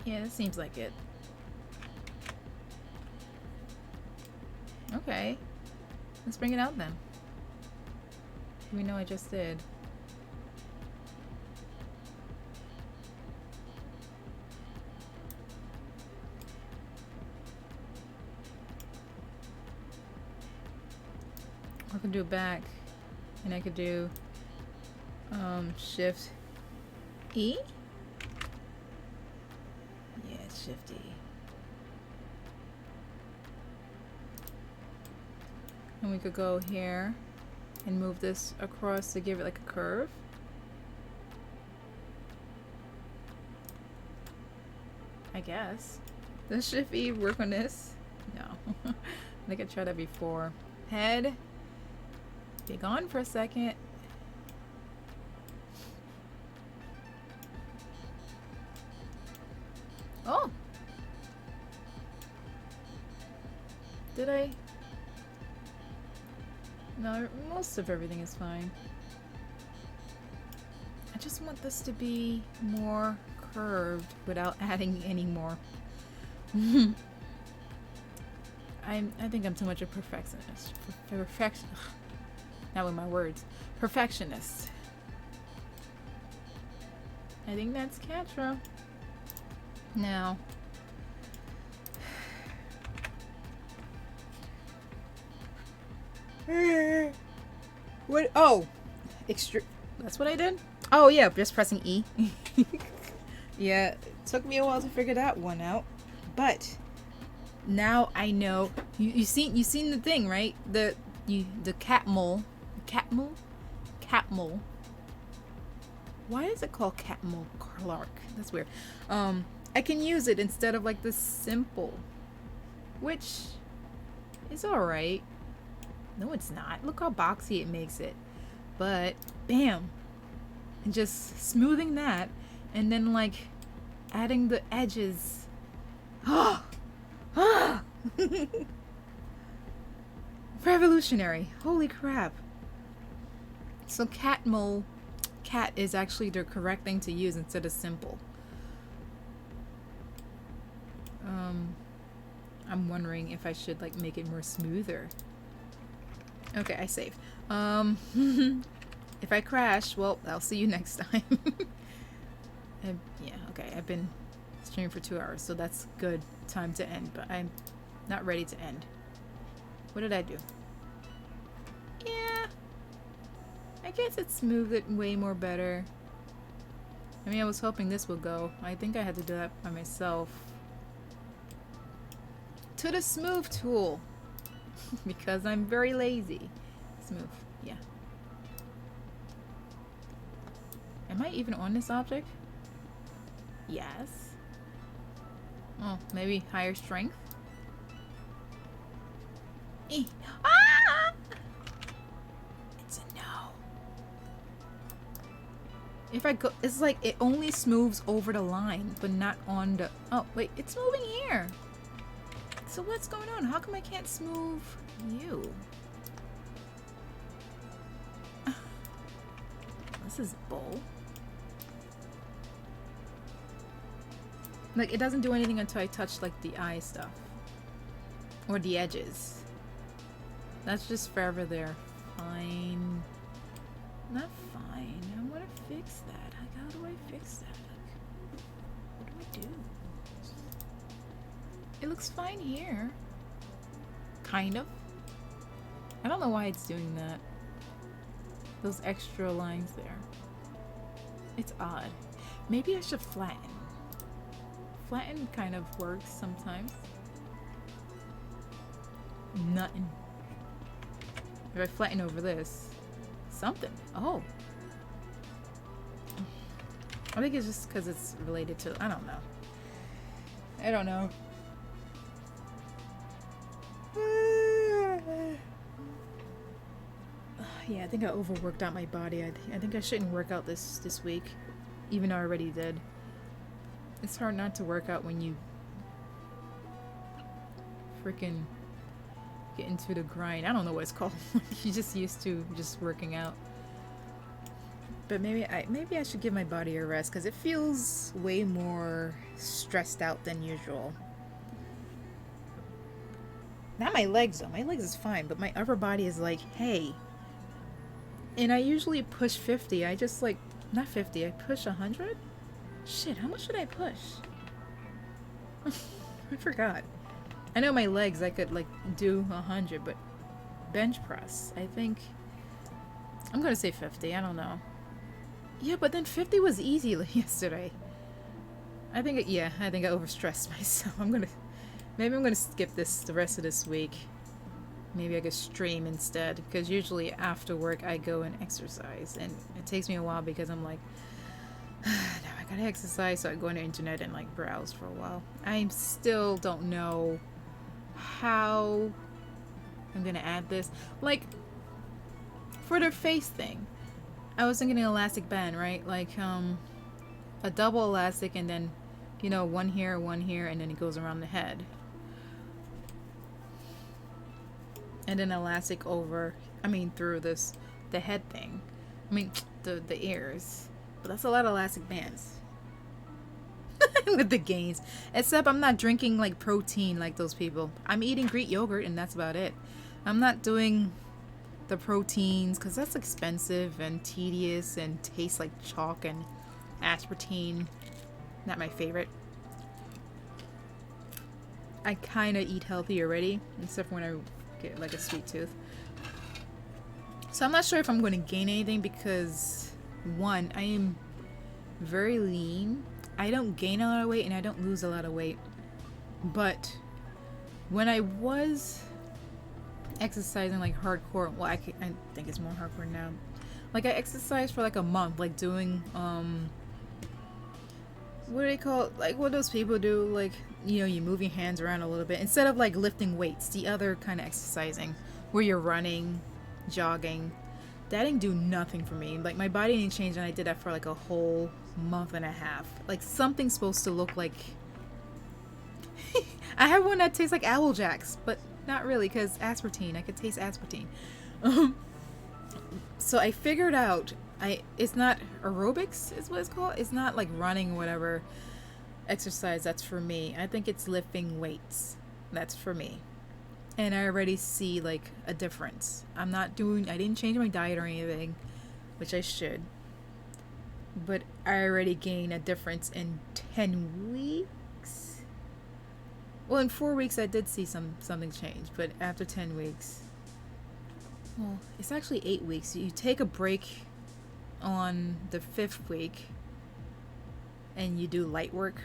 Speaker 1: Yeah, that seems like it. Okay. Let's bring it out then. We know I just did. I can do it back, and I could do Shift E. Yeah, it's Shift E. And we could go here and move this across to give it like a curve. I guess. Does Shift E work on this? No. I think I tried that before. Head. Be gone for a second. Oh! Did I? No, most of everything is fine. I just want this to be more curved without adding any more. I think I'm too much a perfectionist. Not with my words. Perfectionist. I think that's Catra. Now. What? Oh! That's what I did? Oh, yeah, just pressing E. Yeah, it took me a while to figure that one out. But Now I know. You seen the thing, right? The cat mole. Cat mole. Why is it called cat mole Clark? That's weird. I can use it instead of like the simple, which is alright. No, it's not. Look how boxy it makes it. But bam, and just smoothing that, and then like adding the edges. Revolutionary. Holy crap. So cat is actually the correct thing to use instead of simple. I'm wondering if I should like make it more smoother. Okay, I saved. If I crash, well, I'll see you next time. Yeah, okay, I've been streaming for 2 hours, so that's good time to end, but I'm not ready to end. What did I do? Yeah, I guess it smoothed it way more better. I mean, I was hoping this would go. I think I had to do that by myself. To the smooth tool. Because I'm very lazy. Smooth, yeah. Am I even on this object? Yes. Oh, maybe higher strength? Ah! It's a no. If I go, it's like it only smooths over the line, but not on the. Oh wait, it's moving here. So what's going on? How come I can't smooth you? This is bull. Like it doesn't do anything until I touch like the eye stuff or the edges. That's just forever there. Fine. Not fine. I want to fix that. Like, how do I fix that? Like, what do I do? It looks fine here. Kind of. I don't know why it's doing that. Those extra lines there. It's odd. Maybe I should flatten. Flatten kind of works sometimes. Nothing. If I flatten over this, something. Oh. I think it's just because it's related to, I don't know. I don't know. Yeah, I think I overworked out my body. I think I shouldn't work out this week, even though I already did. It's hard not to work out when you freaking get into the grind. I don't know what it's called. You're just used to just working out. But maybe I should give my body a rest because it feels way more stressed out than usual. Not my legs though. My legs is fine, but my upper body is like, hey. And I usually push 50. I just like, not 50, I push 100? Shit, how much should I push? I forgot. I know my legs I could like do 100, but bench press, I think I'm gonna say 50. I don't know. Yeah, but then 50 was easy yesterday. I think I overstressed myself. Maybe I'm gonna skip this the rest of this week. Maybe I could stream instead, because usually after work I go and exercise, and it takes me a while because I'm like, now I gotta exercise, so I go on the internet and like browse for a while. I still don't know how I'm gonna add this. Like, for their face thing, I was thinking an elastic band, right? Like, a double elastic and then, you know, one here, and then it goes around the head. And then elastic over, through the head thing. The ears. But that's a lot of elastic bands. With the gains. Except I'm not drinking like protein like those people. I'm eating Greek yogurt and that's about it. I'm not doing the proteins because that's expensive and tedious and tastes like chalk and aspartame. Not my favorite. I kind of eat healthy already, except when I get like a sweet tooth. So I'm not sure if I'm going to gain anything because, one, I am very lean. I don't gain a lot of weight and I don't lose a lot of weight. But When I was exercising like hardcore, well, I think it's more hardcore now. Like I exercised for like a month, like doing what do they call it? Like what those people do, like, you know, you move your hands around a little bit instead of like lifting weights, the other kind of exercising where you're running, jogging. That didn't do nothing for me. Like my body didn't change, and I did that for like a whole month and a half. Like something's supposed to look like I have one that tastes like Apple Jacks, but not really, because aspartame. I could taste aspartame. So I figured out it's not aerobics is what it's called. It's not like running or whatever exercise that's for me. I think it's lifting weights. That's for me. And I already see like a difference. I didn't change my diet or anything, which I should. But I already gained a difference in 10 weeks. Well, in 4 weeks I did see something change, but after 10 weeks, well, it's actually 8 weeks. You take a break on the 5th week and you do light work.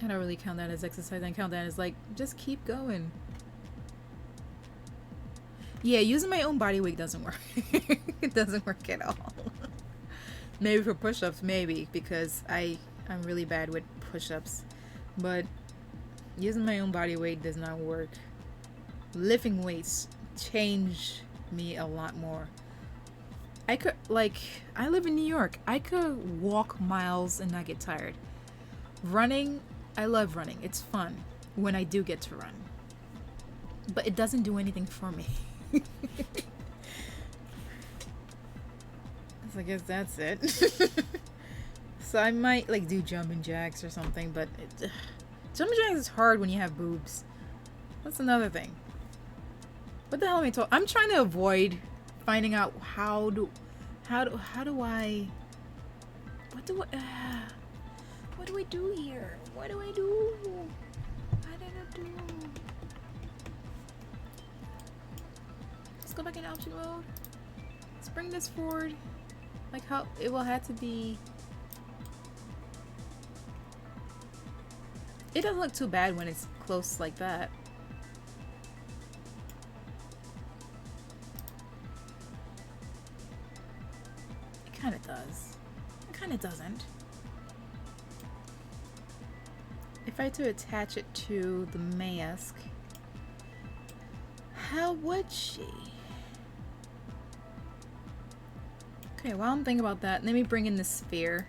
Speaker 1: I don't really count that as exercise. I count that as like, just keep going. Yeah, using my own body weight doesn't work. It doesn't work at all. Maybe for push-ups, maybe, because I'm really bad with push-ups. But using my own body weight does not work. Lifting weights change me a lot more. I live in New York. I could walk miles and not get tired. Running, I love running. It's fun when I do get to run. But it doesn't do anything for me. So I guess that's it. So I might like do jumping jacks or something, but jumping jacks is hard when you have boobs. That's another thing. What the hell am I talking? I'm trying to avoid finding out how do I what do I do here? What do I do? What did I do? Let's go back in option mode. Let's bring this forward. Like how it will have to be. It doesn't look too bad when it's close like that. It kind of does. It kind of doesn't. If I had to attach it to the mask, how would she? Okay, while I'm thinking about that, let me bring in the sphere.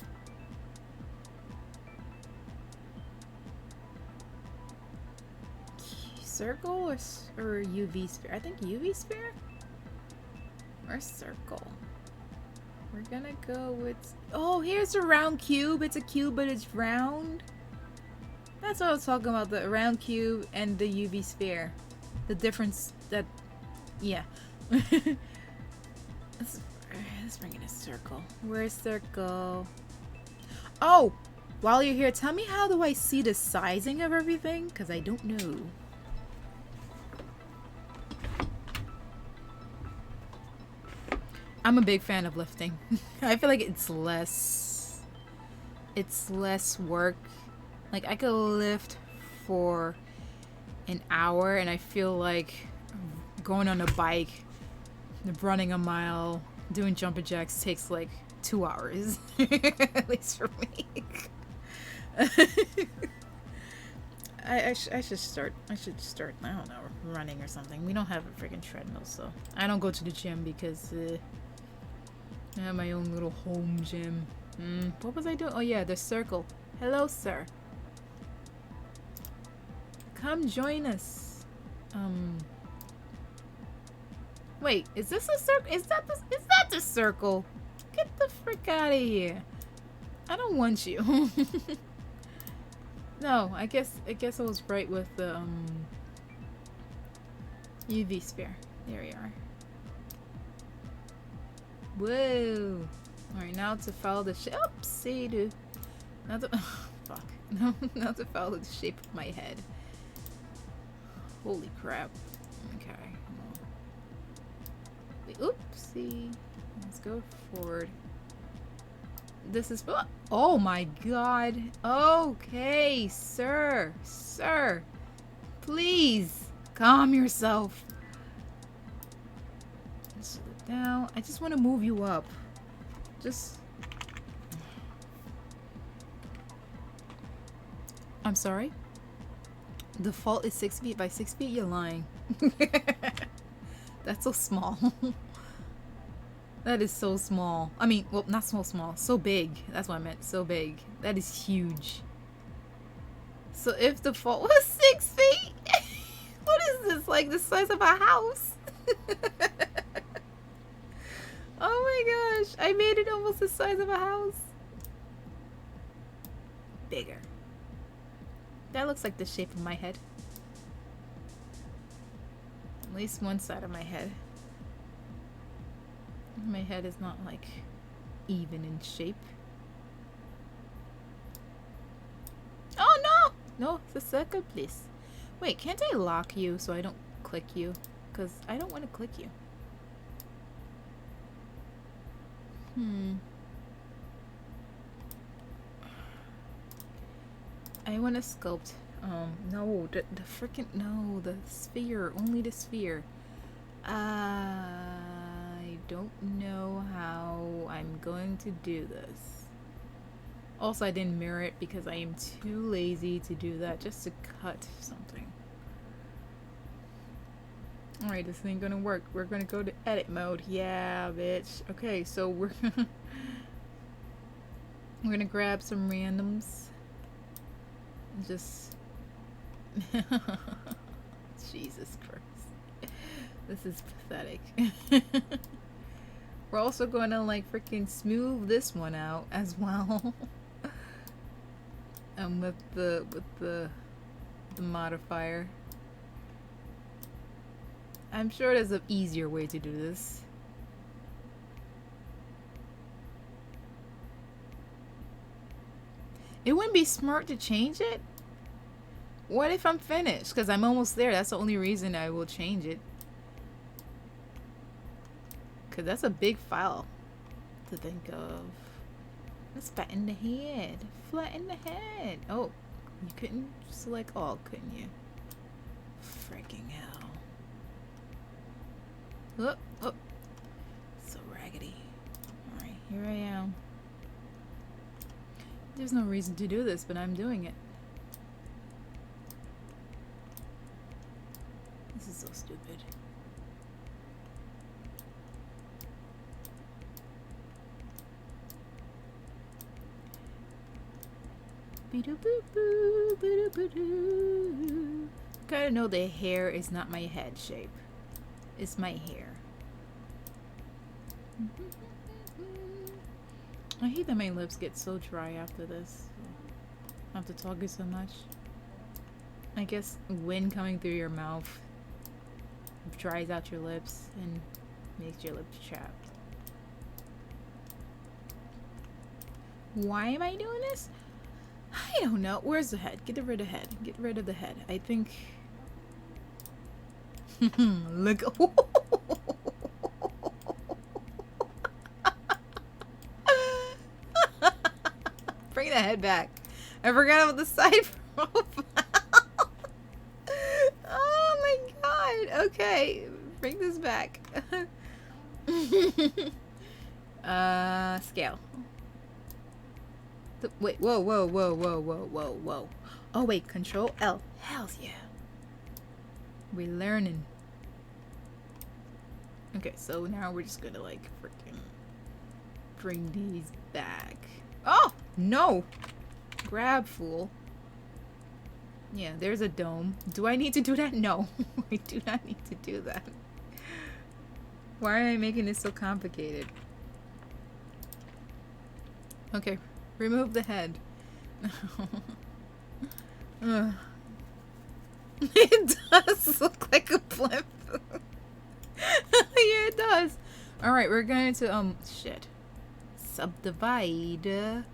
Speaker 1: Circle or UV sphere? I think UV sphere? Or circle? We're gonna go with... Oh, here's a round cube. It's a cube, but it's round. That's what I was talking about, the round cube and the UV sphere. The difference that... Yeah. Let's bring in a circle. Where's circle? Oh! While you're here, tell me how do I see the sizing of everything? Because I don't know. I'm a big fan of lifting. I feel like it's less work. Like I could lift for an hour and I feel like going on a bike, running a mile, doing jumping jacks takes like 2 hours. At least for me. I should start, I don't know, running or something. We don't have a freaking treadmill, so I don't go to the gym because I have my own little home gym. What was I doing? Oh yeah, the circle. Hello, sir. Come join us. Wait, is this a circle? Is that the circle? Get the frick out of here. I don't want you. No, I guess I was right with the UV sphere. There we are. Whoa. Alright, now to follow the shape. Oopsie doo. Now to fuck. No, now to follow the shape of my head. Holy crap. Okay. Wait, oopsie. Let's go forward. This is... Oh my god. Okay, sir. Sir. Please calm yourself. Slow down. I just want to move you up. Just. I'm sorry. The default is 6 feet by 6 feet. You're lying. That's so small. That is so small. I mean, well, not so small. So big. That's what I meant. So big. That is huge. So if the default was 6 feet, what is this? Like the size of a house? Oh my gosh. I made it almost the size of a house. Bigger. That looks like the shape of my head. At least one side of my head. My head is not like even in shape. Oh no! No, it's a circle, please. Wait, can't I lock you so I don't click you? Because I don't want to click you. I want to sculpt. No, the freaking no, the sphere. Only the sphere. I don't know how I'm going to do this. Also, I didn't mirror it because I am too lazy to do that just to cut something. Alright, this ain't gonna work. We're gonna go to edit mode. Yeah, bitch. Okay, so we're gonna grab some randoms. Just Jesus Christ. This is pathetic. We're also gonna like freaking smooth this one out as well. With the modifier. I'm sure there's an easier way to do this. It wouldn't be smart to change it? What if I'm finished? Because I'm almost there. That's the only reason I will change it. Because that's a big file to think of. Let's flatten the head. Flatten the head. Oh, you couldn't select all, couldn't you? Freaking hell. Oh, oh. So raggedy. Alright, here I am. There's no reason to do this, but I'm doing it. This is so stupid. Gotta know the hair is not my head shape. It's my hair. I hate that my lips get so dry after this. After talking so much. I guess wind coming through your mouth dries out your lips and makes your lips chapped. Why am I doing this? I don't know. Where's the head? Get rid of the head. Get rid of the head. I think... Look. Bring the head back. I forgot about the side profile. Oh my god. Okay. Bring this back. Scale. Wait, whoa, whoa, whoa, whoa, whoa, whoa, whoa. Oh wait, Control L. Hells yeah. We're learning. Okay, so now we're just gonna like freaking bring these back. Oh no! Grab, fool. Yeah, there's a dome. Do I need to do that? No, I do not need to do that. Why am I making this so complicated? Okay, remove the head. It does look like a blimp. Yeah, it does. Alright, we're going to, shit. Subdivide.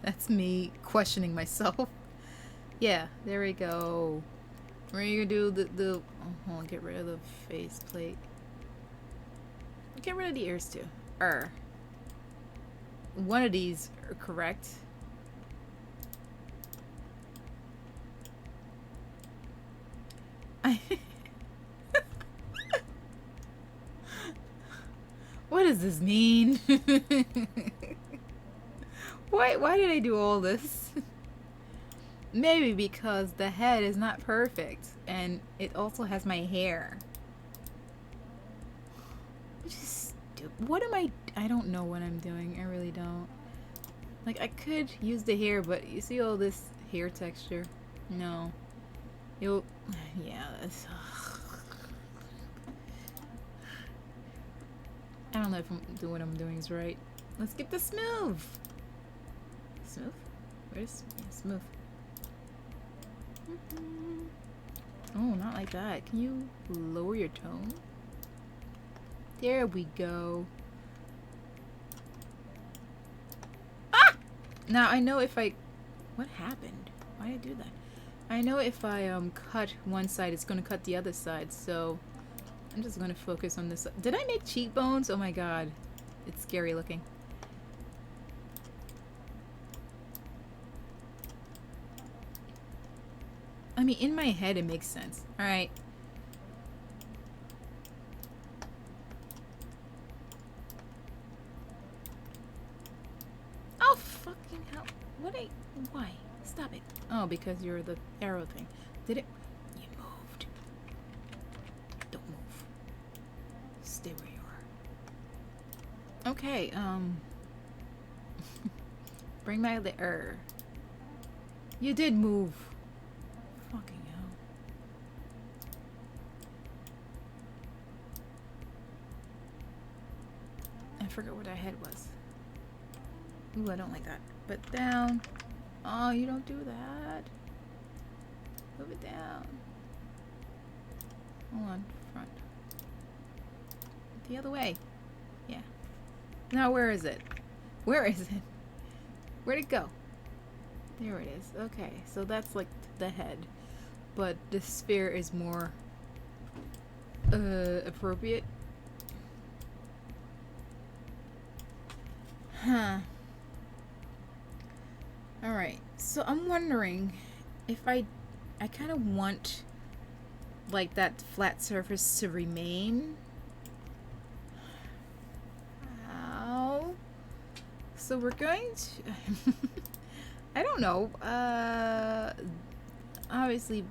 Speaker 1: That's me questioning myself. Yeah, there we go. We're gonna do the oh, get rid of the face plate. Get rid of the ears too. One of these are correct. What does this mean? Why did I do all this? Maybe because the head is not perfect and it also has my hair. Which is stupid. What am I don't know what I'm doing. I really don't. Like, I could use the hair, but you see all this hair texture? No. You'll... Yeah, that's... I don't know if I'm doing what I'm doing is right. Let's get the smooth! Smooth? Where's... Yeah, smooth. Oh, not like that. Can you lower your tone? There we go. Ah! Now I know if I... What happened? Why did I do that? I know if I cut one side, it's gonna cut the other side, so I'm just gonna focus on this. Did I make cheekbones? Oh my god. It's scary looking. I mean, in my head it makes sense. Alright. Oh, fucking hell. Why? Stop it. Oh, because you're the arrow thing. Did it? You moved. Don't move. Stay where you are. Okay, bring back the You did move. Fucking hell. I forgot what our head was. Ooh, I don't like that. But down. Oh, you don't do that. Move it down. Hold on. Front. The other way. Yeah. Now where is it? Where is it? Where'd it go? There it is. Okay, so that's like the head. But the sphere is more appropriate. Huh. Alright, so I'm wondering if I kind of want like that flat surface to remain. How? So we're going to I don't know. Obviously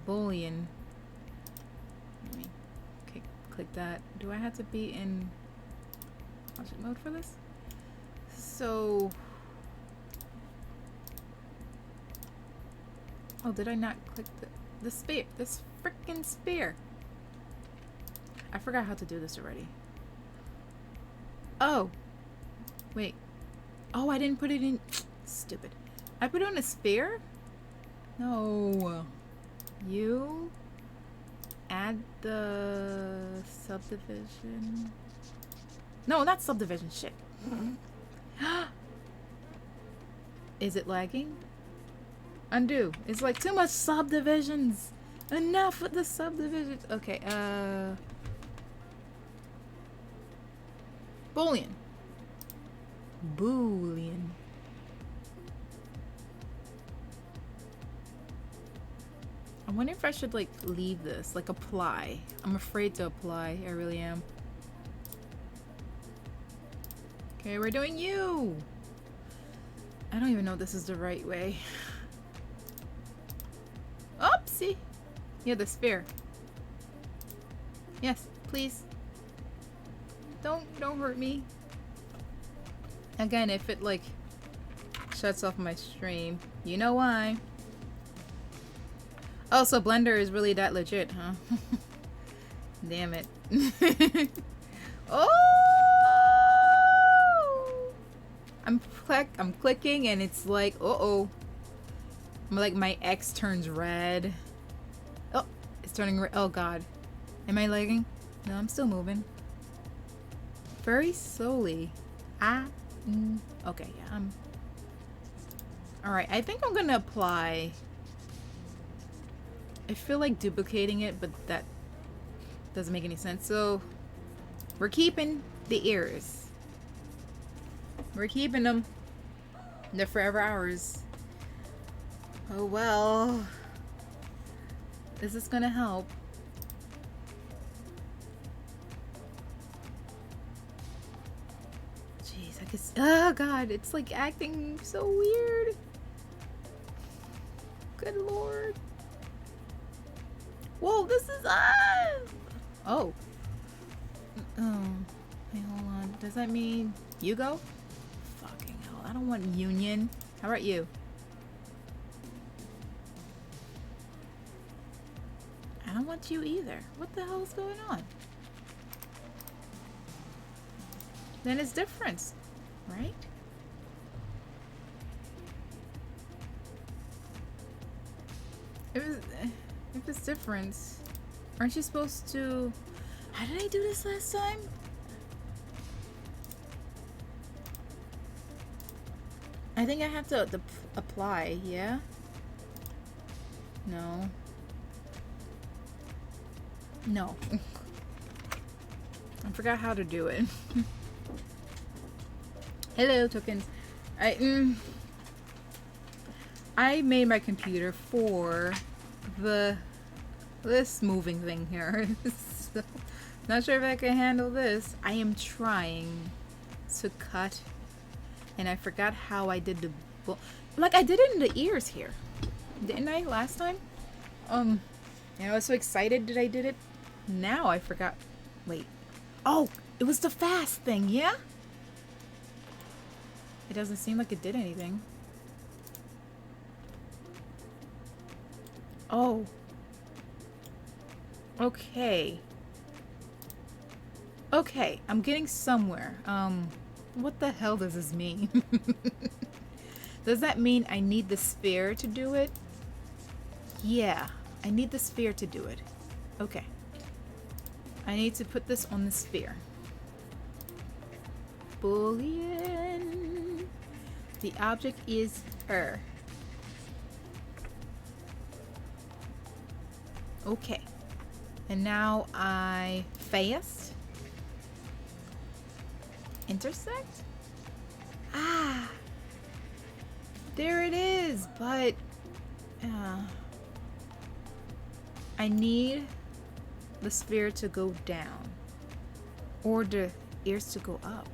Speaker 1: Boolean. Let me click that. Do I have to be in object mode for this? So oh, did I not click the sphere? This freaking sphere. I forgot how to do this already. Oh. Wait. Oh, I didn't put it in. Stupid. I put it on a sphere? No. You add the subdivision. No, not subdivision. Shit. Is it lagging? Undo. It's like too much subdivisions. Enough with the subdivisions. Okay, Boolean. Boolean. I wonder if I should like leave this, like apply. I'm afraid to apply. I really am. Okay, we're doing you. I don't even know if this is the right way. Oopsie. Yeah, the sphere. Yes, please. Don't hurt me. Again, if it like shuts off my stream, you know why. Oh, so Blender is really that legit, huh? Damn it. Oh! I'm clicking and it's like, uh-oh. Like my X turns red. Oh, it's turning red. Oh god. Am I lagging? No, I'm still moving. Very slowly. Okay, yeah, Alright, I think I'm gonna apply. I feel like duplicating it, but that doesn't make any sense. So, we're keeping the ears. We're keeping them. They're forever ours. Oh well. Is this gonna help? Jeez, I guess. Oh god, it's like acting so weird. Good lord. Whoa, this is oh. Oh. Wait, hold on. Does that mean you go? Fucking hell. I don't want union. How about you? I don't want you either. What the hell is going on? Then it's difference, right? If it's difference, aren't you supposed to? How did I do this last time? I think I have to apply. Yeah. No. No. I forgot how to do it. Hello, tokens. I made my computer for this moving thing here. So, not sure if I can handle this. I am trying to cut, and I forgot how I did the like I did it in the ears here, didn't I last time? And I was so excited that I did it. Now I forgot. Wait. Oh, it was the fast thing, yeah? It doesn't seem like it did anything. Oh. Okay. Okay, I'm getting somewhere. What the hell does this mean? Does that mean I need the sphere to do it? Yeah, I need the sphere to do it. Okay. I need to put this on the sphere. Boolean. The object is her. Okay. And now I fast. Intersect? Ah. There it is, but I need the sphere to go down or the ears to go up.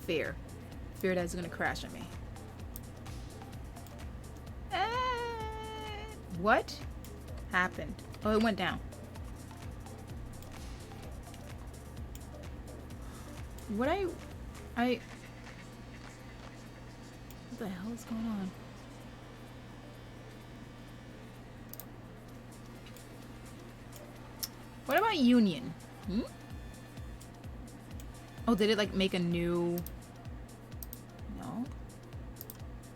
Speaker 1: Fear that's gonna crash on me. What happened? Oh, it went down. What what the hell is going on? What about union? Oh, did it like make a new? No.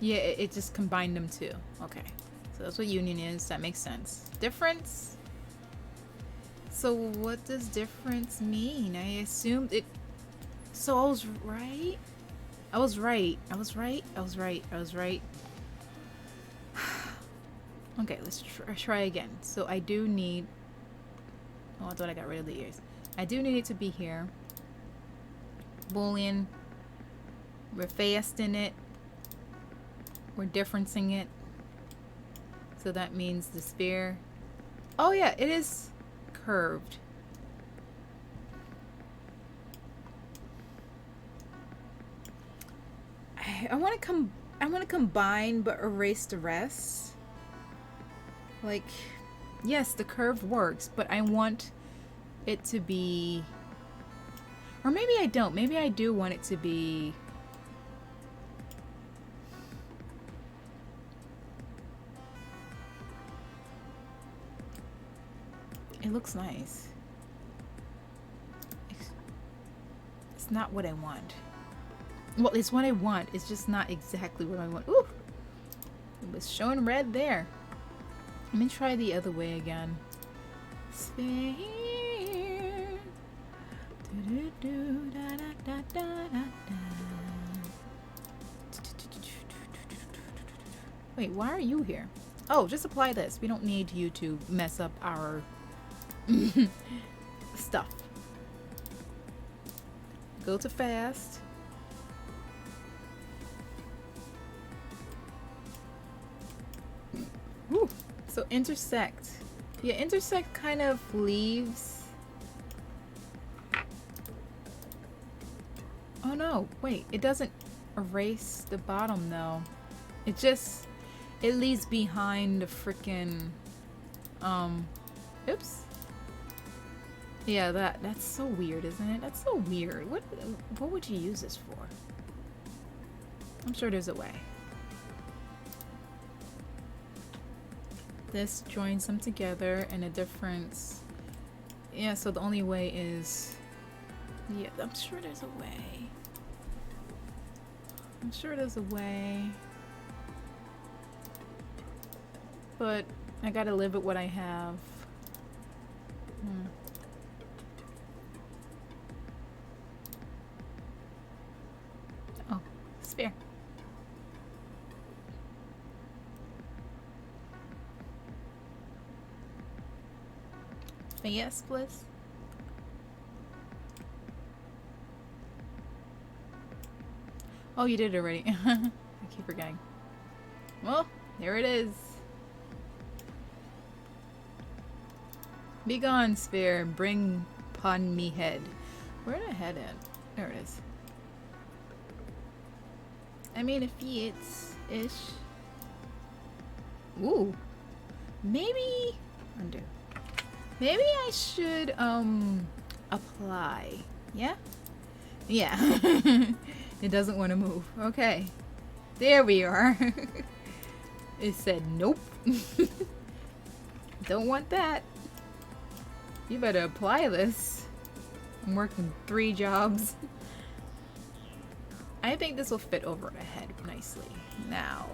Speaker 1: Yeah, it just combined them too. Okay, so that's what union is. That makes sense. Difference. So what does difference mean? I assumed it. So I was right. I was right. Okay, let's try again. So I do need. Oh, I thought I got rid of the ears. I do need it to be here. Boolean. We're fasting it. We're differencing it. So that means the sphere. Oh yeah, it is curved. I want to combine but erase the rest. Like, yes, the curve works, but I want it to be, or maybe I don't. Maybe I do want it to be. It looks nice. It's not what I want. Well, it's what I want. It's just not exactly what I want. Ooh! It was showing red there. Let me try the other way again. Sphere. Wait, why are you here? Oh, just apply this. We don't need you to mess up our stuff. Go to fast. So intersect. Yeah, intersect kind of leaves. Oh no, wait, it doesn't erase the bottom though. It just, it leaves behind the frickin', oops. Yeah, that's so weird, isn't it? That's so weird. What would you use this for? I'm sure there's a way. This joins them together, and the difference, yeah, so the only way is, yeah, I'm sure there's a way. I'm sure there's a way. But I gotta live with what I have. Oh, spare. Yes, please. Oh, you did it already. I keep forgetting. Well, there it is. Be gone, sphere, and bring upon me head. Where the head at? There it is. I mean, it fits-ish. Ooh. Maybe... undo. Maybe I should, apply. Yeah? Yeah. It doesn't want to move. Okay. There we are. It said, nope. Don't want that. You better apply this. I'm working 3 jobs. I think this will fit over the head nicely. Now,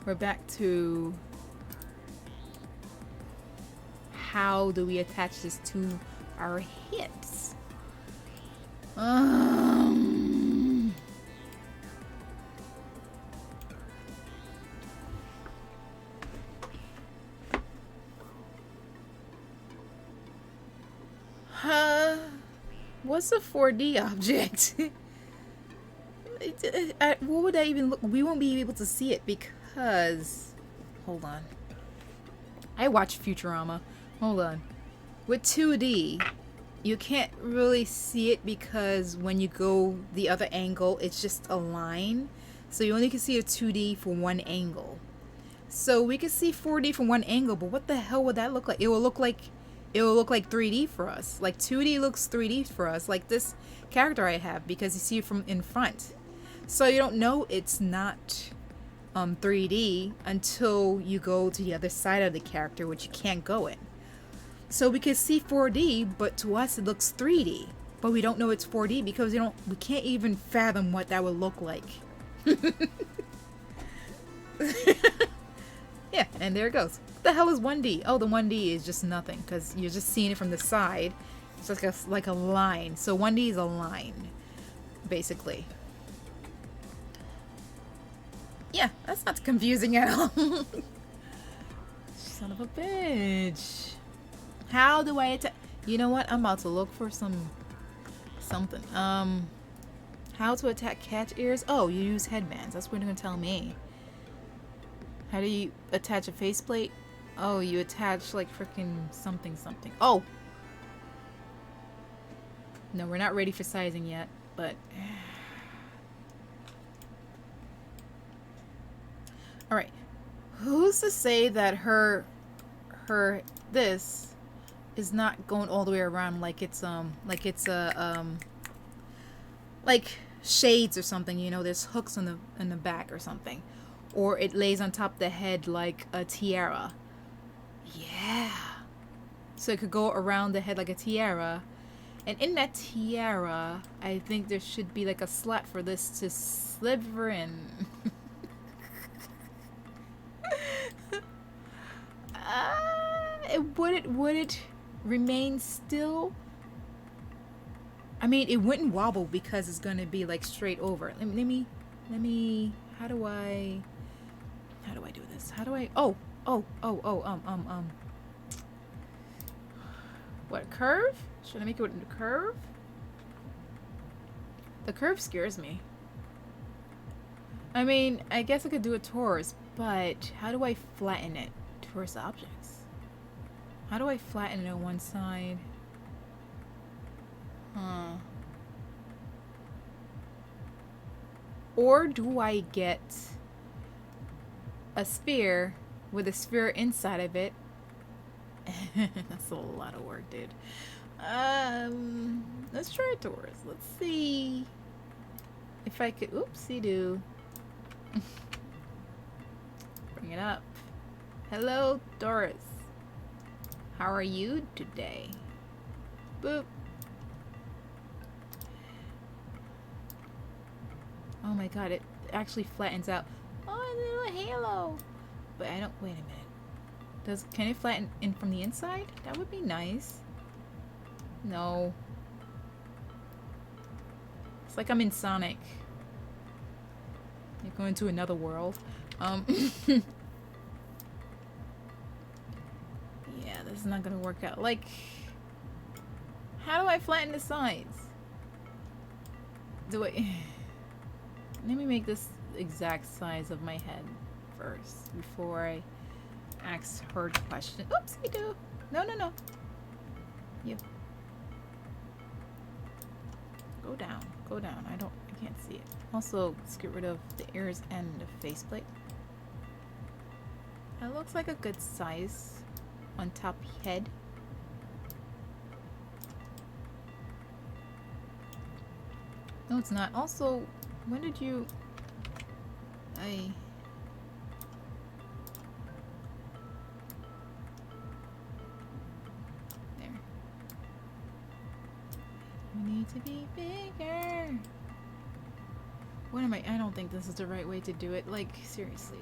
Speaker 1: we're back to how do we attach this to our hips? What's a 4D object? What would that even look? We won't be able to see it because... Hold on. I watch Futurama. Hold on. With 2D, you can't really see it because when you go the other angle, it's just a line. So you only can see a 2D for one angle. So we can see 4D from one angle, but what the hell would that look like? It will look like 3D for us. Like 2D looks 3D for us, like this character I have, because you see it from in front. So you don't know it's not 3D until you go to the other side of the character, which you can't go in. So we can see 4D, but to us it looks 3D. But we don't know it's 4D because we can't even fathom what that would look like. Yeah, and there it goes. What the hell is 1D? Oh, the 1D is just nothing because you're just seeing it from the side. It's like a line. So 1D is a line, basically. Yeah, that's not confusing at all. Son of a bitch. How do I attach? You know what? I'm about to look for something. How to attack cat ears? Oh, you use headbands. That's what you're gonna tell me. How do you attach a faceplate? Oh, you attach like freaking something. Oh! No, we're not ready for sizing yet, but... Alright. Who's to say that this is not going all the way around like it's like shades or something, you know, there's hooks in the back or something. Or it lays on top of the head like a tiara. Yeah. So it could go around the head like a tiara. And in that tiara, I think there should be like a slot for this to sliver in. Would it remain still? I mean, it wouldn't wobble because it's gonna be like straight over. Let me. How do I do this? How do I? What, curve? Should I make it with a curve? The curve scares me. I mean, I guess I could do a torus, But how do I flatten it towards objects? How do I flatten it on one side? Huh. Or do I get a sphere with a sphere inside of it? That's a lot of work, dude. Let's try it towards. Let's see if I could. Oopsie doo. Bring it up. Hello, Doris. How are you today? Boop. Oh my god, it actually flattens out. Oh, a little halo. But I don't. Wait a minute. Can it flatten in from the inside? That would be nice. No. It's like I'm in Sonic. You're going to another world. Yeah, this is not gonna work out. Like, how do I flatten the sides? Do I... Let me make this exact size of my head first before I ask her the question. Oops, I do. No, no, no. You. Go down. Go down. I can't see it. Also, let's get rid of the ears and the faceplate. That looks like a good size on top head. No, it's not. Also, when did you... There. You need to be bigger. What am I don't think this is the right way to do it. Like, seriously.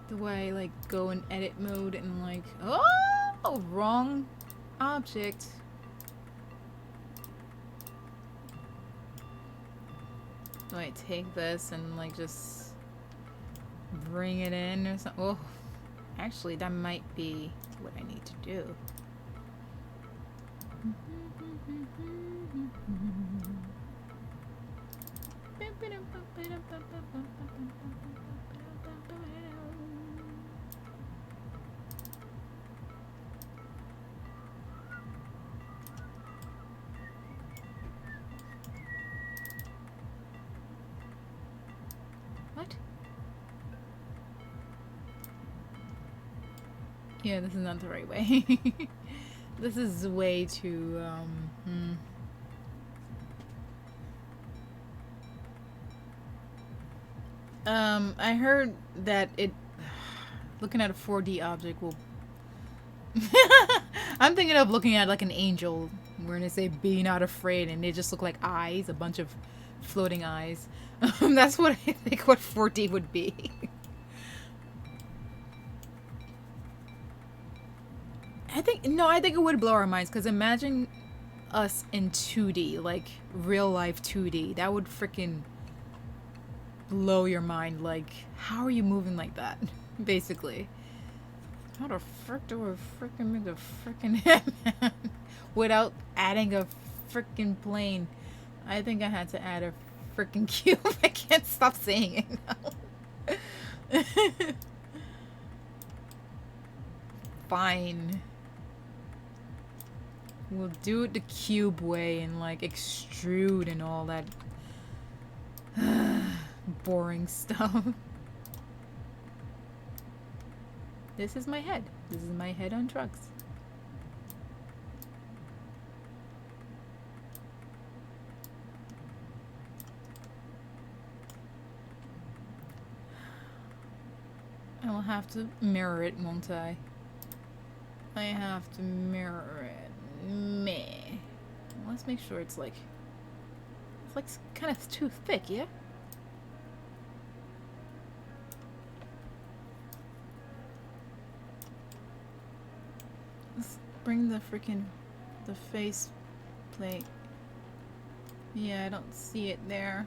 Speaker 1: Do I, like, go in edit mode and, like... Oh! Wrong object. Do I take this and, like, just bring it in or something? Oh, actually, that might be what I need to do. What? Yeah, this is not the right way. This is way too, I heard that looking at a 4D object will... I'm thinking of looking at like an angel where they say be not afraid and they just look like eyes, a bunch of floating eyes. That's what I think what 4D would be. I think it would blow our minds, because imagine us in 2D, like real life 2D. That would freaking blow your mind. Like, how are you moving like that? Basically. How the frick do I freaking make a freaking Hitman without adding a freaking plane? I think I had to add a freaking cube. I can't stop saying it now. Fine. We'll do it the cube way and like extrude and all that boring stuff. This is my head. This is my head on trucks. I will have to mirror it, won't I? I have to mirror it. Meh. Let's make sure it's like kind of too thick, yeah? Let's bring the face plate. Yeah, I don't see it there.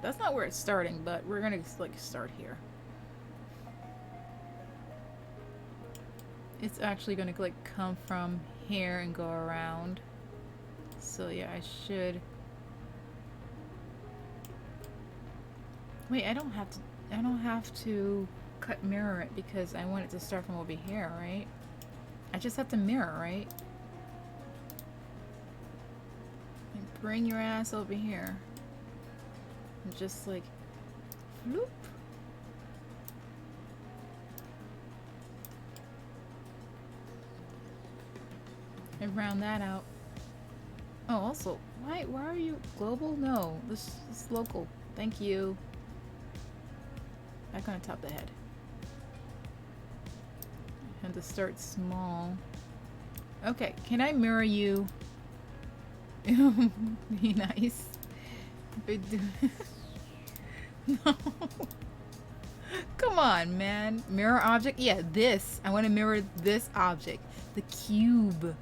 Speaker 1: That's not where it's starting, but we're gonna like start here. It's actually gonna like come from here and go around. So yeah, I should... Wait, I don't have to... I don't have to cut mirror it because I want it to start from over here, right? I just have to mirror, right? And bring your ass over here. And just like, floop. And round that out. Oh, also, why are you global? No, this is local. Thank you. Back on top of the head. And to start small. Okay, can I mirror you? Be nice. No. Come on, man. Mirror object? Yeah, this. I want to mirror this object. The cube.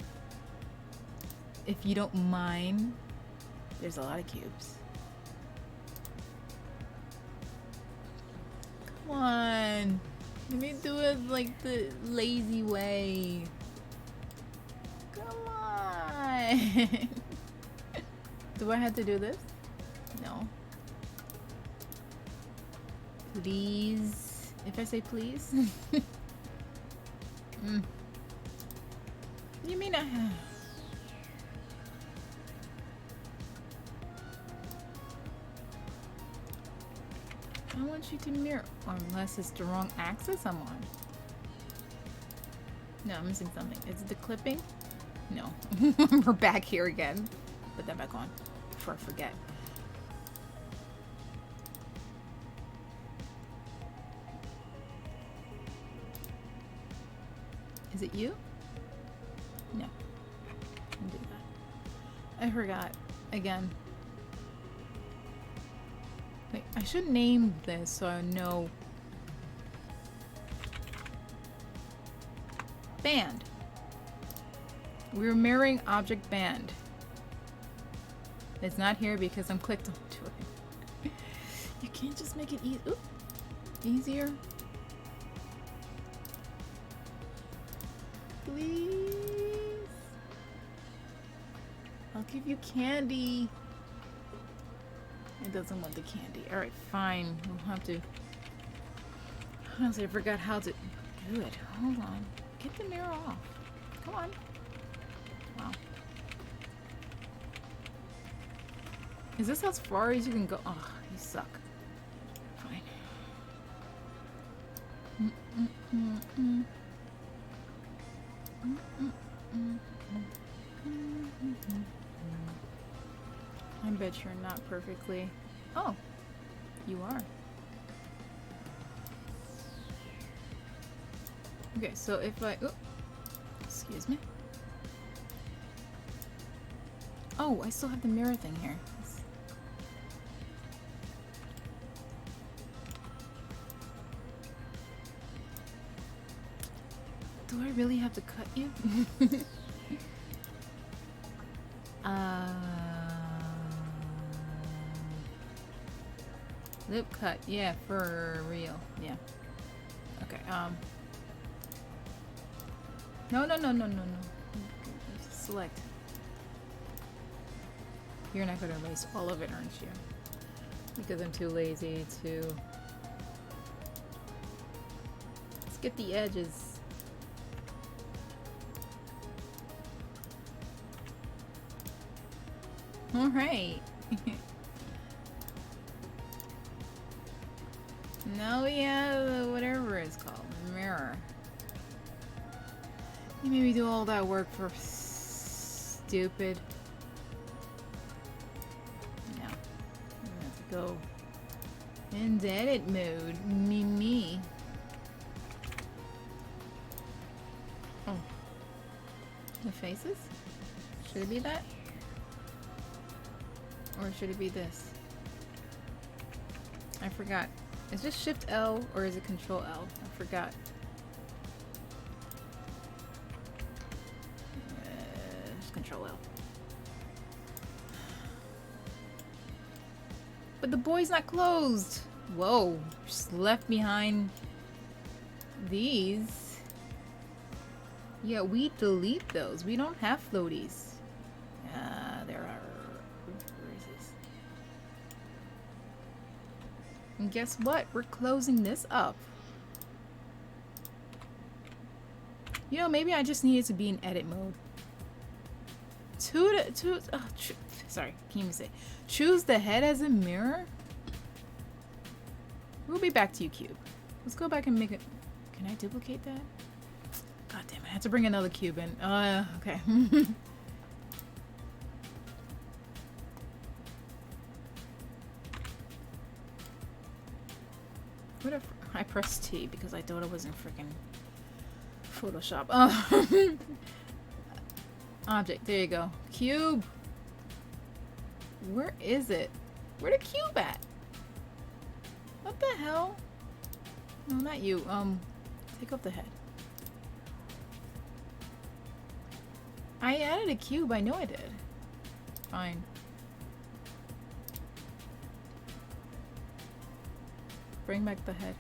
Speaker 1: If you don't mind. There's a lot of cubes. Come on. Let me do it like the lazy way. Come on. Do I have to do this? No. Please. If I say please. You mean I have? I want you to mirror, unless it's the wrong axis I'm on. No, I'm missing something. Is it the clipping? No. We're back here again. Put that back on before I forget. Is it you? No. I'll do that. I forgot. Again. Wait, I should name this so I know. Band. We're mirroring object band. It's not here because I'm clicked onto it. You can't just make it easier. Please. I'll give you candy. It doesn't want the candy. Alright, fine. We'll have to. Honestly, I forgot how to do it. Hold on. Get the mirror off. Come on. Wow. Is this as far as you can go? Oh, you suck. Fine. I bet you're not perfectly. Oh, you are. Okay, so if I. Oh, excuse me. Oh, I still have the mirror thing here. Do I really have to cut you? Lip cut, yeah, for real, yeah. Okay, no. Select. You're not gonna erase all of it, aren't you? Because I'm too lazy to. Let's get the edges. All right. Now we have whatever it's called, mirror. You made me do all that work for stupid. No, I'm gonna have to go into edit mode. Me. Oh, the faces? Should it be that? Or should it be this? I forgot. Is this Shift L or is it Control L? I forgot. Just Control L. But the boy's not closed. Whoa, just left behind these. Yeah, we delete those. We don't have floaties. There are. Where is this? And guess what? We're closing this up. You know, maybe I just needed to be in edit mode. Sorry, can't even say. Choose the head as a mirror? We'll be back to you, Cube. Let's go back and make it. Can I duplicate that? God damn it, I had to bring another cube in. Okay. What if I pressed T because I thought it was in freaking Photoshop. Object, there you go. Cube. Where is it? Where the cube at? What the hell? No, not you. Take off the head. I added a cube. I know I did. Fine. Bring back the head.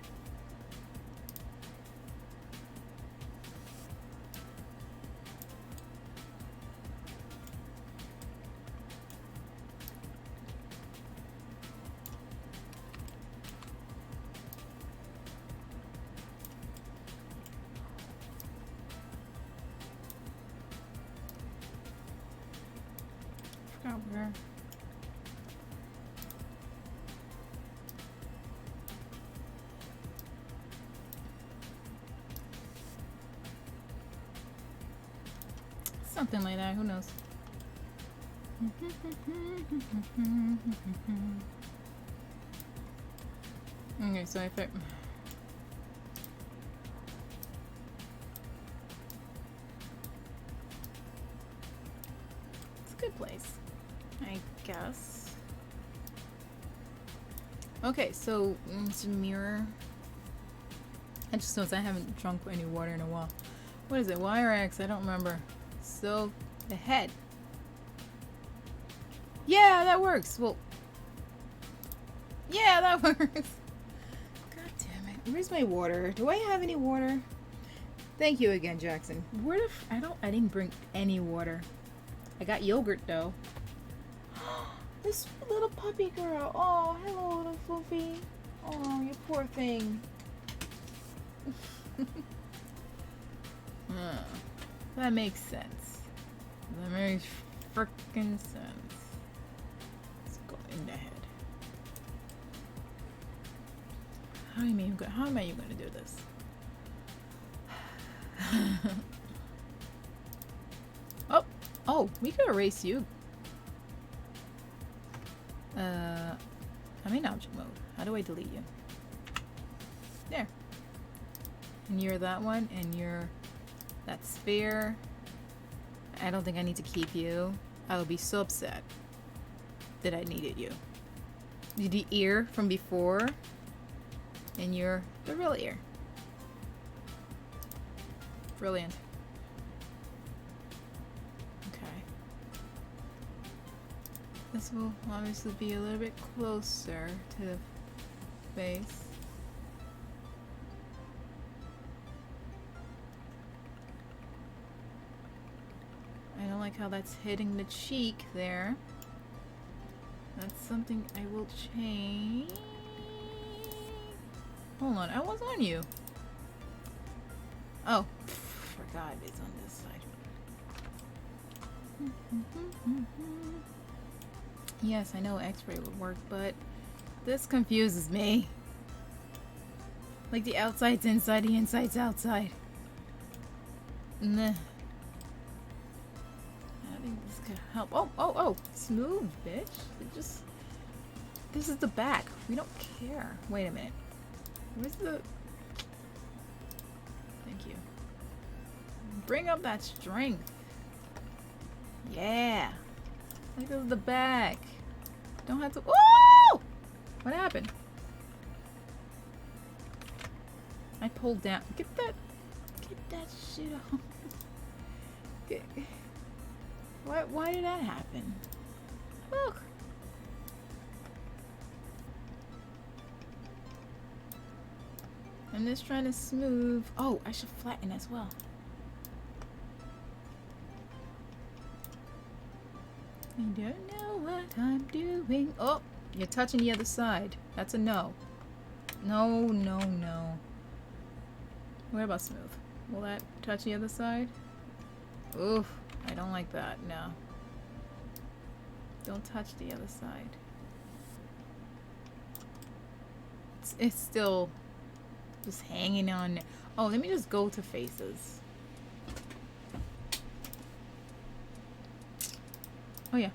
Speaker 1: Forgot where. Something like that, who knows? Okay, so if it... It's a good place, I guess. Okay, so it's a mirror. I just noticed I haven't drunk any water in a while. What is it, Y or X? I don't remember. So, the head. Yeah, that works. Well, yeah, that works. God damn it. Where's my water? Do I have any water? Thank you again, Jackson. Where the I didn't bring any water. I got yogurt though. This little puppy girl. Oh, hello, little Foofy. Oh, you poor thing. That makes sense. That makes frickin' sense. Let's go in the head. How am I even gonna do this? Oh, we could erase you. I'm in object mode. How do I delete you? There. And you're that one, and you're that sphere. I don't think I need to keep you. I would be so upset that I needed you. The ear from before, and you're the real ear. Brilliant. Okay. This will obviously be a little bit closer to the face. I don't like how that's hitting the cheek there. That's something I will change. Hold on, I was on you. Oh, forgot it's on this side. Yes, I know X-ray would work, but this confuses me. Like the outside's inside, the inside's outside. Nah. I think this could help. Oh, smooth, bitch. This is the back. We don't care. Wait a minute. Where's the... Thank you. Bring up that strength. Yeah. Like this is the back. Don't have to... Oh! What happened? I pulled down. Get that shit off. Why did that happen? Look. I'm just trying to smooth. Oh, I should flatten as well. I don't know what I'm doing. Oh, you're touching the other side. That's a no. No, no, no. What about smooth? Will that touch the other side? Oof, I don't like that. No. Don't touch the other side. It's still just hanging on. Oh, let me just go to faces. Oh yeah.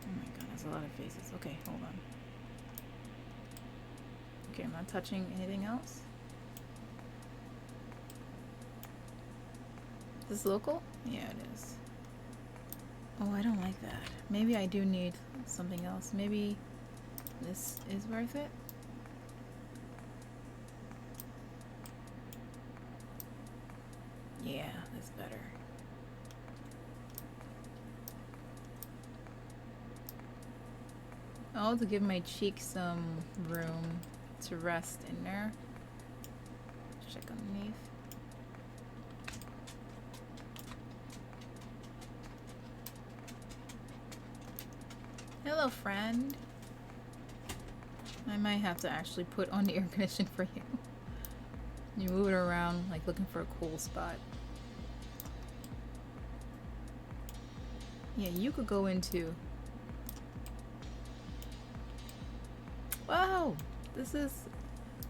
Speaker 1: Oh my god, there's a lot of faces. Okay, hold on. Okay, I'm not touching anything else. Is this local? Yeah, it is. Oh, I don't like that. Maybe I do need something else. Maybe this is worth it? Yeah, that's better. Oh, to give my cheeks some room to rest in there. Check underneath. Hello, friend. I might have to actually put on the air conditioning for you. You move it around like looking for a cool spot. Yeah, you could go into... Wow! This is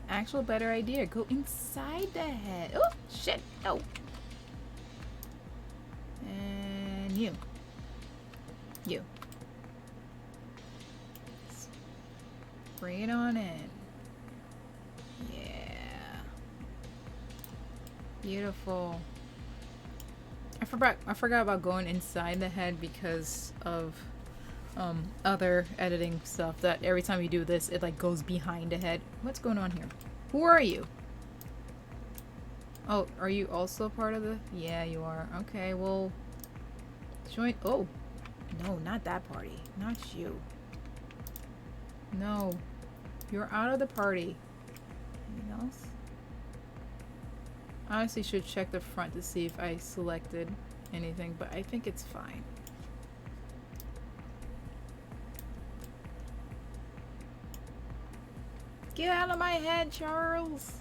Speaker 1: actual better idea. Go inside the head. Oh, shit! No! And you. You. Bring it on in. Yeah. Beautiful. I forgot about going inside the head because of other editing stuff, that every time you do this it like goes behind the head. What's going on here? Who are you? Oh, are you also part of the... Yeah, you are. Okay, well, join... Oh, no, not that party. Not you. No. You're out of the party. Anything else? I honestly should check the front to see if I selected anything, but I think it's fine. Get out of my head, Charles!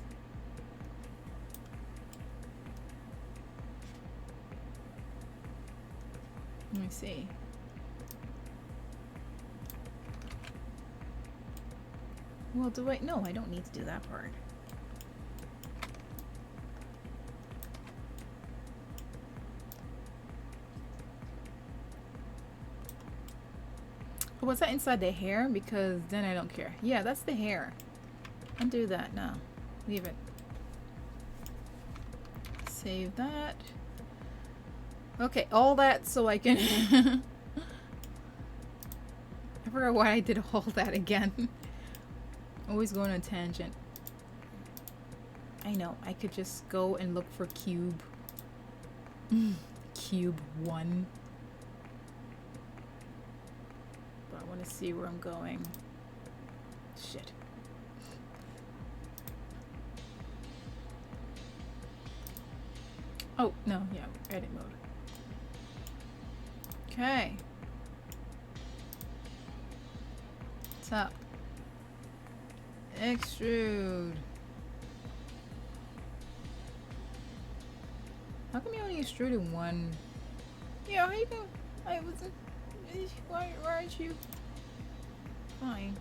Speaker 1: Let me see. Well, do I? No, I don't need to do that part. Oh, was that inside the hair? Because then I don't care. Yeah, that's the hair. Undo that now. Leave it. Save that. Okay, all that so I can... I forgot why I did all that again. Always going on a tangent. I know, I could just go and look for cube. Cube 1. But I want to see where I'm going. Shit. Oh, no, yeah, edit mode. Okay. What's up? Extrude. How come you only extruded one? Yeah, how you go? I wasn't. Why aren't you? Fine.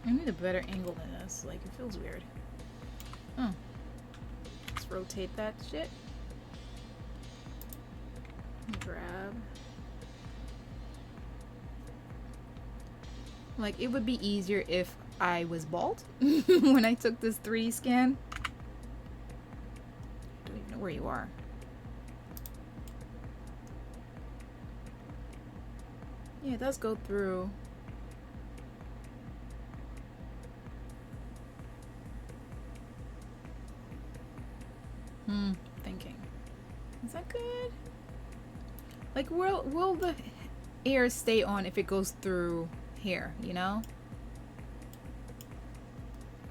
Speaker 1: I need a better angle than this. Like, it feels weird. Oh. Let's rotate that shit. Grab. Like, it would be easier if I was bald when I took this 3D scan. I don't even know where you are. Yeah, it does go through. Thinking. Is that good? Like, will the air stay on if it goes through here, you know?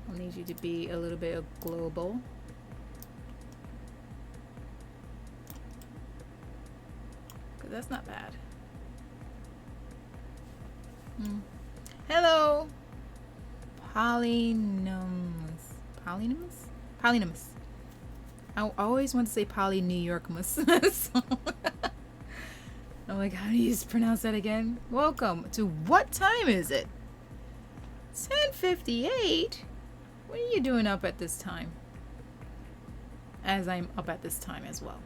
Speaker 1: I'll need you to be a little bit of global. Cause that's not bad. Hello! Polynomous. Polynomous? Polynomous. I always want to say Poly New Yorkmus. So I'm like, how do you pronounce that again? Welcome to what time is it? 10:58? What are you doing up at this time? As I'm up at this time as well.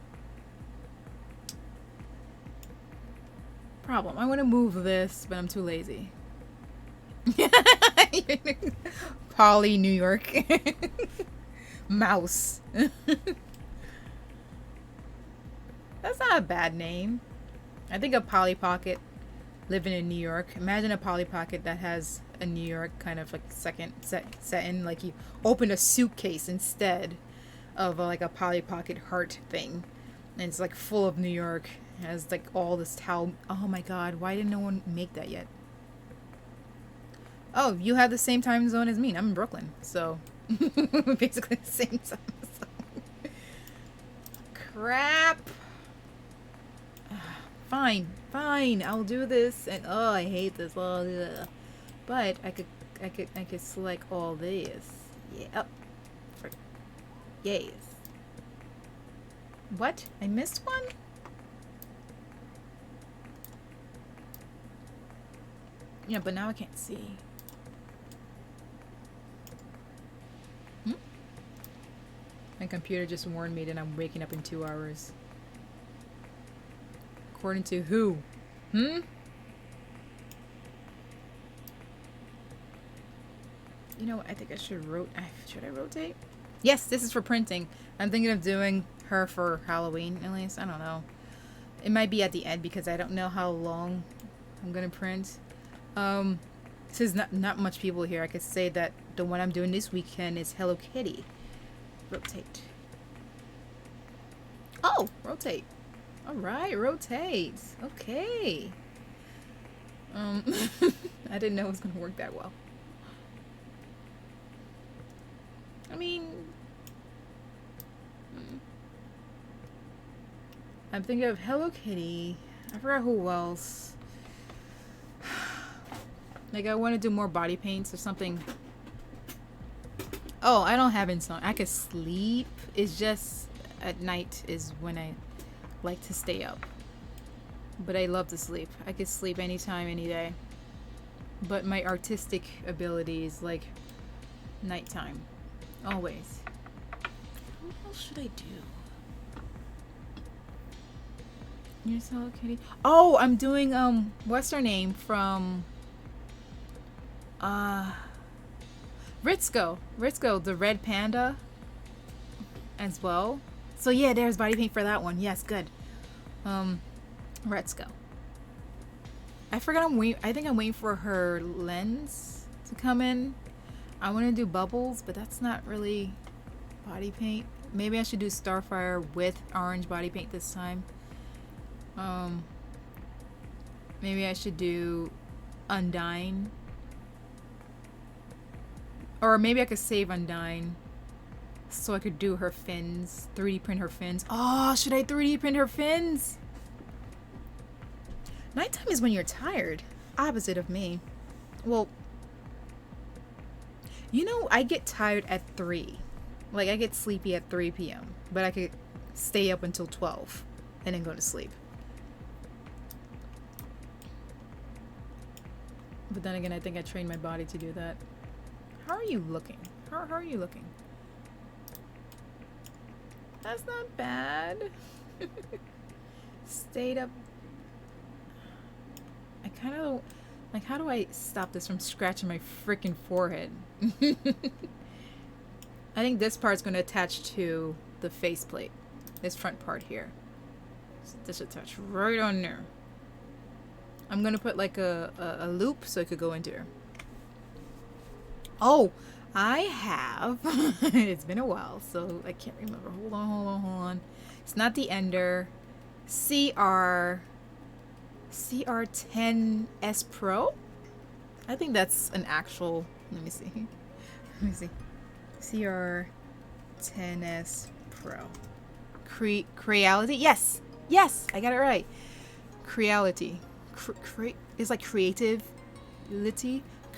Speaker 1: Problem. I want to move this, but I'm too lazy. Poly New York. Mouse. That's not a bad name. I think a Polly Pocket living in New York. Imagine a Polly Pocket that has a New York kind of like second set in, like you open a suitcase instead of like a Polly Pocket heart thing, and it's like full of New York. It has like all this towel. Oh my God! Why didn't no one make that yet? Oh, you have the same time zone as me. I'm in Brooklyn, so basically the same time zone. Crap. Fine, fine. I'll do this. And oh, I hate this. Oh, ugh. But I could select all these. Yeah. For yes. What? I missed one? Yeah, but now I can't see. My computer just warned me that I'm waking up in 2 hours. According to who? You know what? I think I should should I rotate? Yes, this is for printing. I'm thinking of doing her for Halloween, at least. I don't know. It might be at the end because I don't know how long I'm gonna print. Since not much people here, I could say that the one I'm doing this weekend is Hello Kitty. Rotate. Oh, rotate. All right, rotate. Okay. I didn't know it was gonna work that well. I mean, I'm thinking of Hello Kitty. I forgot who else. Like, I want to do more body paints or something. Oh, I don't have insomnia. I could sleep. It's just at night is when I like to stay up. But I love to sleep. I could sleep anytime, any day. But my artistic ability is like nighttime. Always. What else should I do? Here's Hello Kitty. Oh, I'm doing what's her name from Ritzko, the red panda as well. So yeah, there's body paint for that one. Yes, good. Ritzko. I forgot I think I'm waiting for her lens to come in. I want to do bubbles, but that's not really body paint. Maybe I should do Starfire with orange body paint this time. Maybe I should do Undyne. Or maybe I could save Undyne so I could do her fins. 3D print her fins. Oh, should I 3D print her fins? Nighttime is when you're tired. Opposite of me. Well, you know, I get tired at 3. Like, I get sleepy at 3 p.m. But I could stay up until 12 and then go to sleep. But then again, I think I trained my body to do that. How are you looking? How are you looking? That's not bad. Stayed up. I kind of like, how do I stop this from scratching my freaking forehead? I think this part's going to attach to the faceplate. This front part here. So this will attach right on there. I'm going to put like a loop so it could go into her. Oh, I have. It's been a while, so I can't remember. Hold on. It's not the Ender. CR10S Pro? I think that's an actual. Let me see. CR10S Pro. Creality? Yes! Yes! I got it right. Creality. It's like creativity?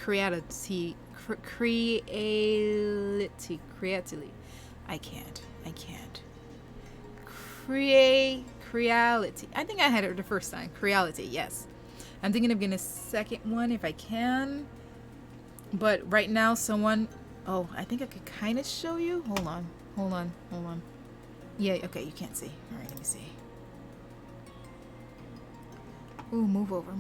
Speaker 1: Creality. Creativity. I can't. Creality. I think I had it the first time. Creality, yes. I'm thinking of getting a second one if I can. But right now, someone... Oh, I think I could kind of show you. Hold on. Yeah, okay, you can't see. Alright, let me see. Ooh, move over.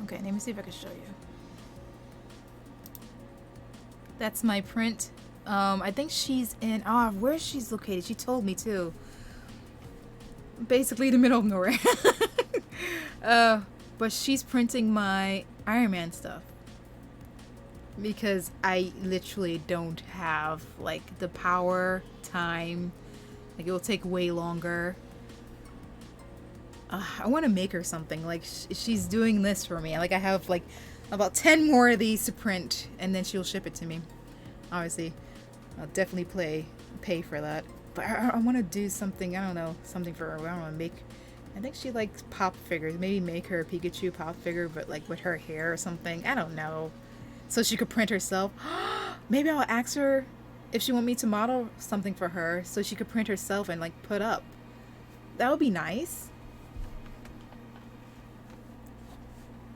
Speaker 1: Okay, let me see if I can show you. That's my print. I think she's in... where she's located? She told me, too. Basically the middle of nowhere. But she's printing my Iron Man stuff. Because I literally don't have, like, the power, time. Like, it will take way longer. I want to make her something. Like, she's doing this for me. Like, I have, like, about 10 more of these to print. And then she'll ship it to me. Obviously, I'll definitely pay for that. But I want to do something, I don't know, something for her. I don't know, I think she likes pop figures. Maybe make her a Pikachu pop figure, but, like, with her hair or something. I don't know. So she could print herself. Maybe I'll ask her if she want me to model something for her so she could print herself and, like, put up. That would be nice.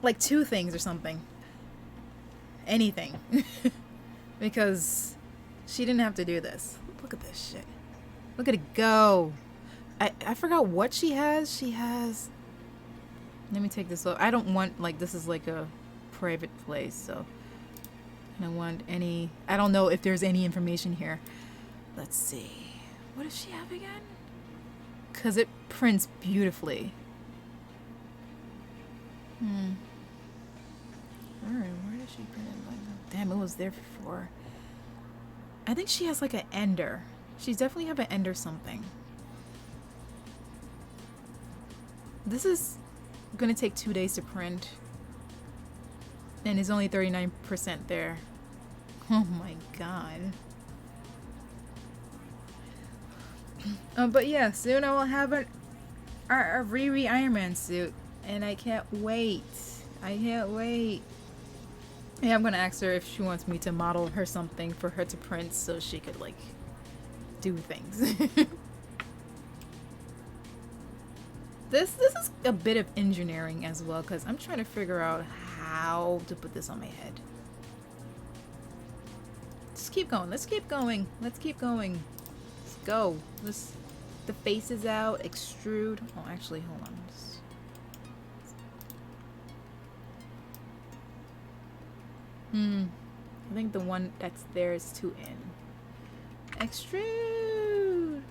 Speaker 1: Like 2 things or something. Anything. Because she didn't have to do this. Look at this shit. Look at it go. I forgot what she has. She has... Let me take this off. I don't want, like, this is like a private place, so... I don't want any... I don't know if there's any information here. Let's see. What does she have again? Because it prints beautifully. Alright, where did she print it? Damn, it was there before. I think she has like an ender. She's definitely have an ender something. This is gonna take 2 days to print. And it's only 39% there. Oh my god. But yeah, soon I will have a Riri Iron Man suit. And I can't wait. Yeah, I'm gonna ask her if she wants me to model her something for her to print so she could, like, do things. This is a bit of engineering as well, because I'm trying to figure out how to put this on my head. Let's keep going. Let's go. The face is out. Extrude. Oh, actually, hold on. I think the one that's there is too in. Extrude.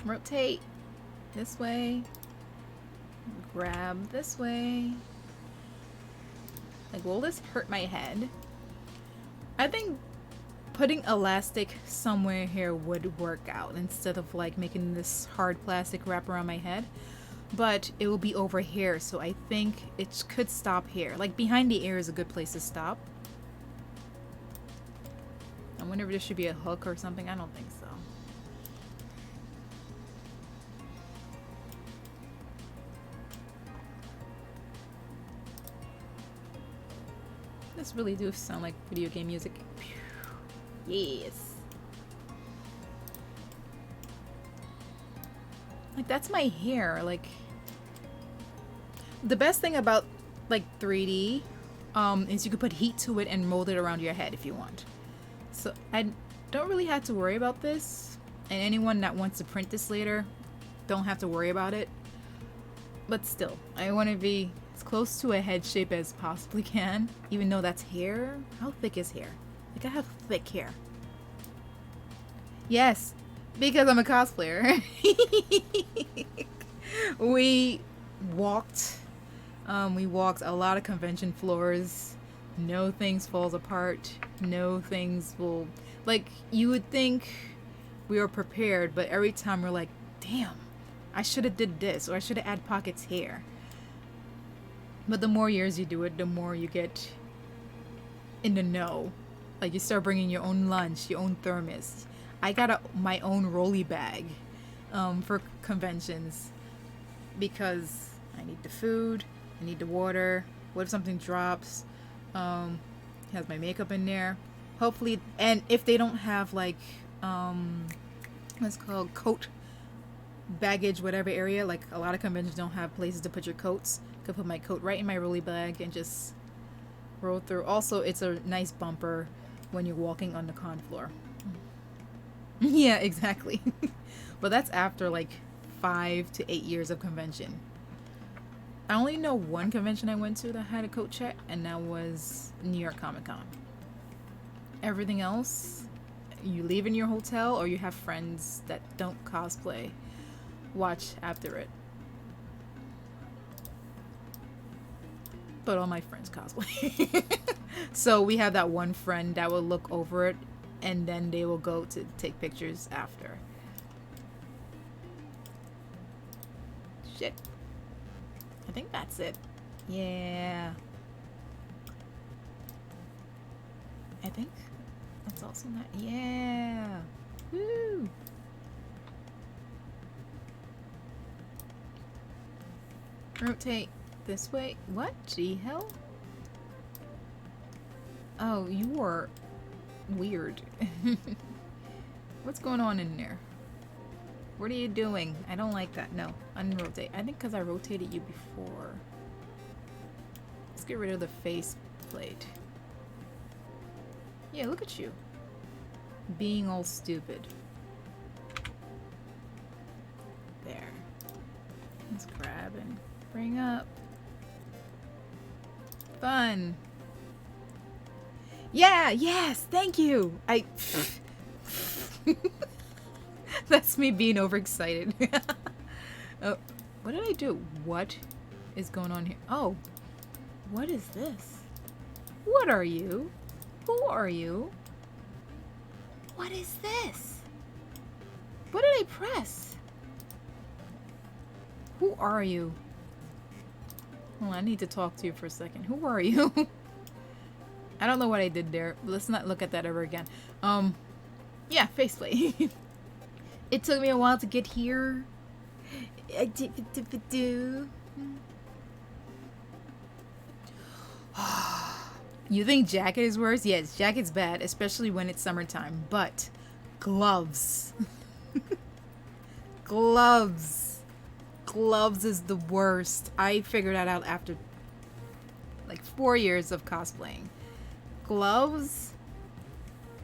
Speaker 1: Rotate. This way. Grab this way. Like, will this hurt my head? I think putting elastic somewhere here would work out instead of, like, making this hard plastic wrap around my head. But it will be over here, so I think it could stop here. Like, behind the ear is a good place to stop. I wonder if there should be a hook or something. I don't think so. This really do sound like video game music. Yes. Like, that's my hair. Like, the best thing about, like, 3D is you could put heat to it and mold it around your head if you want. So I don't really have to worry about this, and anyone that wants to print this later don't have to worry about it. But still, I want to be as close to a head shape as possibly can, even though that's hair. How thick is hair? Like, I have thick hair. Yes, because I'm a cosplayer. We walked a lot of convention floors. No things falls apart. No things will... Like, you would think we were prepared, but every time we're like, damn, I should have did this, or I should have added pockets here. But the more years you do it, the more you get in the know. Like, you start bringing your own lunch, your own thermos. I got my own rolly bag for conventions because I need the food, I need the water. What if something drops? Has my makeup in there. Hopefully, and if they don't have like what's it called, coat baggage, whatever area, like a lot of conventions don't have places to put your coats. I could put my coat right in my rolly bag and just roll through. Also, it's a nice bumper when you're walking on the con floor. Yeah, exactly. But that's after like 5 to 8 years of convention. I only know one convention I went to that had a coat check, and that was New York Comic Con. Everything else, you leave in your hotel or you have friends that don't cosplay watch after it. But all my friends cosplay. So we have that one friend that will look over it and then they will go to take pictures after. Shit. I think that's it. Yeah. I think that's also not. Yeah. Woo. Rotate this way. What the hell? Oh, you are weird. What's going on in there? What are you doing? I don't like that. No, unrotate. I think because I rotated you before. Let's get rid of the face plate. Yeah, look at you. Being all stupid. There. Let's grab and bring up. Fun. Yeah, yes, thank you. That's me being overexcited. Oh, what did I do? What is going on here? Oh, what is this? What are you? Who are you? What is this? What did I press? Who are you? Oh, I need to talk to you for a second. Who are you? I don't know what I did there. Let's not look at that ever again. Yeah, faceplate. It took me a while to get here. You think jacket is worse? Yes, jacket's bad, especially when it's summertime. But gloves. Gloves. Gloves is the worst. I figured that out after like 4 years of cosplaying. Gloves,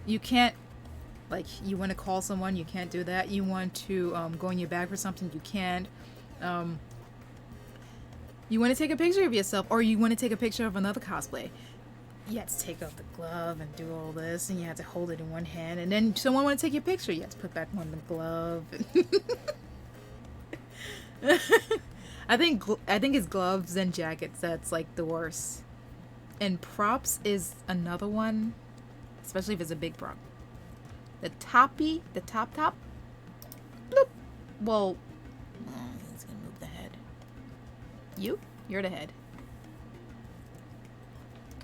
Speaker 1: you can't, like, you want to call someone, you can't do that. You want to go in your bag for something, you can't. You want to take a picture of yourself, or you want to take a picture of another cosplay. You have to take off the glove and do all this, and you have to hold it in one hand, and then someone want to take your picture, you have to put back on the glove. I think it's gloves and jackets that's like the worst. And props is another one, especially if it's a big prop. The top. Bloop. Well, he's gonna move the head. You're the head.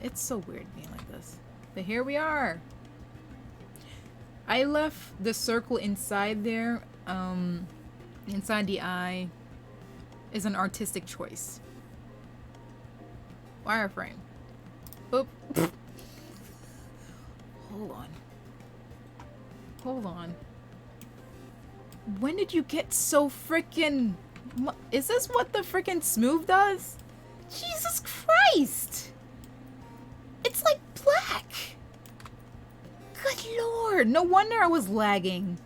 Speaker 1: It's so weird being like this. But here we are. I left the circle inside there, inside the eye, is an artistic choice. Wireframe. Boop. Hold on. When did you get so freaking... Is this what the freaking smooth does? Jesus Christ! It's like black! Good lord! No wonder I was lagging.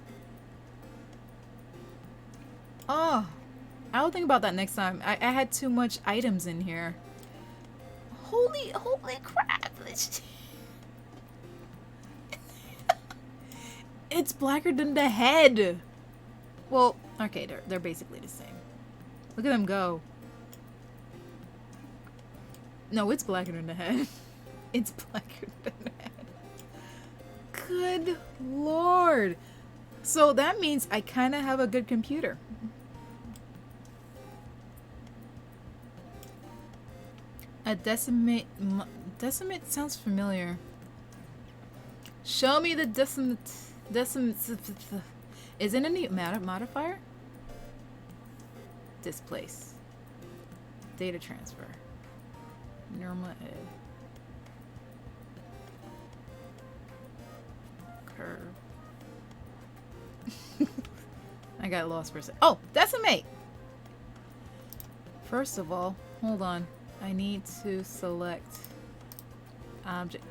Speaker 1: Oh. I'll think about that next time. I had too much items in here. Holy crap! It's blacker than the head. Well, okay, they're basically the same. Look at them go. No, it's blacker than the head. It's blacker than the head. Good lord. So that means I kind of have a good computer. A decimate sounds familiar. Show me the Isn't a new modifier? Displace. Data transfer. Normal ed. Curve. I got lost for a second. Oh, decimate! First of all, hold on. I need to select object.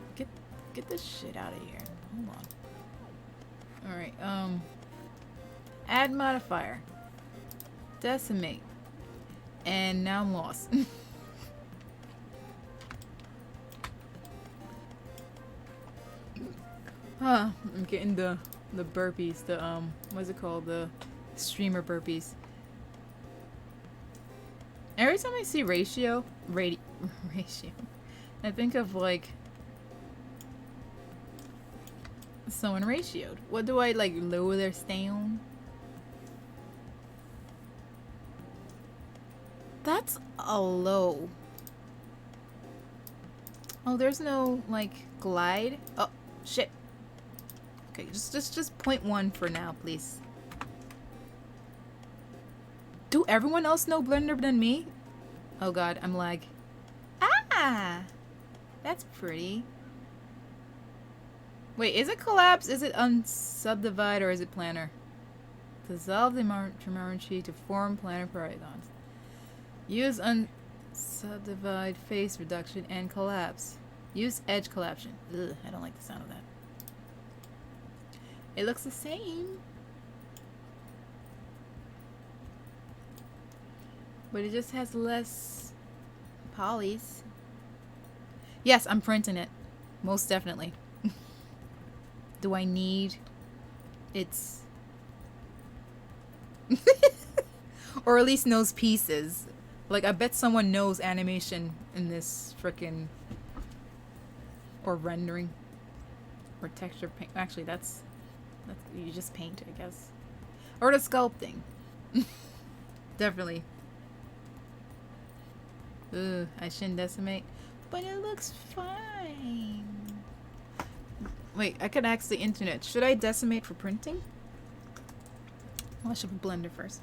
Speaker 1: Get this shit out of here. Hold on. Alright, add modifier. Decimate. And now I'm lost. I'm getting the burpees, the what's it called? The streamer burpees. Every time I see ratio, I think of like someone ratioed. What do I like lower their down? That's a low. Oh, there's no like glide. Oh, shit. Okay, just 0.1 for now, please. Do everyone else know Blender than me? Oh god, I'm lag. Ah! That's pretty. Wait, is it collapse? Is it unsubdivide or is it planar? Dissolve the geometry to form planar polygons. Use unsubdivide face reduction and collapse. Use edge collapsion. Ugh, I don't like the sound of that. It looks the same. But it just has less polys. Yes, I'm printing it. Most definitely. Do I need its... or at least knows pieces. Like, I bet someone knows animation in this frickin' or rendering. Or texture paint. Actually, that's you just paint, I guess. Or the sculpting. Definitely. Ugh, I shouldn't decimate. But it looks fine. Wait, I could ask the internet. Should I decimate for printing? Well, I should put Blender first.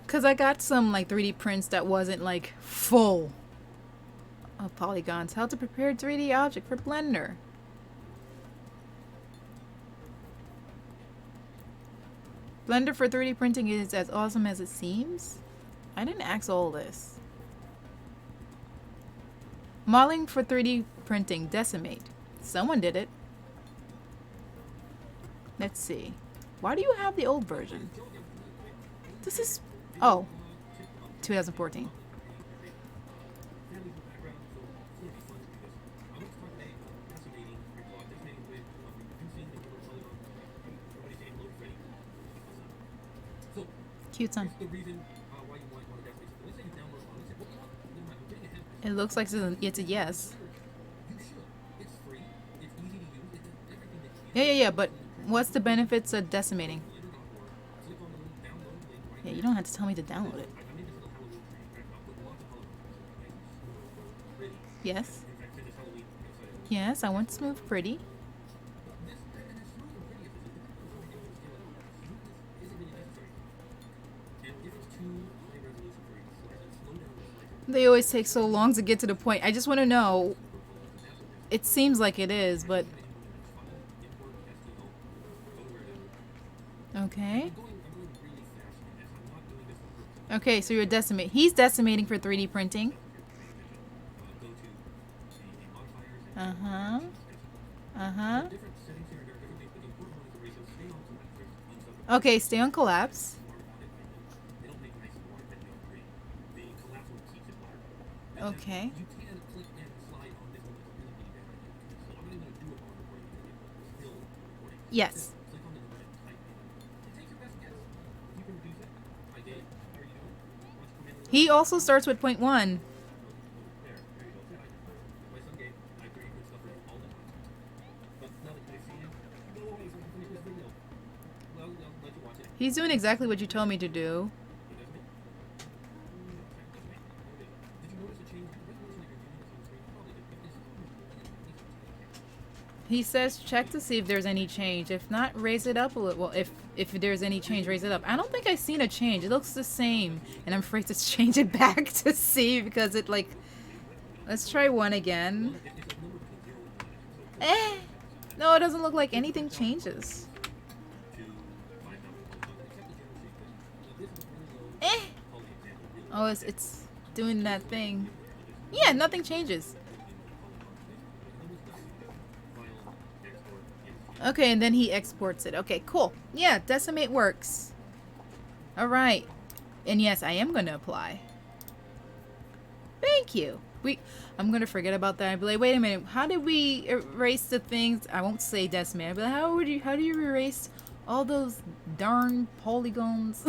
Speaker 1: Because I got some like 3D prints that wasn't like full of polygons. How to prepare a 3D object for Blender. Blender for 3D printing is as awesome as it seems? I didn't ask all this. Modeling for 3D printing. Decimate. Someone did it. Let's see. Why do you have the old version? This is... Oh. 2014. Cute son. It looks like it's a yes. Yeah, but what's the benefits of decimating? Yeah, you don't have to tell me to download it. Yes. Yes, I want smooth pretty. They always take so long to get to the point. I just want to know. It seems like it is, but... Okay. Okay, so you're decimating. He's decimating for 3D printing. Uh-huh. Uh-huh. Okay, stay on collapse. Okay. Yes. He also starts with 0.1. He's doing exactly what you told me to do. He says check to see if there's any change. If not, raise it up a little. Well, if there's any change, raise it up. I don't think I've seen a change. It looks the same. And I'm afraid to change it back to see because it like... Let's try one again. Eh. No, it doesn't look like anything changes. Eh. Oh, it's doing that thing. Yeah, nothing changes. Okay, and then he exports it. Okay, cool. Yeah, decimate works. Alright. And yes, I am going to apply. Thank you. I'm going to forget about that. I'd be like, wait a minute. How did we erase the things? I won't say decimate. I'd be like, how do you erase all those darn polygons?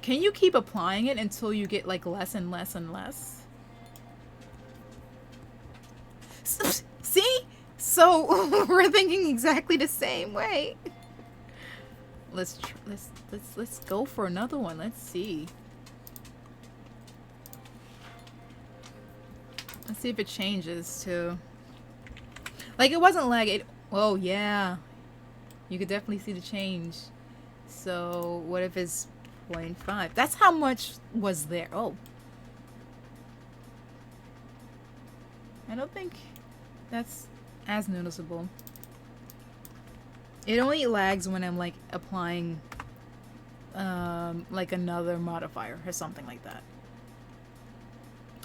Speaker 1: Can you keep applying it until you get like less and less and less? See? So we're thinking exactly the same way. Let's go for another one. Let's see. Let's see if it changes too. Like it wasn't lag. Oh yeah, you could definitely see the change. So what if it's 0.5? That's how much was there. Oh, I don't think that's as noticeable. It only lags when I'm like applying like another modifier or something like that.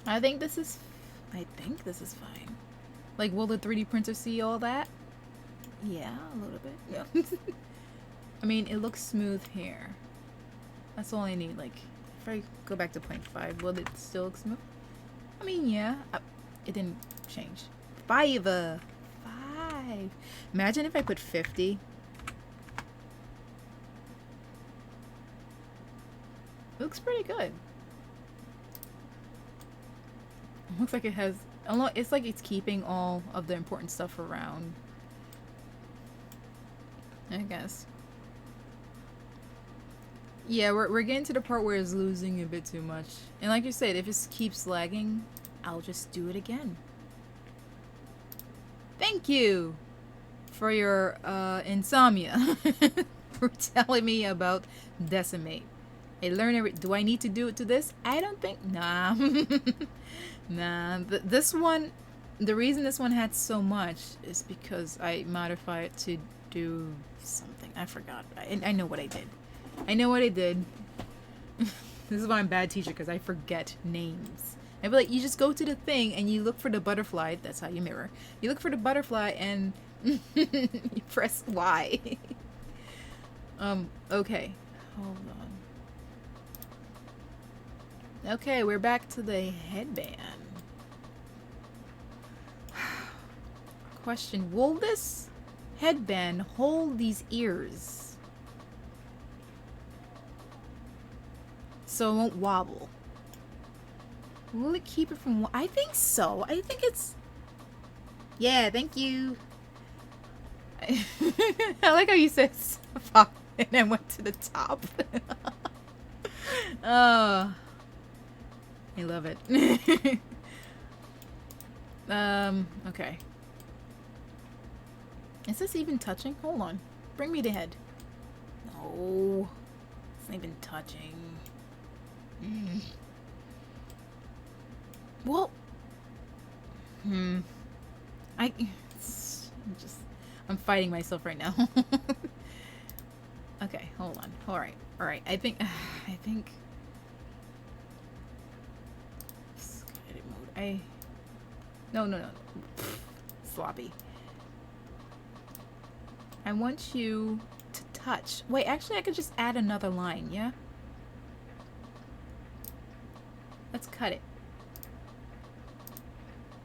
Speaker 1: I think this is fine. Like, will the 3D printer see all that? Yeah, a little bit. Yeah. I mean, it looks smooth here. That's all I need. Like, if I go back to 0.5, will it still look smooth? I mean, yeah. It didn't change. 5. Imagine if I put 50. Looks pretty good. Looks like it has... It's like it's keeping all of the important stuff around. I guess. Yeah, we're getting to the part where it's losing a bit too much. And like you said, if it keeps lagging, I'll just do it again. Thank you for your insomnia. For telling me about decimate. I learn do I need to do it to this? I don't think. Nah. Nah. This one, the reason this one had so much is because I modified it to do something. I forgot. I know what I did. I know what I did. This is why I'm a bad teacher, because I forget names. I'd be like, you just go to the thing and you look for the butterfly. That's how you mirror. You look for the butterfly and you press Y. Okay. Hold on. Okay, we're back to the headband. Question, will this headband hold these ears so it won't wobble? Will it keep it from... I think so. I think it's... Yeah, thank you. I like how you said sofa and then went to the top. I love it. Okay. Is this even touching? Hold on. Bring me the head. No. It's not even touching. Well. I'm fighting myself right now. Okay, hold on. Alright. I think edit mode. No. Sloppy. I want you to touch. Wait, actually I could just add another line, yeah? Let's cut it.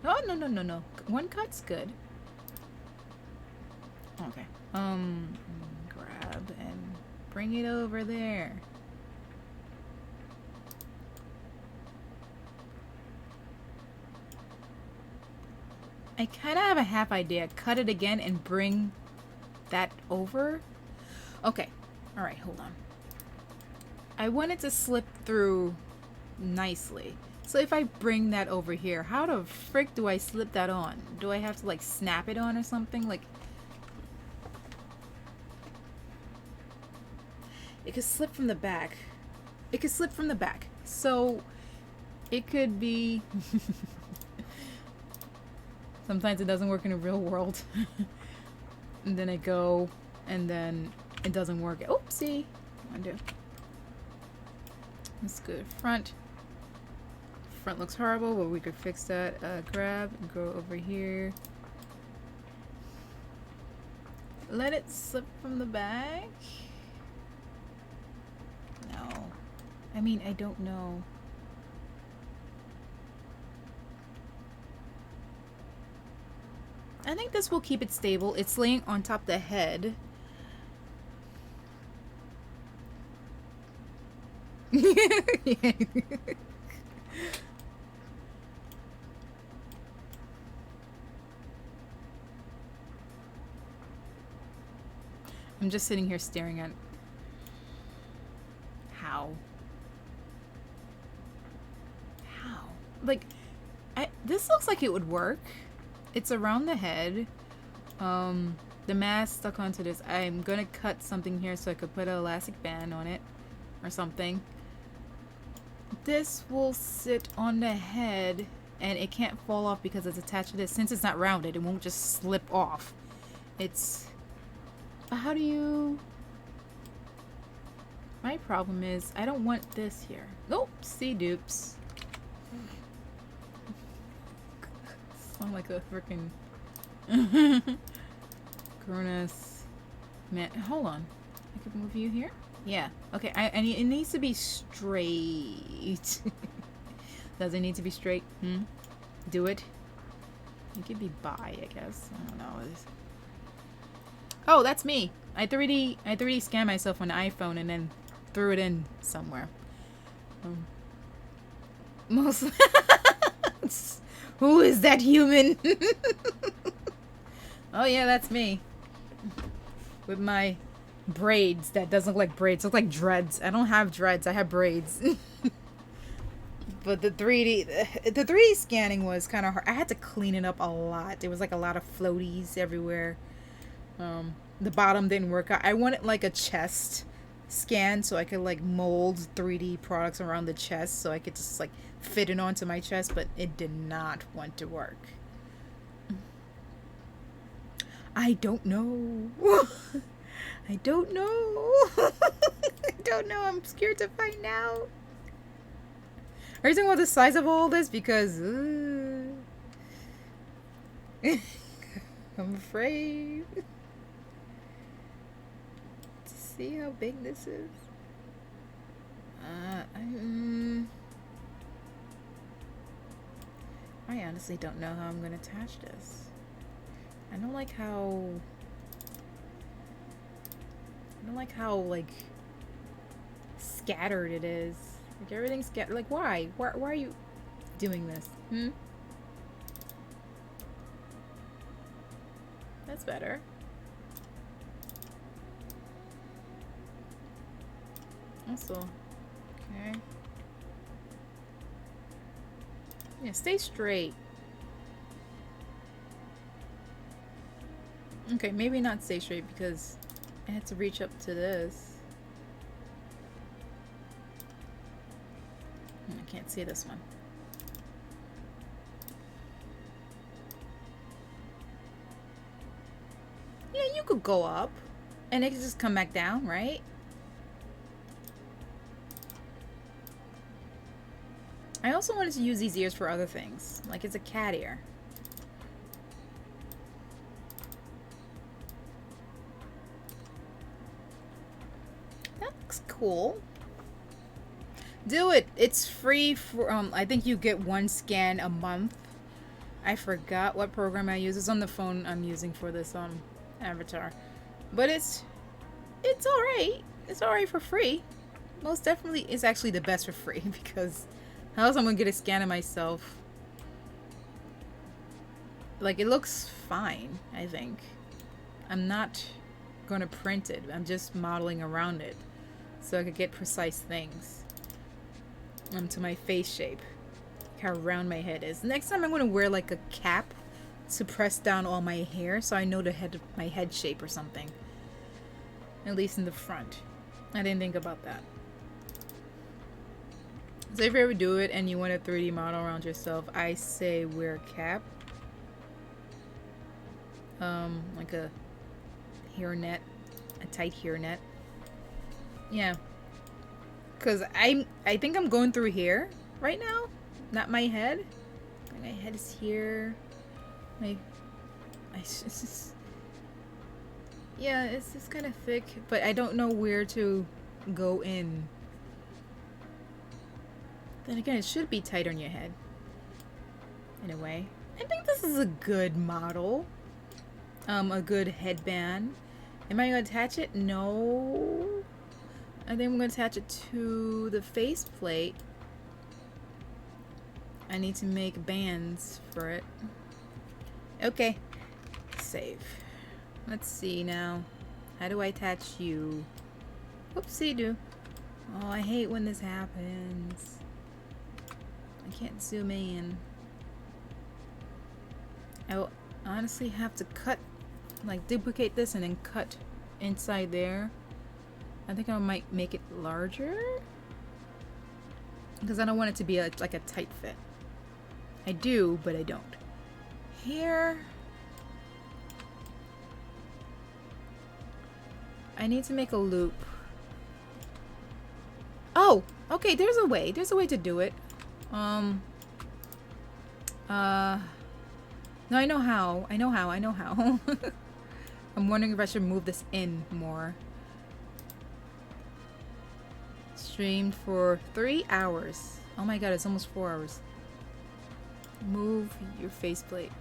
Speaker 1: Oh, no. One cut's good. Okay. Grab and bring it over there. I kind of have a half idea. Cut it again and bring that over. Okay. All right, hold on. I want it to slip through nicely. So if I bring that over here, how the frick do I slip that on? Do I have to like snap it on or something? Like, it could slip from the back. It could slip from the back. So it could be... Sometimes it doesn't work in the real world. And then I go, and then it doesn't work. Oopsie. Undo. That's good. Front. Front looks horrible, but we could fix that. Grab and go over here. Let it slip from the back. No. I mean, I don't know. I think this will keep it stable. It's laying on top of the head. I'm just sitting here staring at how like this looks like it would work. It's around the head. The mask stuck onto this. I'm gonna cut something here so I could put an elastic band on it or something. This will sit on the head and it can't fall off because it's attached to this. Since it's not rounded, it won't just slip off. It's... How do you... My problem is I don't want this here. Nope, see dupes. Sound like a freaking Cronus. Man, hold on. I could move you here? Yeah. Okay, it needs to be straight. Does it need to be straight? Do it. It could be bi, I guess. I don't know. Oh, that's me. I 3D scanned myself on the iPhone and then threw it in somewhere. Mostly. Who is that human? Oh yeah, that's me. With my braids that doesn't look like braids, look like dreads. I don't have dreads, I have braids. But the 3D scanning was kind of hard. I had to clean it up a lot. There was like a lot of floaties everywhere. The bottom didn't work out. I wanted like a chest scan so I could like mold 3D products around the chest so I could just like fit it onto my chest, but it did not want to work. I don't know. I don't know. I don't know. I'm scared to find out. Are you talking about the size of all this? Because I'm afraid to see how big this is. I honestly don't know how I'm going to attach this. I don't like how like scattered it is. Like everything's scattered. Like why? Why are you doing this? That's better. Also, okay. Yeah, stay straight. Okay, maybe not stay straight because I had to reach up to this. I can't see this one. Yeah, you could go up and it could just come back down, right? I also wanted to use these ears for other things. Like it's a cat ear. That looks cool. Do it. It's free for I think you get one scan a month. I forgot what program I use. It's on the phone I'm using for this avatar. But it's alright. It's alright for free. Most definitely it's actually the best for free because how else I'm gonna get a scan of myself? like, it looks fine, I think. I'm not gonna print it. I'm just modeling around it so I could get precise things to my face shape, like how round my head is. Next time I'm gonna wear like a cap to press down all my hair so I know my head shape or something, at least in the front. I didn't think about that. So if you ever do it and you want a 3D model around yourself, I say wear a cap, like a hairnet, a tight hairnet. Yeah, cause I think I'm going through hair right now, not my head. My head is here. Yeah, it's just kind of thick, but I don't know where to go in. Then again, it should be tight on your head, in a way. I think this is a good model. A good headband. Am I gonna attach it? No. I think I'm gonna attach it to the faceplate. I need to make bands for it. Okay. Save. Let's see now. How do I attach you? Whoopsie doo. Oh, I hate when this happens. I can't zoom in. I will honestly have to cut, like duplicate this and then cut inside there. I think I might make it larger because I don't want it to be like a tight fit. I do, but I don't. Here, I need to make a loop. Oh, okay, there's a way. There's a way to do it. No, I know how. I know how. I'm wondering if I should move this in more. Streamed for 3 hours. Oh my god, it's almost 4 hours. Move your faceplate.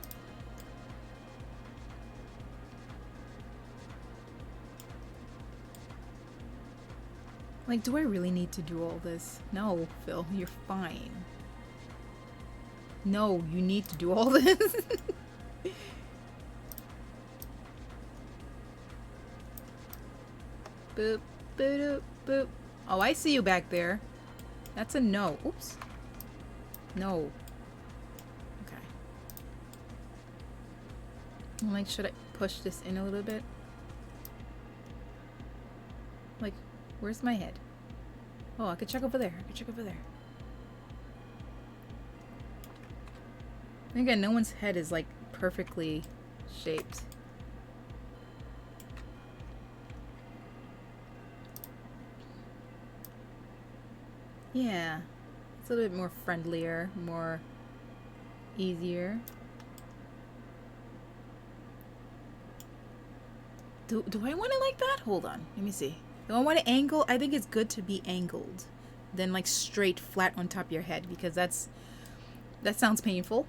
Speaker 1: Like, do I really need to do all this? No, Phil, you're fine. No, you need to do all this. Boop, boop, boop. Oh, I see you back there. That's a no. Oops. No. Okay. I'm like, should I push this in a little bit? Like, where's my head? Oh, I could check over there. I could check over there. Again, no one's head is like perfectly shaped. Yeah, it's a little bit more friendlier, more easier. Do I want it like that? Hold on, let me see. Do I want it angled? I think it's good to be angled, than like straight flat on top of your head, because that sounds painful.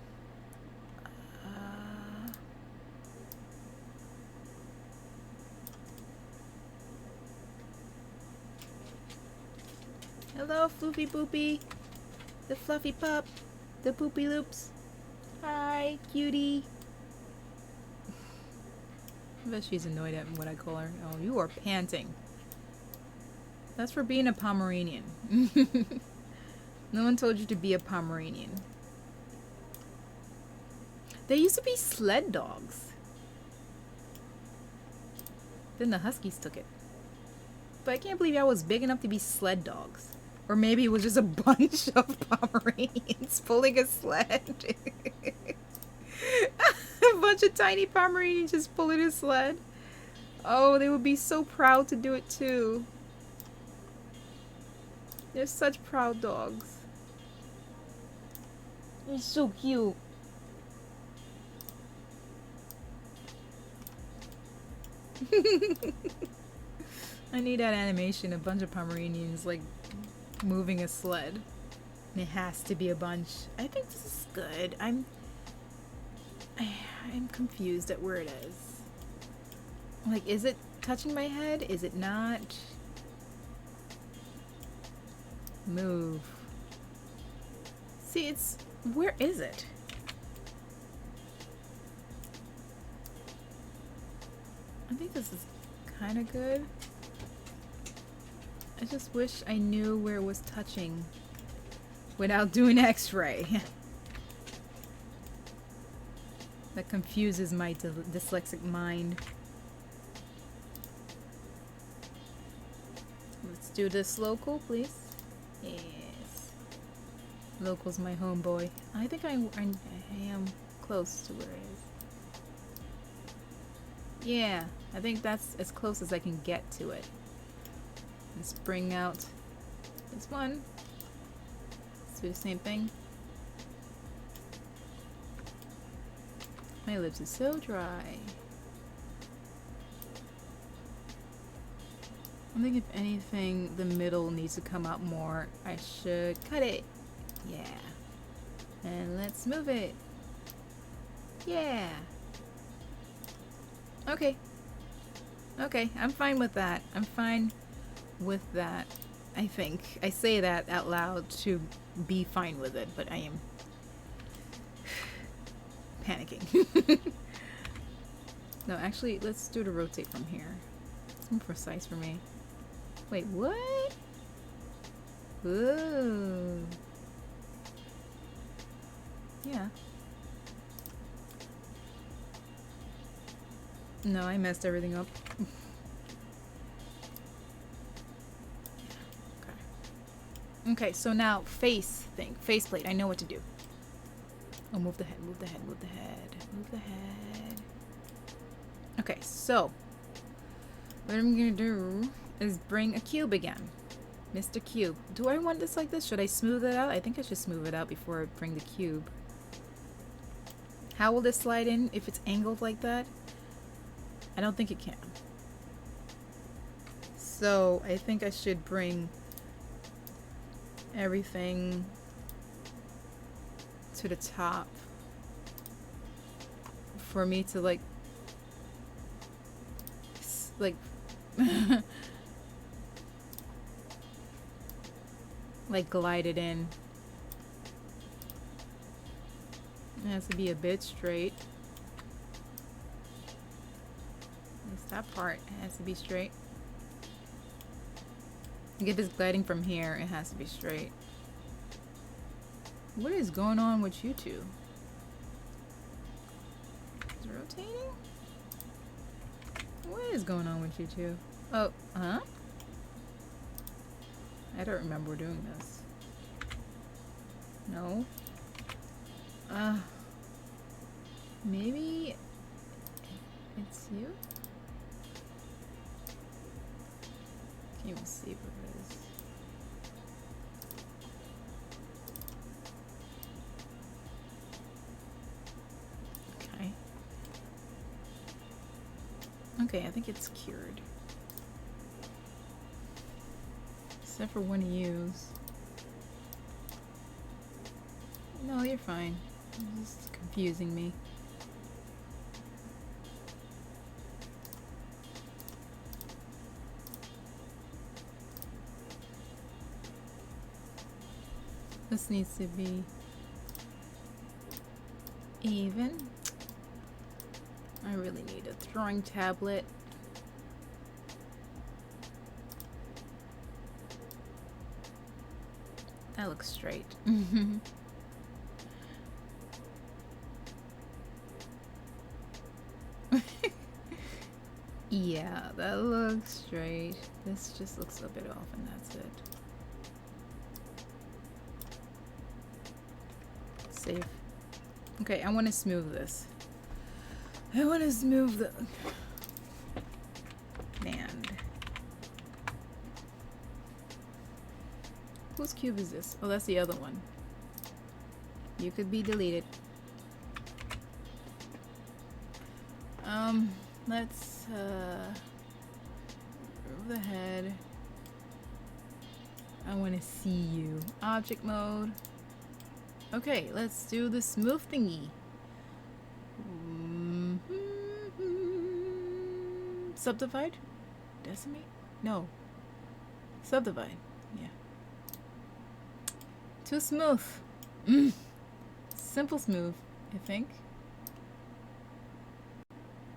Speaker 1: Hello, Floofy Boopy. The fluffy pup. The poopy loops. Hi, cutie. I bet she's annoyed at what I call her. Oh, you are panting. That's for being a Pomeranian. No one told you to be a Pomeranian. There used to be sled dogs. Then the Huskies took it. But I can't believe I was big enough to be sled dogs. Or maybe it was just a bunch of Pomeranians pulling a sled. A bunch of tiny Pomeranians just pulling a sled. Oh, they would be so proud to do it too. They're such proud dogs. They're so cute. I need that animation, a bunch of Pomeranians like moving a sled. And it has to be a bunch. I think this is good. I'm confused at where it is. Like, is it touching my head? Is it not? Move. See, it's... Where is it? think this is kind of good. I just wish I knew where it was touching without doing x-ray. That confuses my dyslexic mind. Let's do this local, please. Yes. Local's my homeboy. I think I am close to where it is. Yeah, I think that's as close as I can get to it. Let's bring out this one. Let's do the same thing. My lips are so dry. I think if anything, the middle needs to come out more. I should cut it. Yeah. And let's move it. Yeah. Okay. Okay, I'm fine with that. I'm fine with that. I think. I say that out loud to be fine with it, but I am panicking. No, actually, let's do the rotate from here. It's more precise for me. Wait, what? Ooh. Yeah. No, I messed everything up. Okay. Okay, so now face thing. Faceplate. I know what to do. Oh, move the head, move the head, move the head, move the head. Okay, so what I'm gonna do is bring a cube again. Mr. Cube. Do I want this like this? Should I smooth it out? I think I should smooth it out before I bring the cube. How will this slide in if it's angled like that? I don't think it can. So I think I should bring everything to the top for me to like like glide it in. It has to be a bit straight. At least that part has to be straight. To get this gliding from here, it has to be straight. What is going on with you two? Is it rotating? What is going on with you two? Oh, huh? I don't remember doing this. No. Maybe it's you? Can't even see what it is. Okay. Okay, I think it's cured. Except for one of yous. No, you're fine. You're just confusing me. This needs to be even. I really need a drawing tablet. That looks straight. Yeah, that looks straight. This just looks a bit off and that's it. Save. Okay, I want to smooth this. I want to smooth the... Man. Whose cube is this? Oh, that's the other one. You could be deleted. Let's, move the head. I want to see you. Object mode. Okay, let's do the smooth thingy. Subdivide? Decimate? No. Subdivide. Yeah. Too smooth. Simple smooth, I think.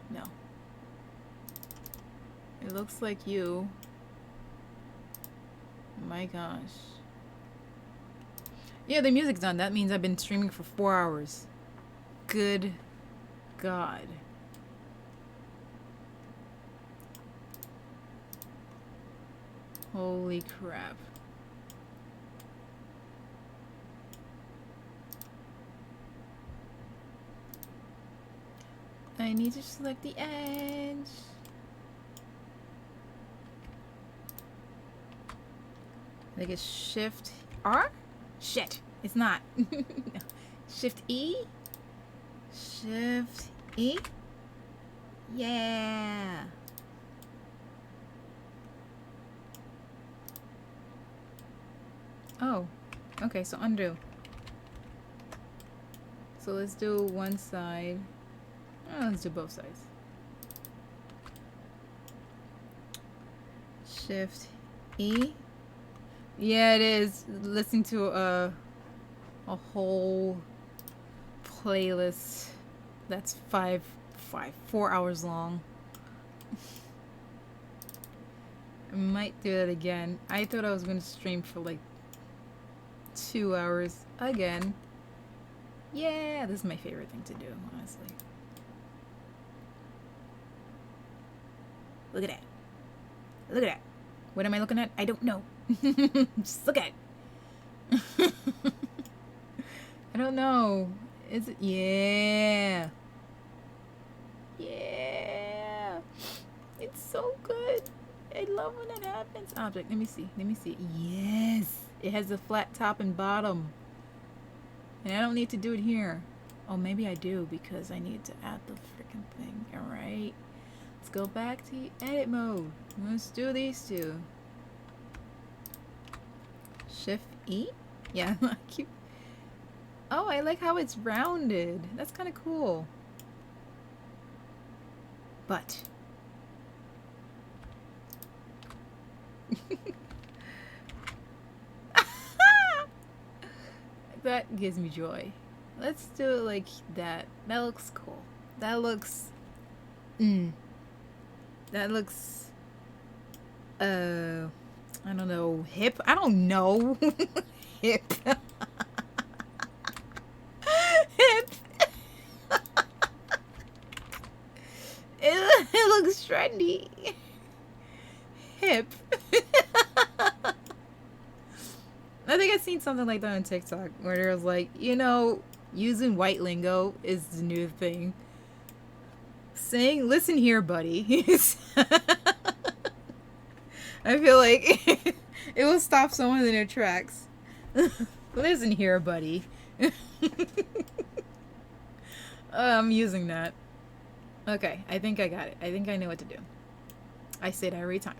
Speaker 1: No. It looks like you. My gosh. Yeah, the music's done. That means I've been streaming for 4 hours. Good God. Holy crap. I need to select the edge. Like a shift R? Shit, it's not. Shift E? Shift E? Yeah. Oh, okay, so undo. So let's do one side. Oh, let's do both sides. Shift E. Yeah, it is. Listening to a whole playlist that's 4 hours long. I might do that again. I thought I was going to stream for like 2 hours again. Yeah, this is my favorite thing to do, honestly. Look at that. Look at that. What am I looking at? I don't know. Just look at it. I don't know. Is it? Yeah. Yeah. It's so good. I love when that happens. Object. Let me see. Let me see. Yes. It has a flat top and bottom. And I don't need to do it here. Oh, maybe I do because I need to add the freaking thing. All right. Let's go back to edit mode. Let's do these two. Shift E? Yeah, cute. Oh, I like how it's rounded. That's kind of cool. But that gives me joy. Let's do it like that. That looks cool. That looks that looks I don't know, hip? I don't know. Hip. Hip. It looks trendy. Hip. I think I've seen something like that on TikTok where there was like, you know, using white lingo is the new thing. Saying, listen here, buddy. I feel like it will stop someone in their tracks. Listen here, buddy. I'm using that. Okay, I think I got it. I think I know what to do. I say that every time.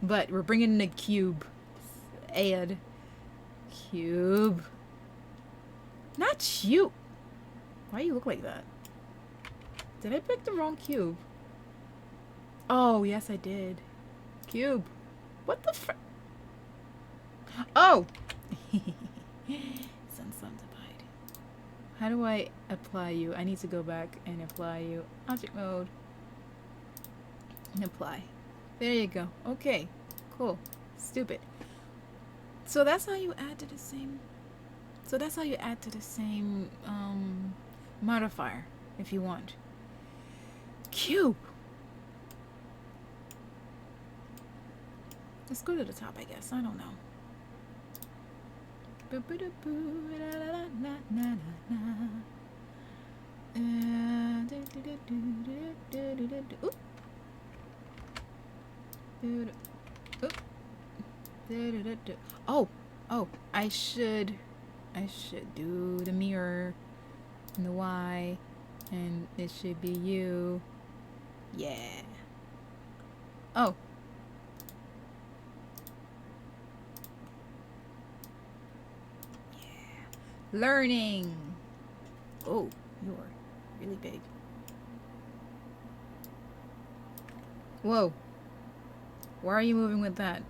Speaker 1: But we're bringing in a cube. Add. Cube. Not you. Why do you look like that? Did I pick the wrong cube? Oh, yes I did. Cube. What the fr- Oh! Sun divide. How do I apply you? I need to go back and apply you. Object mode. And apply. There you go. Okay. Cool. Stupid. So that's how you add to the same... So that's how you add to the same modifier, if you want. Cube! Let's go to the top, I guess. I don't know. Oh, I should do the mirror and the Y, and it should be you. Yeah. Oh. Learning. Oh, you're really big. Whoa. Why are you moving with that?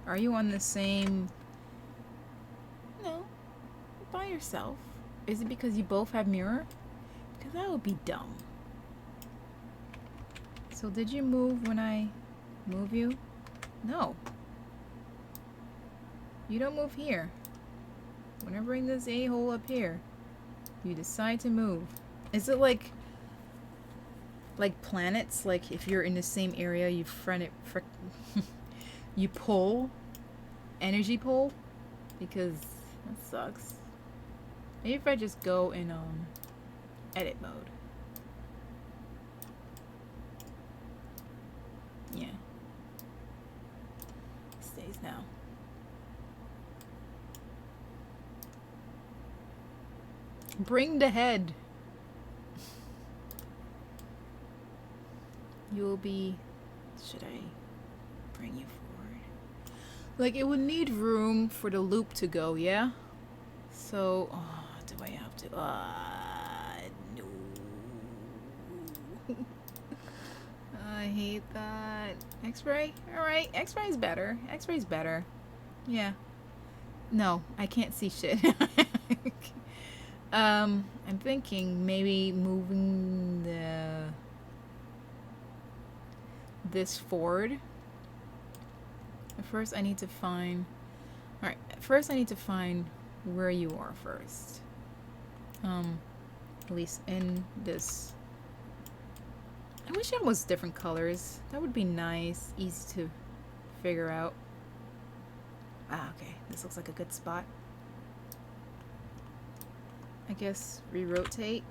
Speaker 1: Are you on the same... No. By yourself. Is it because you both have mirror? Because that would be dumb. So did you move when I... Move you? No. You don't move here. When I bring this a-hole up here, you decide to move. Is it like planets? Like if you're in the same area, you you pull? Energy pull? Because that sucks. Maybe if I just go in edit mode. Yeah. Stays now. Bring the head. You'll be... Should I bring you forward? Like, it would need room for the loop to go, yeah? So, do I have to... no. I hate that. X-ray? Alright, X-ray's better. X-ray's better. Yeah. No, I can't see shit. I'm thinking maybe moving this forward. First I need to find... Alright, first I need to find where you are first. At least in this... I wish it was different colors. That would be nice, easy to figure out. Ah, okay. This looks like a good spot. I guess re-rotate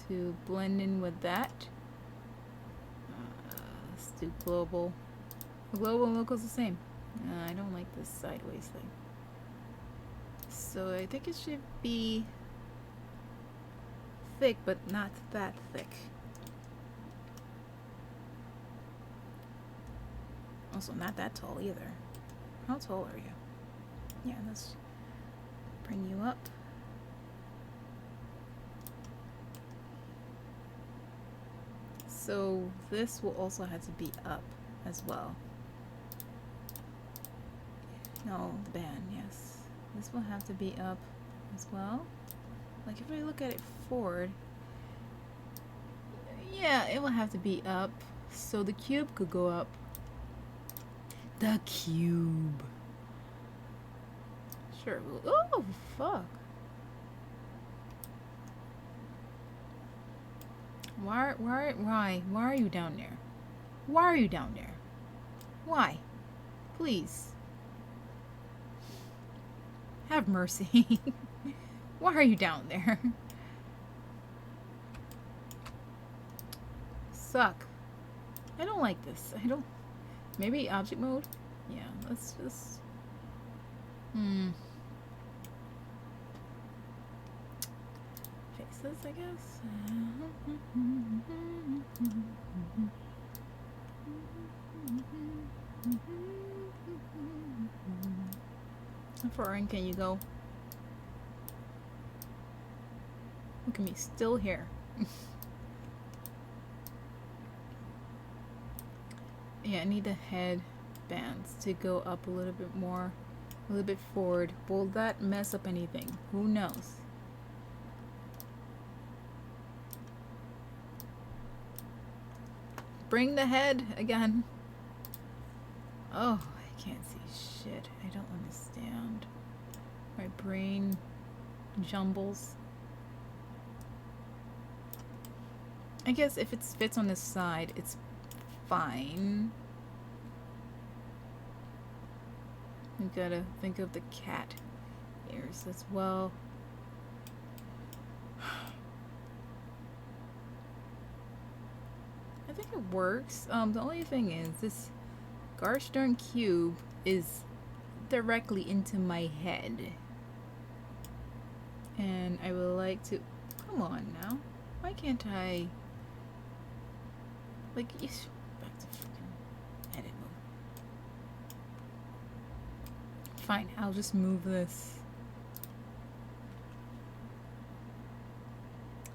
Speaker 1: to blend in with that. Let's do global. The global look is the same. I don't like this sideways thing. So I think it should be thick, but not that thick. Also, not that tall either. How tall are you? Yeah, let's bring you up. So this will also have to be up as well. No, the band, yes. This will have to be up as well. Like if I look at it forward, yeah, it will have to be up. So the cube could go up. The cube. Sure. Oh, fuck. Why are you down there? Why are you down there? Why? Please. Have mercy. Why are you down there? Suck. I don't like this. I don't... Maybe object mode? Yeah, let's just... Faces, I guess? How far in can you go? Look at me, still here. Yeah, I need the headbands to go up a little bit more, a little bit forward. Will that mess up anything? Who knows? Bring the head again. Oh, I can't see shit. I don't understand. My brain jumbles. I guess if it fits on this side, it's fine. We gotta think of the cat ears as well. I think it works. The only thing is this gosh darn cube is directly into my head. And I would like to... Come on now. Why can't I... Like, back to freaking edit mode. Fine, I'll just move this.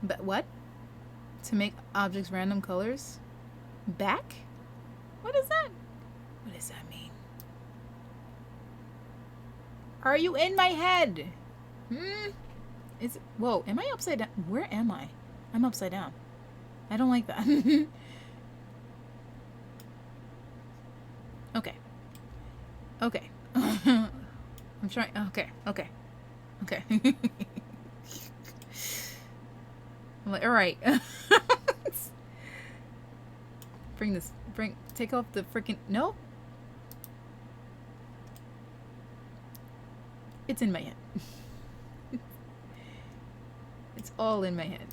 Speaker 1: But what? To make objects random colors? Back? What is that? What does that mean? Are you in my head? Is it, whoa, am I upside down? Where am I? I'm upside down. I don't like that. Okay. Okay. I'm trying. Okay. Okay. Okay. I'm like, all right. Bring this. Take off the freaking. No. It's in my head. It's all in my head.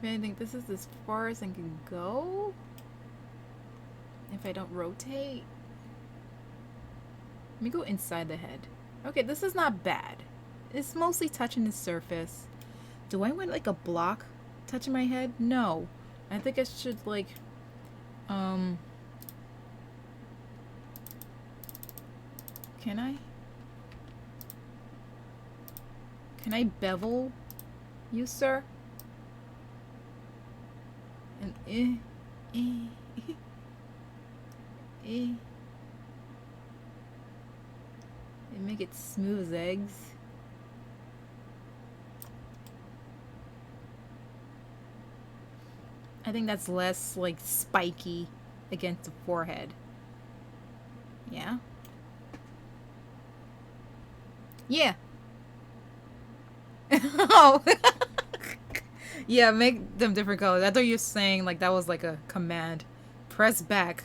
Speaker 1: I think this is as far as I can go. If I don't rotate. Let me go inside the head. Okay, this is not bad. It's mostly touching the surface. Do I want like a block touching my head? No. I think I should like, can I? Can I bevel you, sir? And and make it smooth as eggs. I think that's less like spiky against the forehead. Yeah. Yeah. Oh. Yeah, make them different colors. I thought you were saying like that was like a command. Press back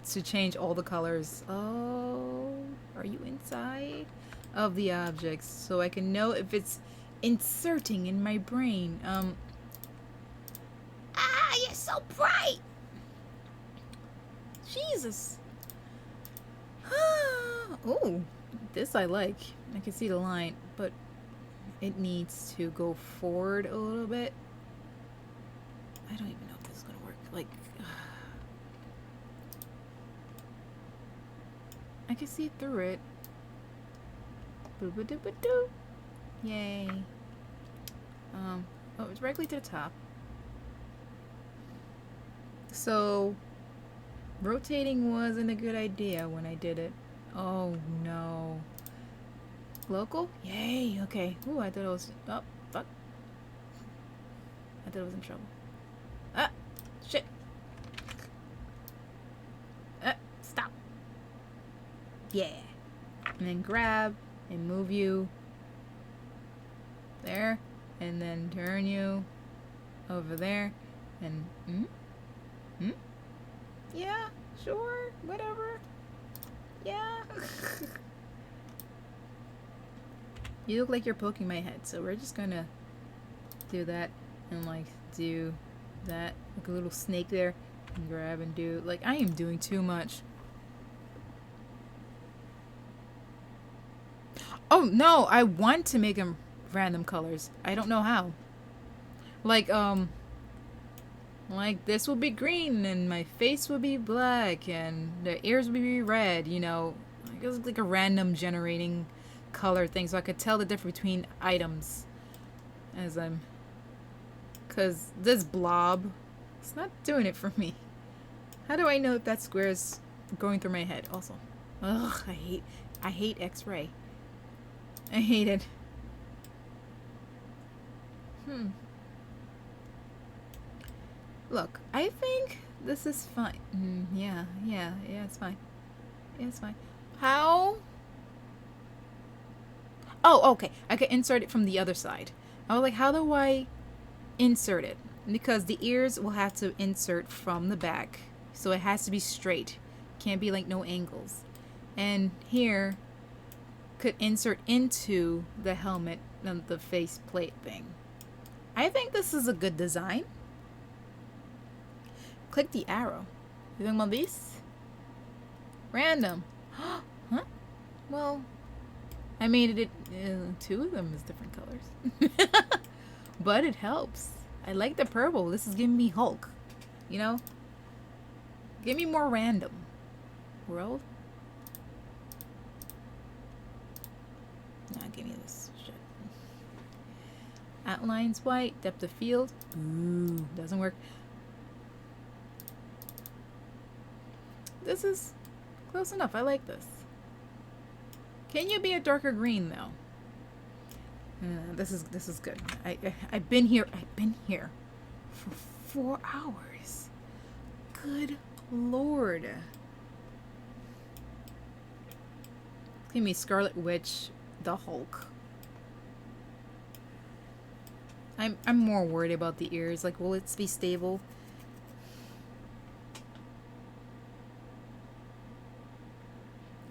Speaker 1: to change all the colors. Oh, are you inside of the objects so I can know if it's inserting in my brain? Ah, you're so bright. Jesus. Oh, this I like. I can see the line, but it needs to go forward a little bit. I don't even know if this is gonna work. Like, I can see through it. Boo-ba-doo-ba-doo. Yay. Oh, it's directly to the top. So, rotating wasn't a good idea when I did it. Oh no. Local? Yay, okay. Ooh, I thought it was. Oh, fuck. I thought I was in trouble. Ah! Shit! Stop! Yeah. And then grab and move you. There. And then turn you over there. And. Yeah, sure, whatever. Yeah. You look like you're poking my head, so we're just gonna do that and like do that, like a little snake there, and grab and do. Like, I am doing too much. Oh no, I want to make them random colors. I don't know how. Like this will be green and my face will be black and the ears will be red, you know. It was like a random generating color thing so I could tell the difference between items as I'm, cause this blob, it's not doing it for me. How do I know if that square is going through my head also? Ugh, I hate X-ray. I hate it. Look, I think this is fine. Yeah, it's fine. It's fine. How? Oh, okay. I can insert it from the other side. I was like, how do I insert it? Because the ears will have to insert from the back. So it has to be straight. Can't be like no angles. And here could insert into the helmet and the face plate thing. I think this is a good design. Click the arrow. You think about these? Random. Huh? Well, I made it. Two of them is different colors, but it helps. I like the purple. This is giving me Hulk. You know. Give me more random. World. Nah, give me this shit. Outlines white. Depth of field. Ooh, doesn't work. This is close enough. I like this. Can you be a darker green though? This is good. I've been here. 4 hours. Good lord. Give me Scarlet Witch, the Hulk. I'm more worried about the ears. Like, will it be stable?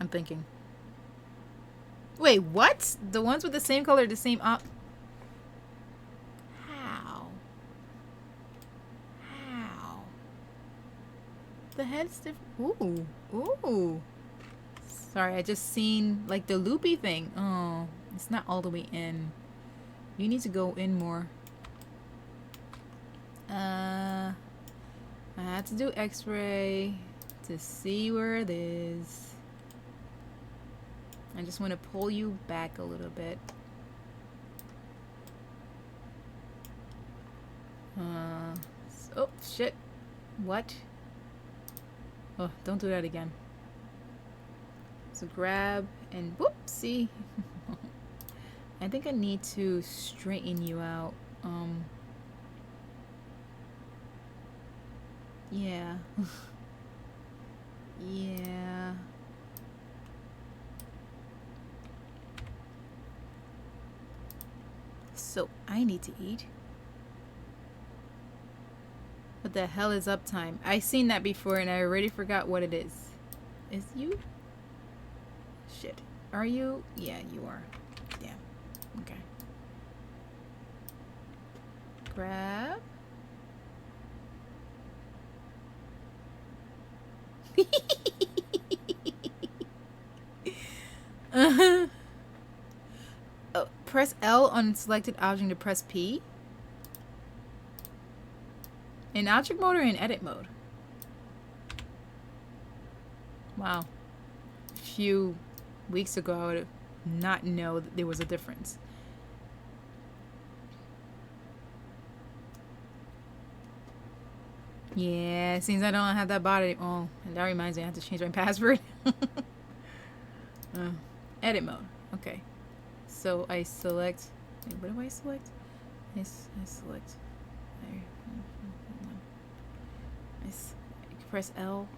Speaker 1: I'm thinking. Wait, what? The ones with the same color, the same How? How? The head's different. Ooh. Sorry, I just seen like the loopy thing. Oh, it's not all the way in. You need to go in more. I had to do x-ray to see where it is. I just want to pull you back a little bit. Oh, shit. What? Oh, don't do that again. So grab and whoopsie. I think I need to straighten you out. Yeah. Yeah. So I need to eat. What the hell is uptime? I seen that before and I already forgot what it is. Is you? Shit. Are you? Yeah, you are. Yeah. Okay. Grab. Oh, press L on selected object to press P. In object mode or in edit mode? Wow. A few weeks ago, I would have not know that there was a difference. Yeah, it seems I don't have that body. Oh, and that reminds me, I have to change my password. Edit mode. Okay. So I select. Wait, what do I select? I select. I press L.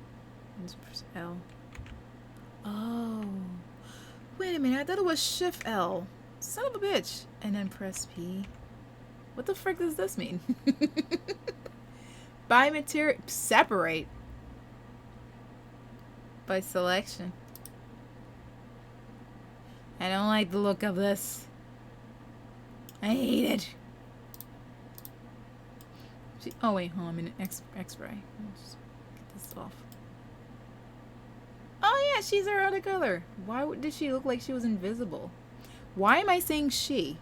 Speaker 1: Just press L. Oh. Wait a minute. I thought it was Shift L. Son of a bitch. And then press P. What the frick does this mean? By material. Separate. By selection. I don't like the look of this. I hate it. Oh wait, hold on, I'm in X-ray. Just get this off. Oh yeah, she's her other color. Why did she look like she was invisible? Why am I saying she?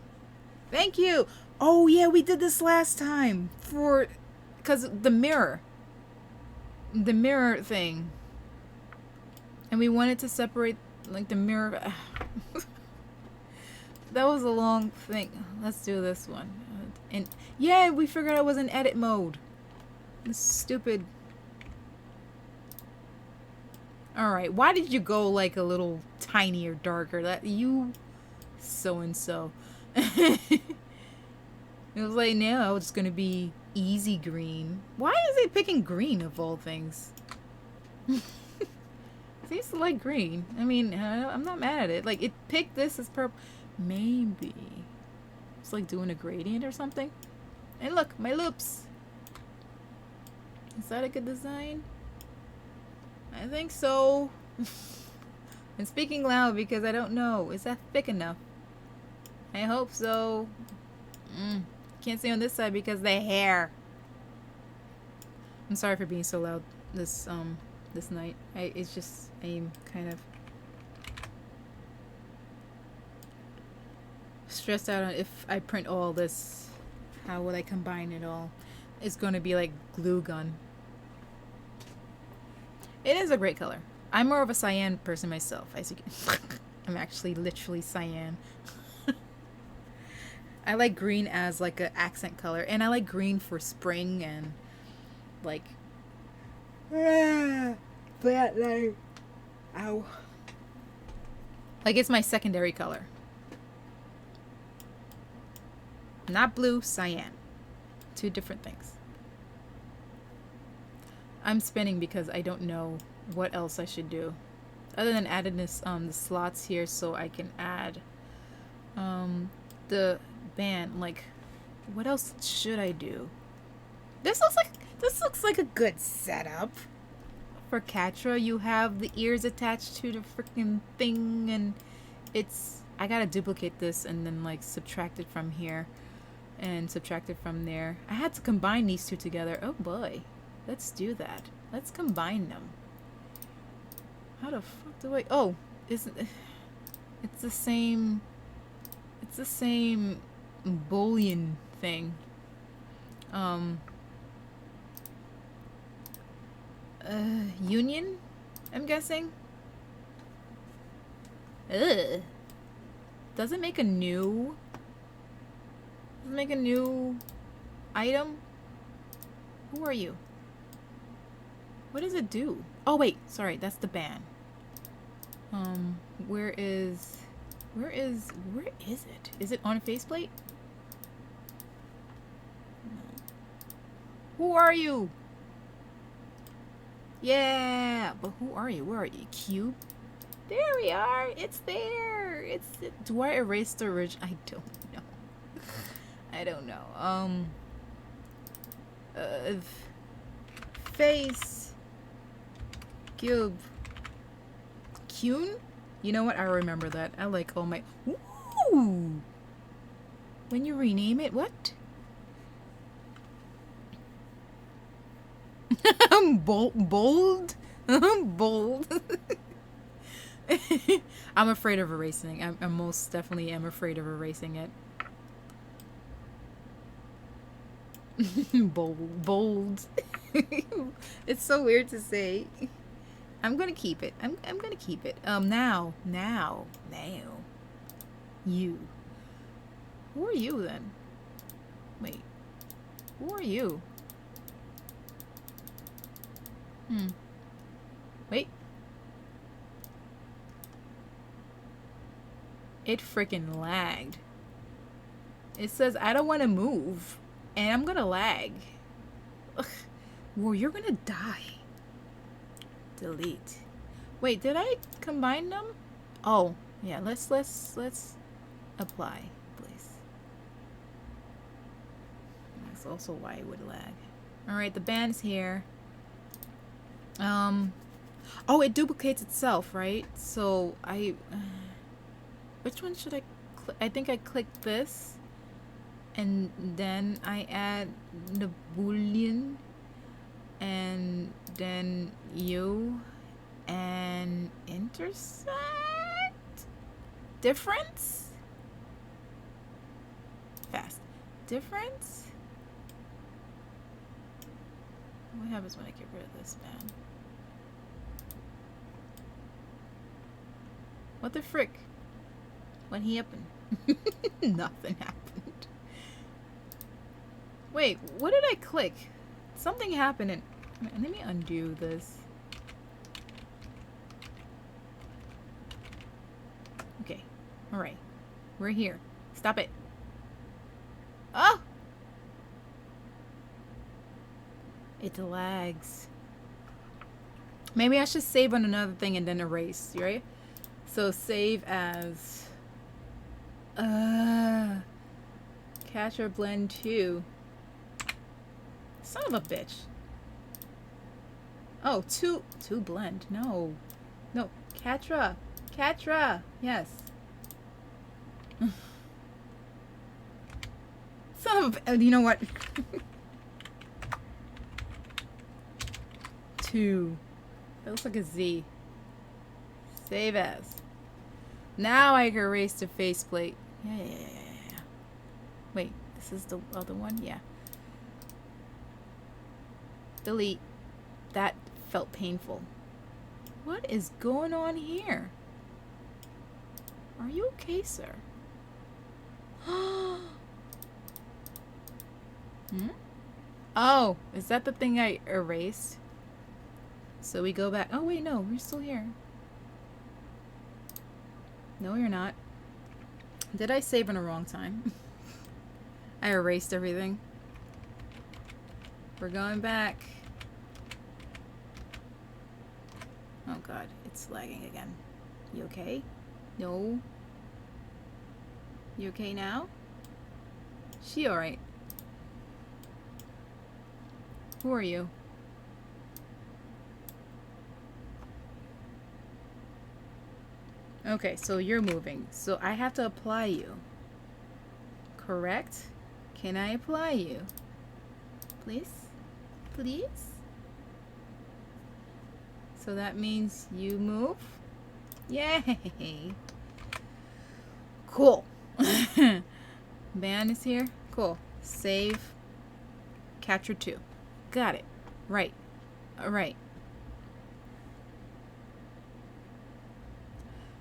Speaker 1: Thank you. Oh yeah, we did this last time because the mirror thing, and we wanted to separate like the mirror. That was a long thing. Let's do this one. And yeah, we figured I was in edit mode. This stupid. Alright, why did you go like a little tinier, darker? That you so and so. It was like, no, it's gonna be easy green. Why is it picking green of all things? Seems to like green. I mean, I'm not mad at it. Like, it picked this as purple. Maybe it's like doing a gradient or something. And look, my loops. Is that a good design? I think so. I'm speaking loud because I don't know. Is that thick enough? I hope so. Can't see on this side because the hair. I'm sorry for being so loud this night. It's just I'm kind of stressed out on if I print all this, how would I combine it all? It's going to be like glue gun. It is a great color. I'm more of a cyan person myself. As you can I'm actually literally cyan. I like green as like an accent color, and I like green for spring and like but like ow. Like it's my secondary color. Not blue, cyan. Two different things. I'm spinning because I don't know what else I should do. Other than adding this, the slots here so I can add, the band. Like, what else should I do? This looks like a good setup. For Catra, you have the ears attached to the freaking thing, and it's... I gotta duplicate this and then, like, subtract it from here. And subtract it from there. I had to combine these two together. Oh boy. Let's do that. Let's combine them. How the fuck do I... Oh! Isn't... It's the same... It's the same... Boolean thing. Union? I'm guessing? Ugh. Does it make a new... Does it make a new... item? Who are you? What does it do? Oh wait, sorry, that's the band. Where is it? Is it on a faceplate? No. Who are you? Yeah, but who are you? Where are you? Cube? There we are. It's there. Do I erase the original? I don't know. I don't know. Face. Cube. Cune? You know what? I remember that. I like all my... Ooh! When you rename it, what? Bold? Bold? I'm afraid of erasing. I most definitely am afraid of erasing it. Bold. It's so weird to say. I'm gonna keep it. I'm gonna keep it. Now. You. Who are you then? Wait. Who are you? Wait. It freaking lagged. It says I don't want to move. And I'm gonna lag. Ugh. Whoa, you're gonna die. Delete. Wait, did I combine them? Oh, yeah, let's apply, please. That's also why it would lag. Alright, the band's here. Oh, it duplicates itself, right? So which one should I click? I think I clicked this, and then I add the boolean, and then you, and intersect? Difference? Fast. Difference? What happens when I get rid of this band? What the frick? What happened? Nothing happened. Wait, what did I click? Something happened and... Let me undo this. Okay. Alright. We're here. Stop it. Oh! It lags. Maybe I should save on another thing and then erase, right? So save as Catra blend 2. Son of a bitch. Oh, two blend. No. No, Catra. Catra. Yes. Son of a... You know what? 2. That looks like a Z. Save as. Now I can erase the faceplate. Yeah. Wait, this is the other one? Yeah. Delete. That felt painful. What is going on here? Are you okay, sir? Oh, is that the thing I erased? So we go back. Oh, wait, no. We're still here. No, you're not. Did I save in the wrong time? I erased everything. We're going back. Oh god, it's lagging again. You okay? No. You okay now? She alright? Who are you? Okay, so you're moving. So I have to apply you. Correct? Can I apply you? Please? Please? So that means you move? Yay! Cool. Ban is here? Cool. Save. Catra 2. Got it. Right. Alright.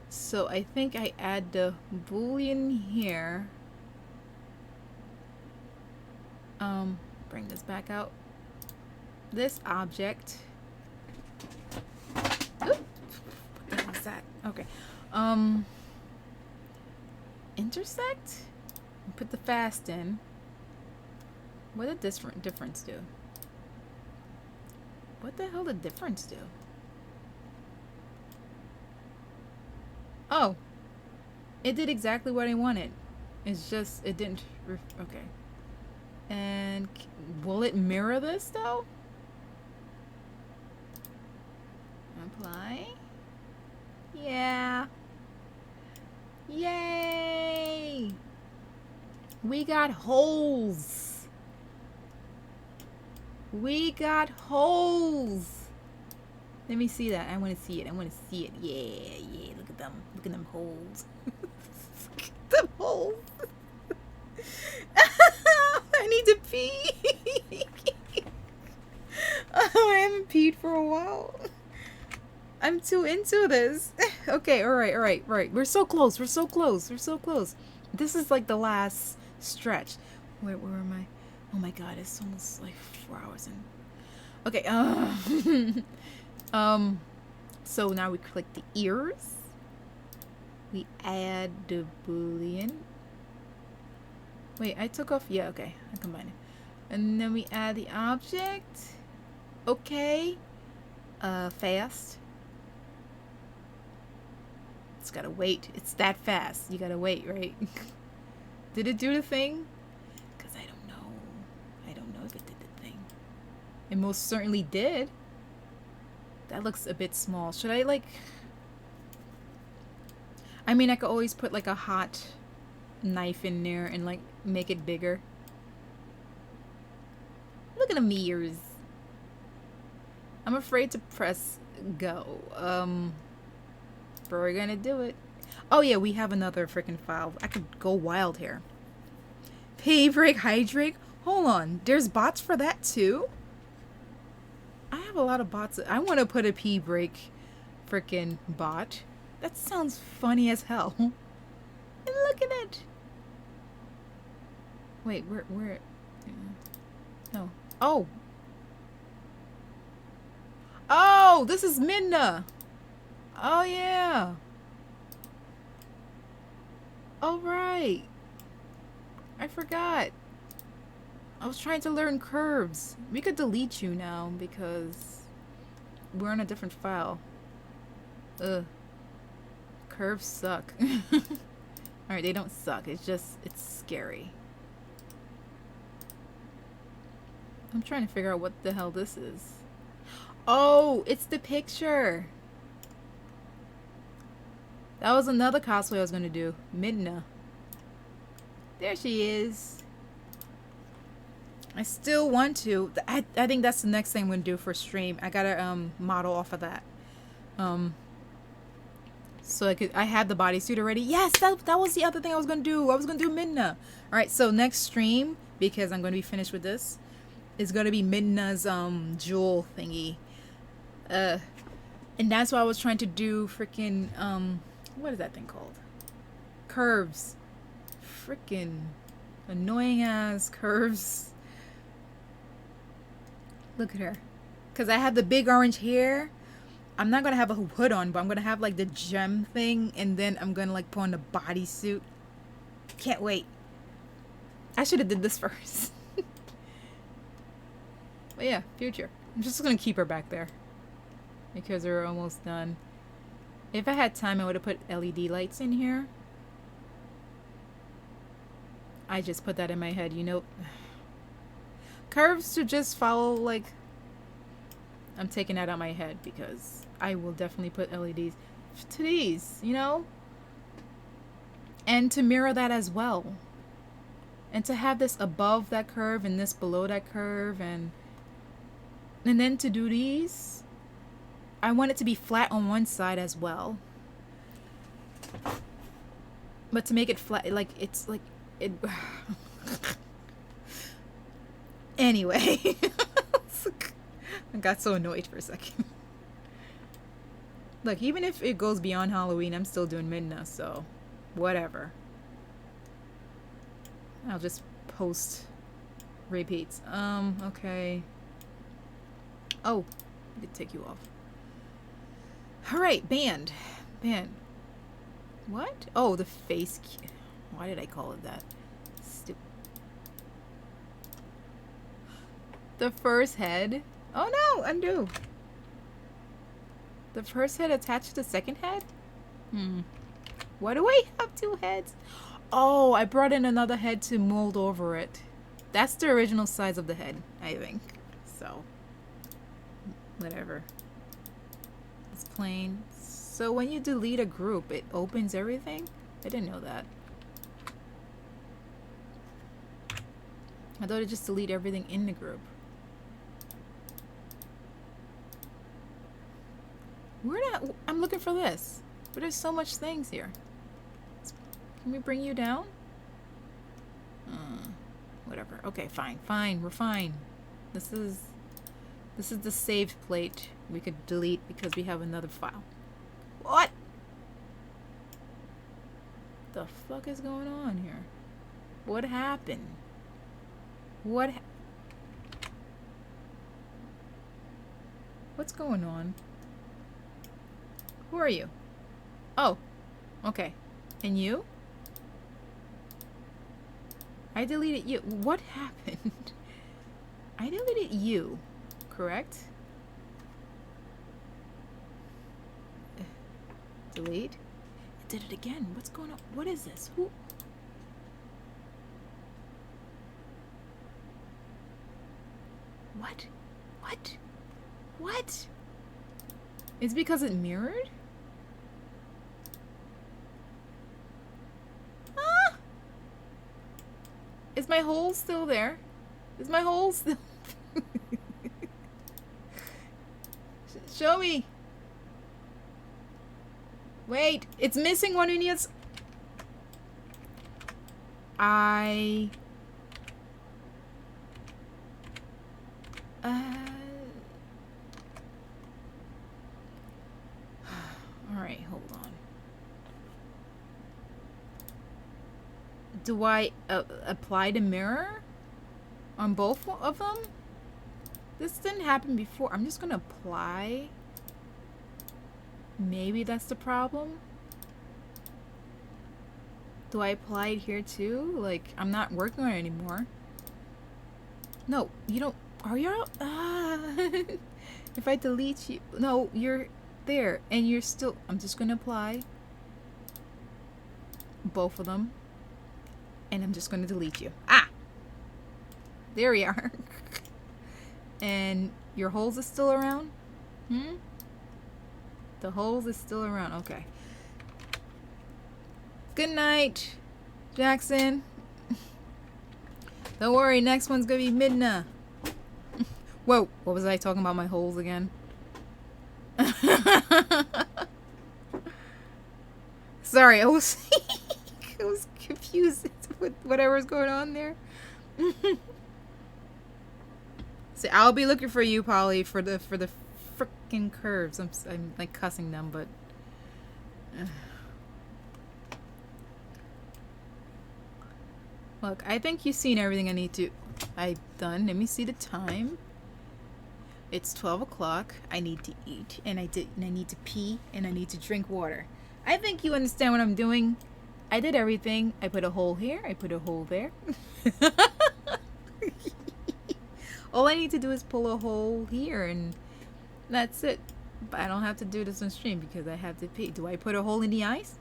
Speaker 1: So I think I add the boolean here. Bring this back out. This object. Oop. What the hell is that? Okay. Intersect? Put the fast in. What did this difference do? What the hell did difference do? Oh. It did exactly what I wanted. It's just, it didn't, okay. And will it mirror this though? Apply. Yeah. Yay! We got holes. We got holes. Let me see that. I want to see it. I want to see it. Yeah, yeah. Look at them. Look at them holes. Look at them holes. I need to pee. Oh, I haven't peed for a while. I'm too into this. Okay, alright. We're so close. We're so close. We're so close. This is like the last stretch. Where am I? Oh my god, it's almost like 4 hours in. Okay, so now we click the ears. We add the boolean. Wait, I took off. Yeah, okay. I combined it. And then we add the object. Okay. Fast. It's gotta wait. It's that fast. You gotta wait, right? Did it do the thing? Because I don't know. I don't know if it did the thing. It most certainly did. That looks a bit small. Should I, like... I mean, I could always put, like, a hot knife in there and, like, make it bigger. Look at the ears. I'm afraid to press go. But we're gonna do it. Oh, yeah, we have another freaking file. I could go wild here. Pay break, hydrate. Hold on. There's bots for that, too? I have a lot of bots. I want to put a pee break freaking bot. That sounds funny as hell. And look at it. Wait, where? No. Oh. Oh, this is Midna. Oh, yeah. All right. I forgot. I was trying to learn curves. We could delete you now because we're on a different file. Ugh. Curves suck. Alright, they don't suck. It's just, it's scary. I'm trying to figure out what the hell this is. Oh, it's the picture. That was another cosplay I was going to do. Midna. There she is. I still want to. I think that's the next thing I'm going to do for stream. I got to model off of that. So I had the bodysuit already. Yes, that was the other thing I was going to do. I was going to do Midna. All right, so next stream, because I'm going to be finished with this, is going to be Midna's jewel thingy. And that's why I was trying to do freaking what is that thing called? Curves. Freaking annoying ass curves. Look at her. Because I have the big orange hair. I'm not going to have a hood on, but I'm going to have like the gem thing. And then I'm going to like put on the bodysuit. Can't wait. I should have did this first. But yeah, future. I'm just going to keep her back there. because we're almost done. If I had time, I would have put LED lights in here. I just put that in my head, you know. Curves should just follow, like... I'm taking that out of my head because I will definitely put LEDs to these, you know? And to mirror that as well. And to have this above that curve and this below that curve, and then to do these, I want it to be flat on one side as well. But to make it flat, like, it's like, it... Anyway. I got so annoyed for a second. Look, even if it goes beyond Halloween, I'm still doing Midna, so whatever. I'll just post repeats. Okay. Oh, I did take you off. Alright, band. Band. What? Oh, the face. Why did I call it that? Stupid. The first head. Oh no, undo. The first head attached to the second head? Why do I have two heads? Oh, I brought in another head to mold over it. That's the original size of the head, I think. So, whatever. It's plain. So when you delete a group, it opens everything? I didn't know that. I thought it just delete everything in the group. We're not... I'm looking for this. But there's so much things here. Can we bring you down? Whatever. Okay, fine. Fine. We're fine. This is the saved plate we could delete because we have another file. What? The fuck is going on here? What happened? What's going on? Who are you? Oh. Okay. And you? I deleted you. What happened? I deleted you, correct? Delete. I did it again. What's going on? What is this? Who? What? What? What? It's because it mirrored? Ah! Is my hole still there? Is my hole still... Show me. Wait, it's missing one in its... Alright, hold on. Do I apply the mirror on both of them? This didn't happen before. I'm just gonna apply. Maybe that's the problem. Do I apply it here too? Like, I'm not working on it anymore. No, you don't. Are you? If I delete you. No, you're there. And you're still. I'm just gonna apply both of them. And I'm just gonna delete you. Ah! There we are. And your holes is still around? The holes is still around. Okay. Good night, Jackson. Don't worry, next one's gonna be Midna. Whoa, what was I talking about my holes again? Sorry, I was I was confused with whatever's going on there. So I'll be looking for you, Polly, for the frickin' curves. I'm like cussing them, but look, I think you've seen everything I've done. Let me see the time. It's 12 o'clock. I need to eat, and I need to pee, and I need to drink water. I think you understand what I'm doing. I did everything. I put a hole here. I put a hole there. All I need to do is pull a hole here, and that's it. But I don't have to do this on stream because I have to pee. Do I put a hole in the ice?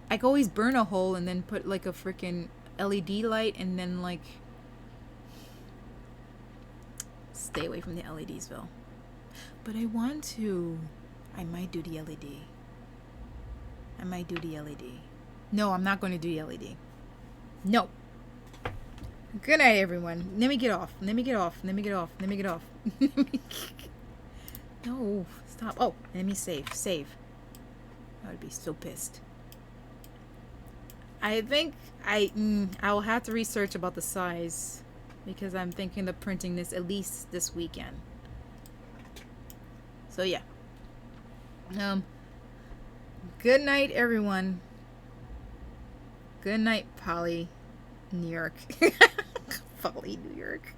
Speaker 1: I can always burn a hole and then put like a freaking LED light and then like stay away from the LEDs, Phil. But I want to. I might do the LED. I might do the LED. No, I'm not going to do the LED. No. Good night, everyone. Let me get off. Let me get off. Let me get off. Let me get off. No, stop. Oh, let me save. Save. I would be so pissed. I think I'll have to research about the size because I'm thinking of printing this at least this weekend. So yeah. Good night, everyone. Good night, Polly, New York. Polly, New York.